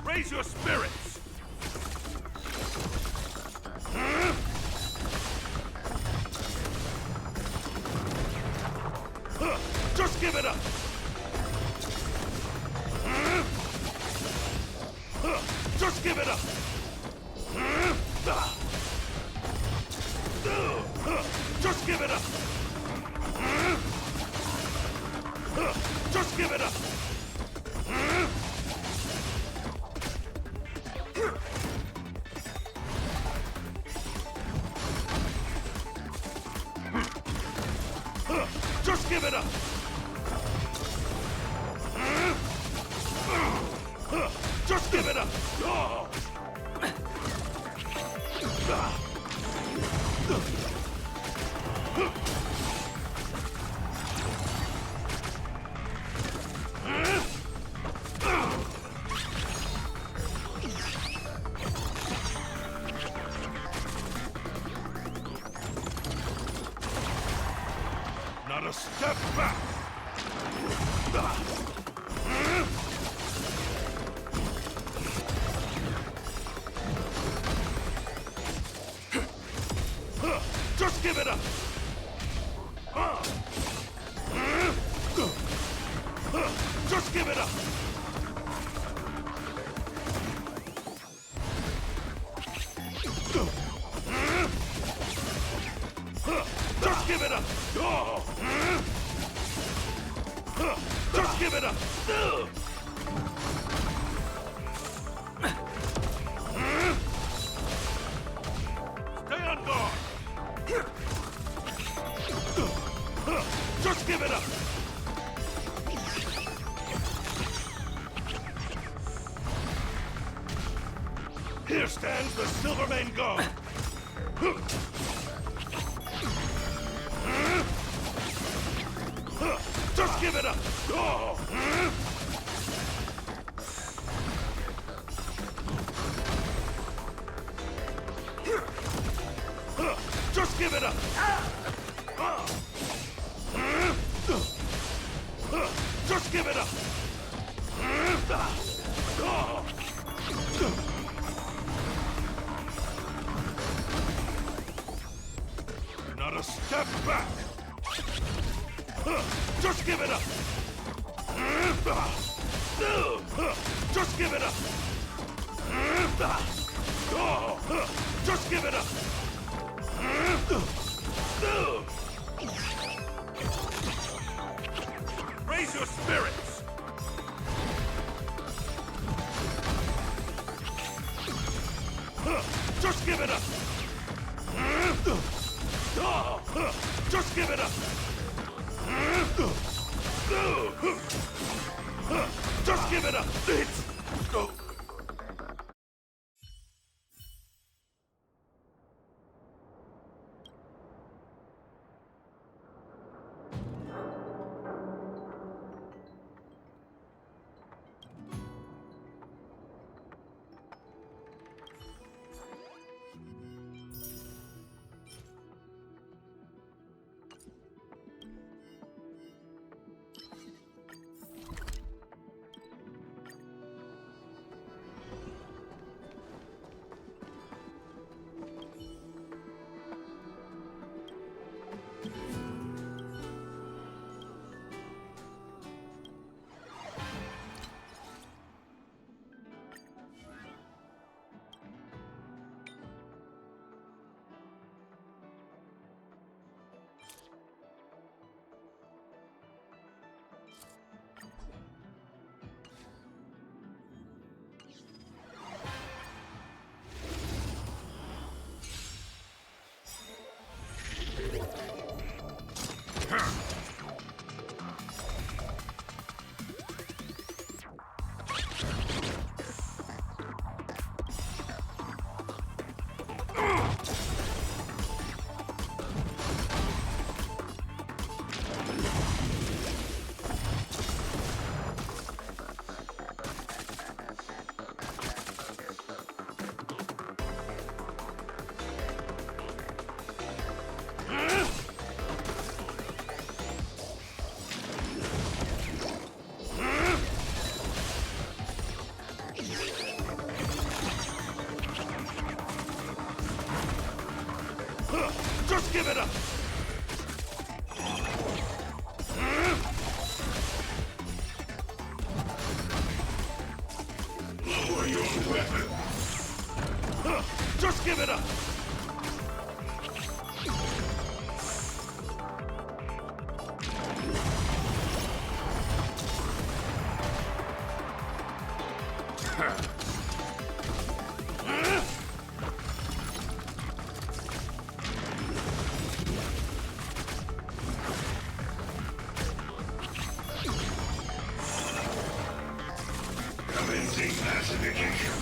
Raise your spirits! Just give it up! Just give it up! Just give it up! Just give it up! Just give it up! Just give it up! Not a step back! Just give it up! Stay on guard! Just give it up! Here stands the Silvermane Guard! Just give it up! Just give it up! Just give it up! Not a step back! Just give it up! Just give it up! Just give it up! Raise your spirits! Just give it up! Just give it up! Just give it up! It's... Oh. Just give it up! Lower your weapon! Just give it up! Commencing pacification.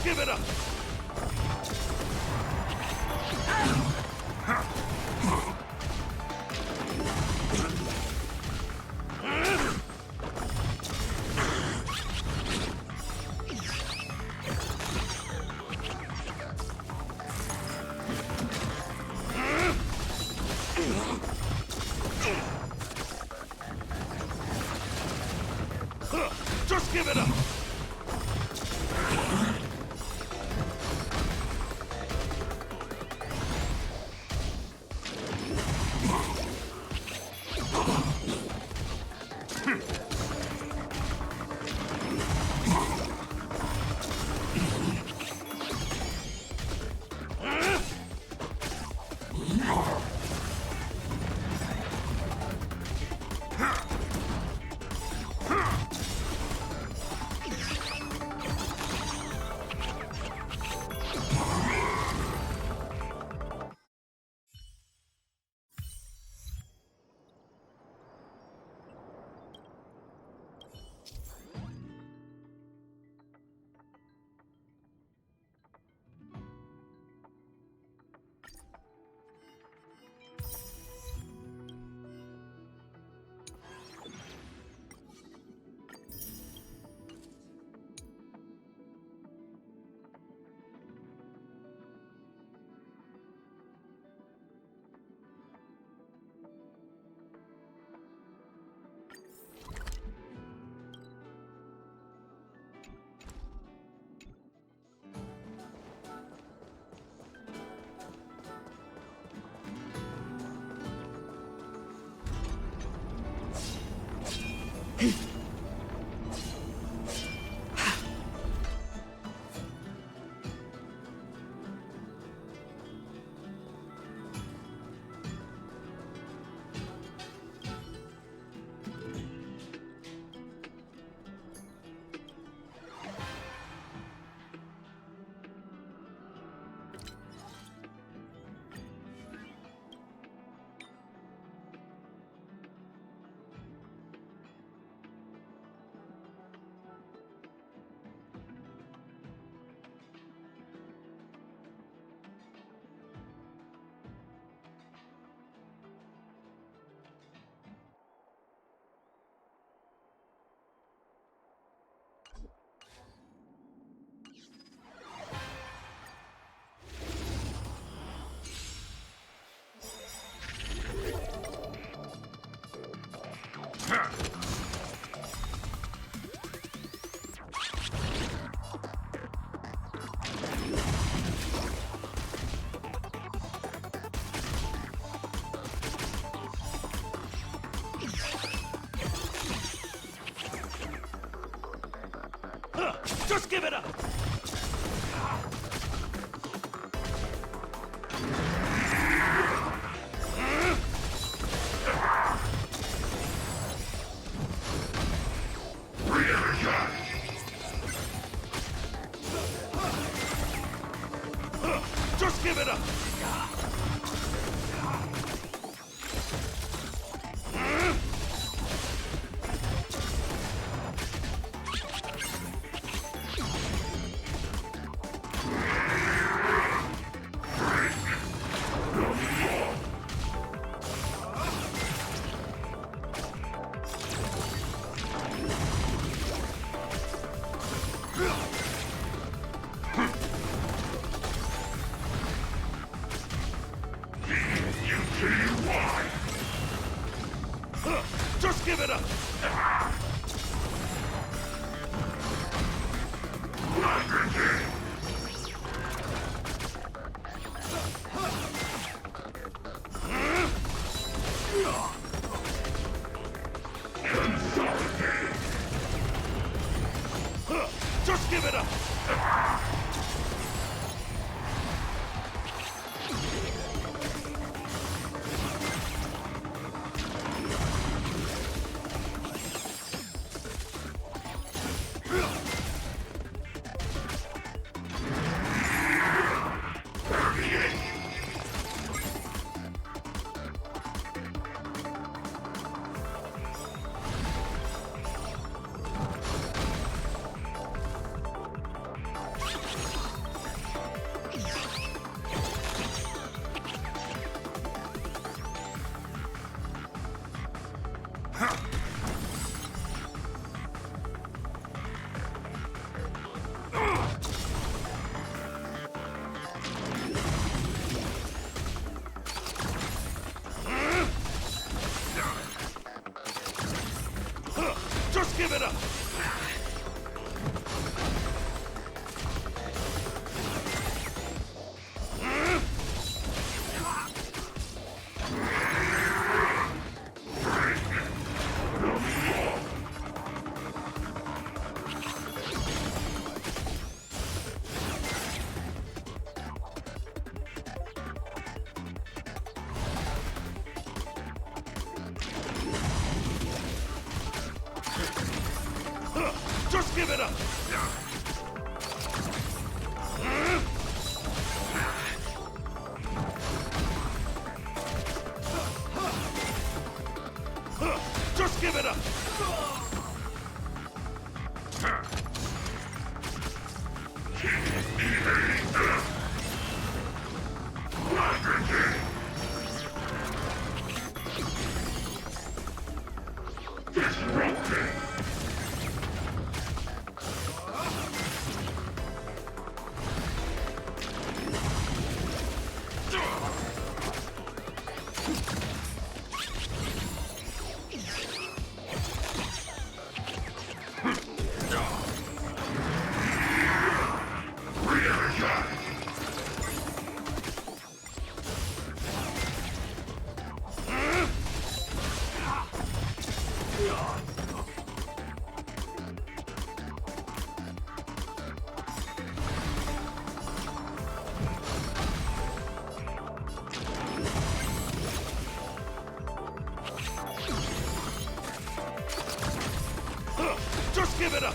give it up! Just give it up! Just give it up! Just give it up! Just give it up! Just give it up! Just give it up! Just give it up! Just give it up! Just give it up!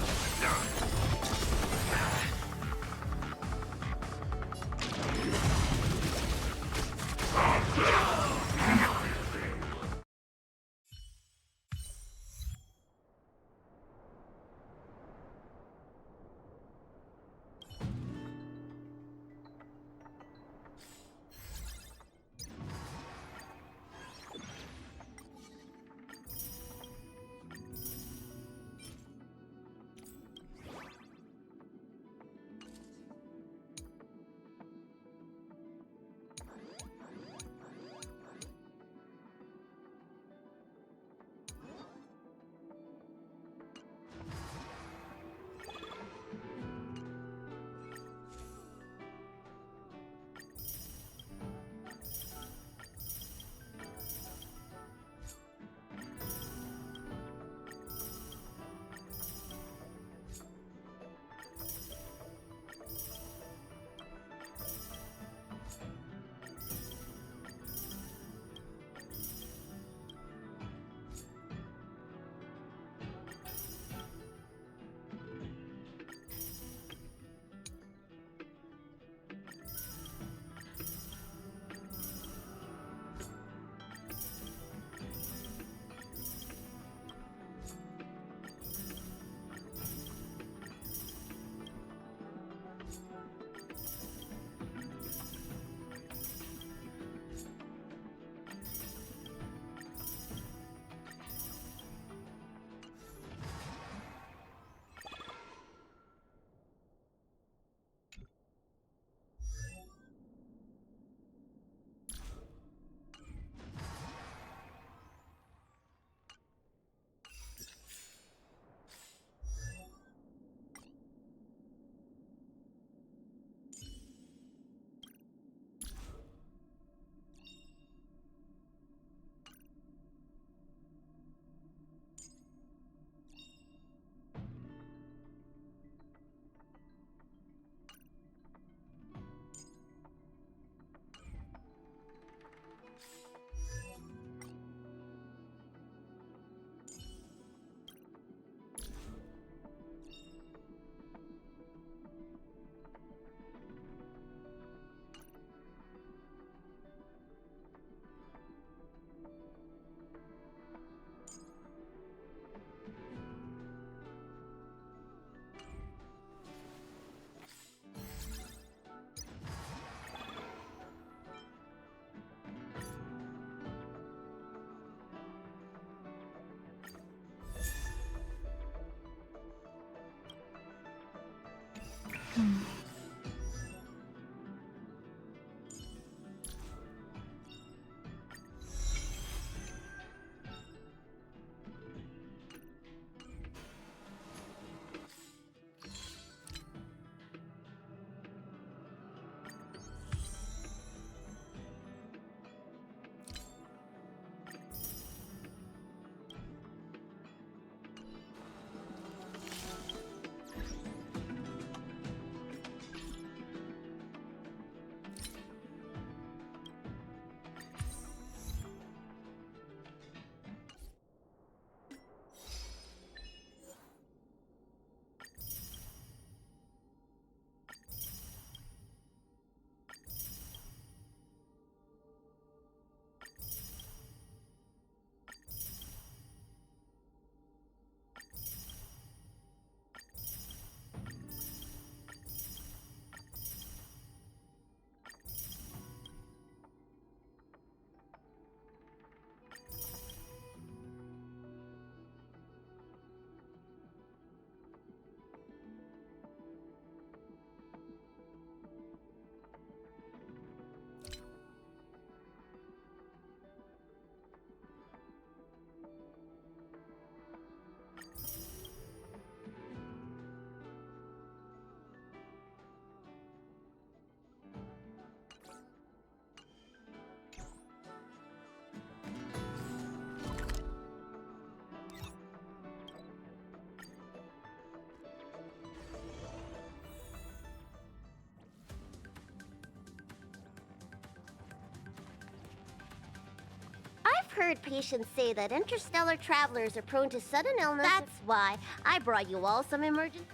heard patients say that interstellar travelers are prone to sudden illness. That's why I brought you all some emergency.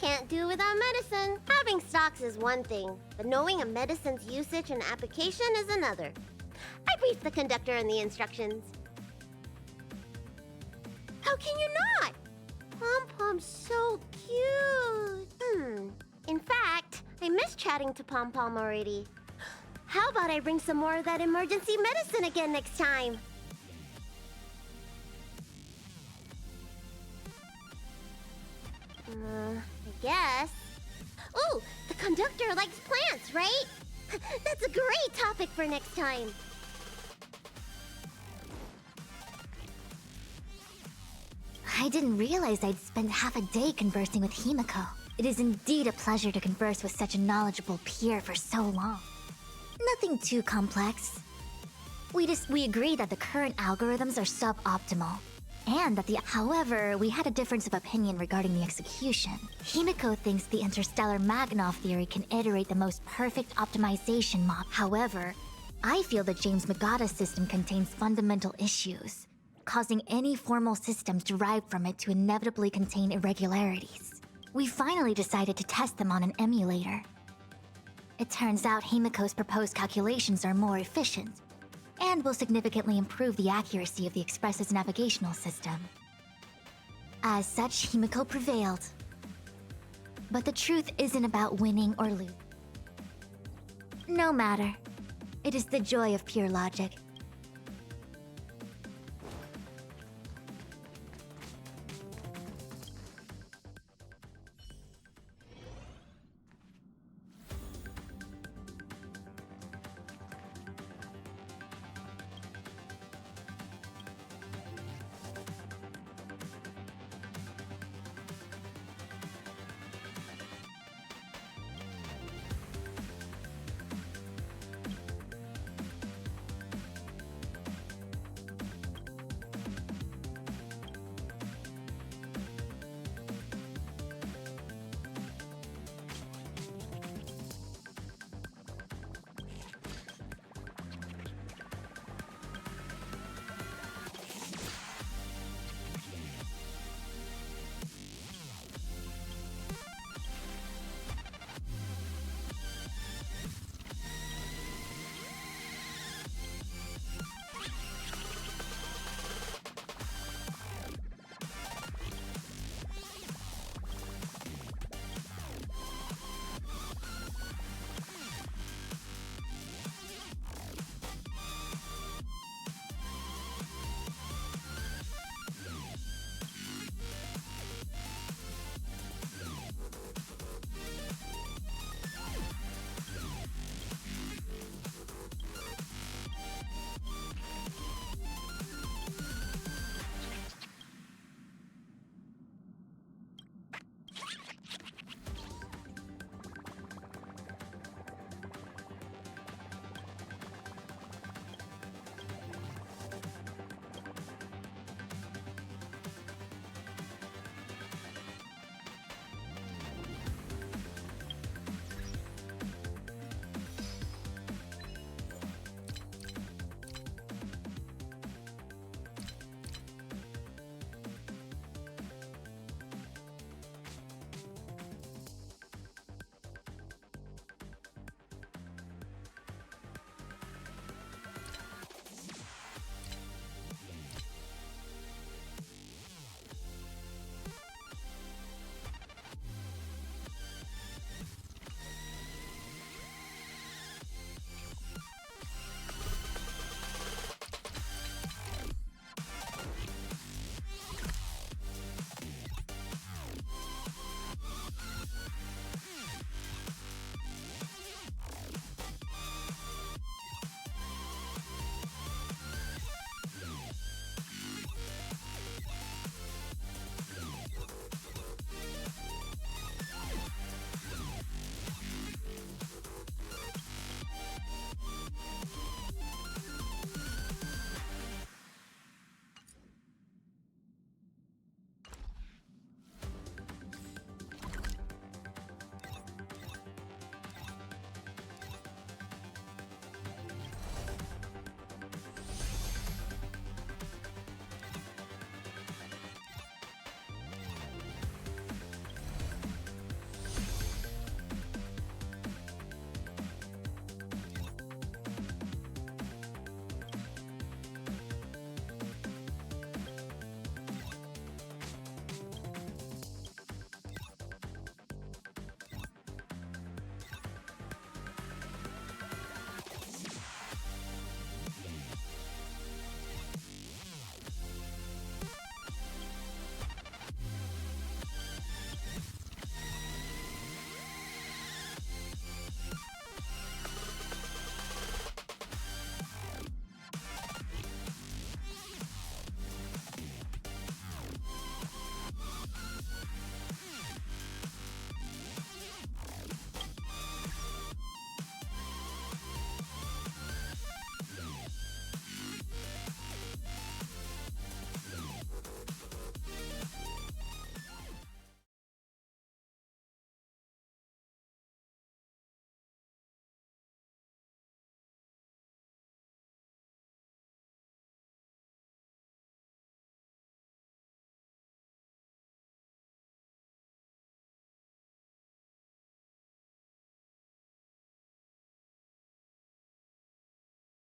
Can't do without medicine. Having stocks is one thing, but knowing a medicine's usage and application is another. I briefed the conductor on the instructions. How can you not? Pom-Pom's so cute. In fact, I miss chatting to Pom-Pom already. How about I bring some more of that emergency medicine again next time? I guess. Ooh, the conductor likes plants, right? That's a great topic for next time. I didn't realize I'd spent half a day conversing with Himiko. It is indeed a pleasure to converse with such a knowledgeable peer for so long. Nothing too complex. We agree that the current algorithms are suboptimal. And that however, we had a difference of opinion regarding the execution. Himiko thinks the interstellar Magnov theory can iterate the most perfect optimization model. However, I feel the James Magada system contains fundamental issues, causing any formal systems derived from it to inevitably contain irregularities. We finally decided to test them on an emulator. It turns out Himiko's proposed calculations are more efficient, and will significantly improve the accuracy of the Express's navigational system. As such, Himiko prevailed. But the truth isn't about winning or losing. No matter. It is the joy of pure logic.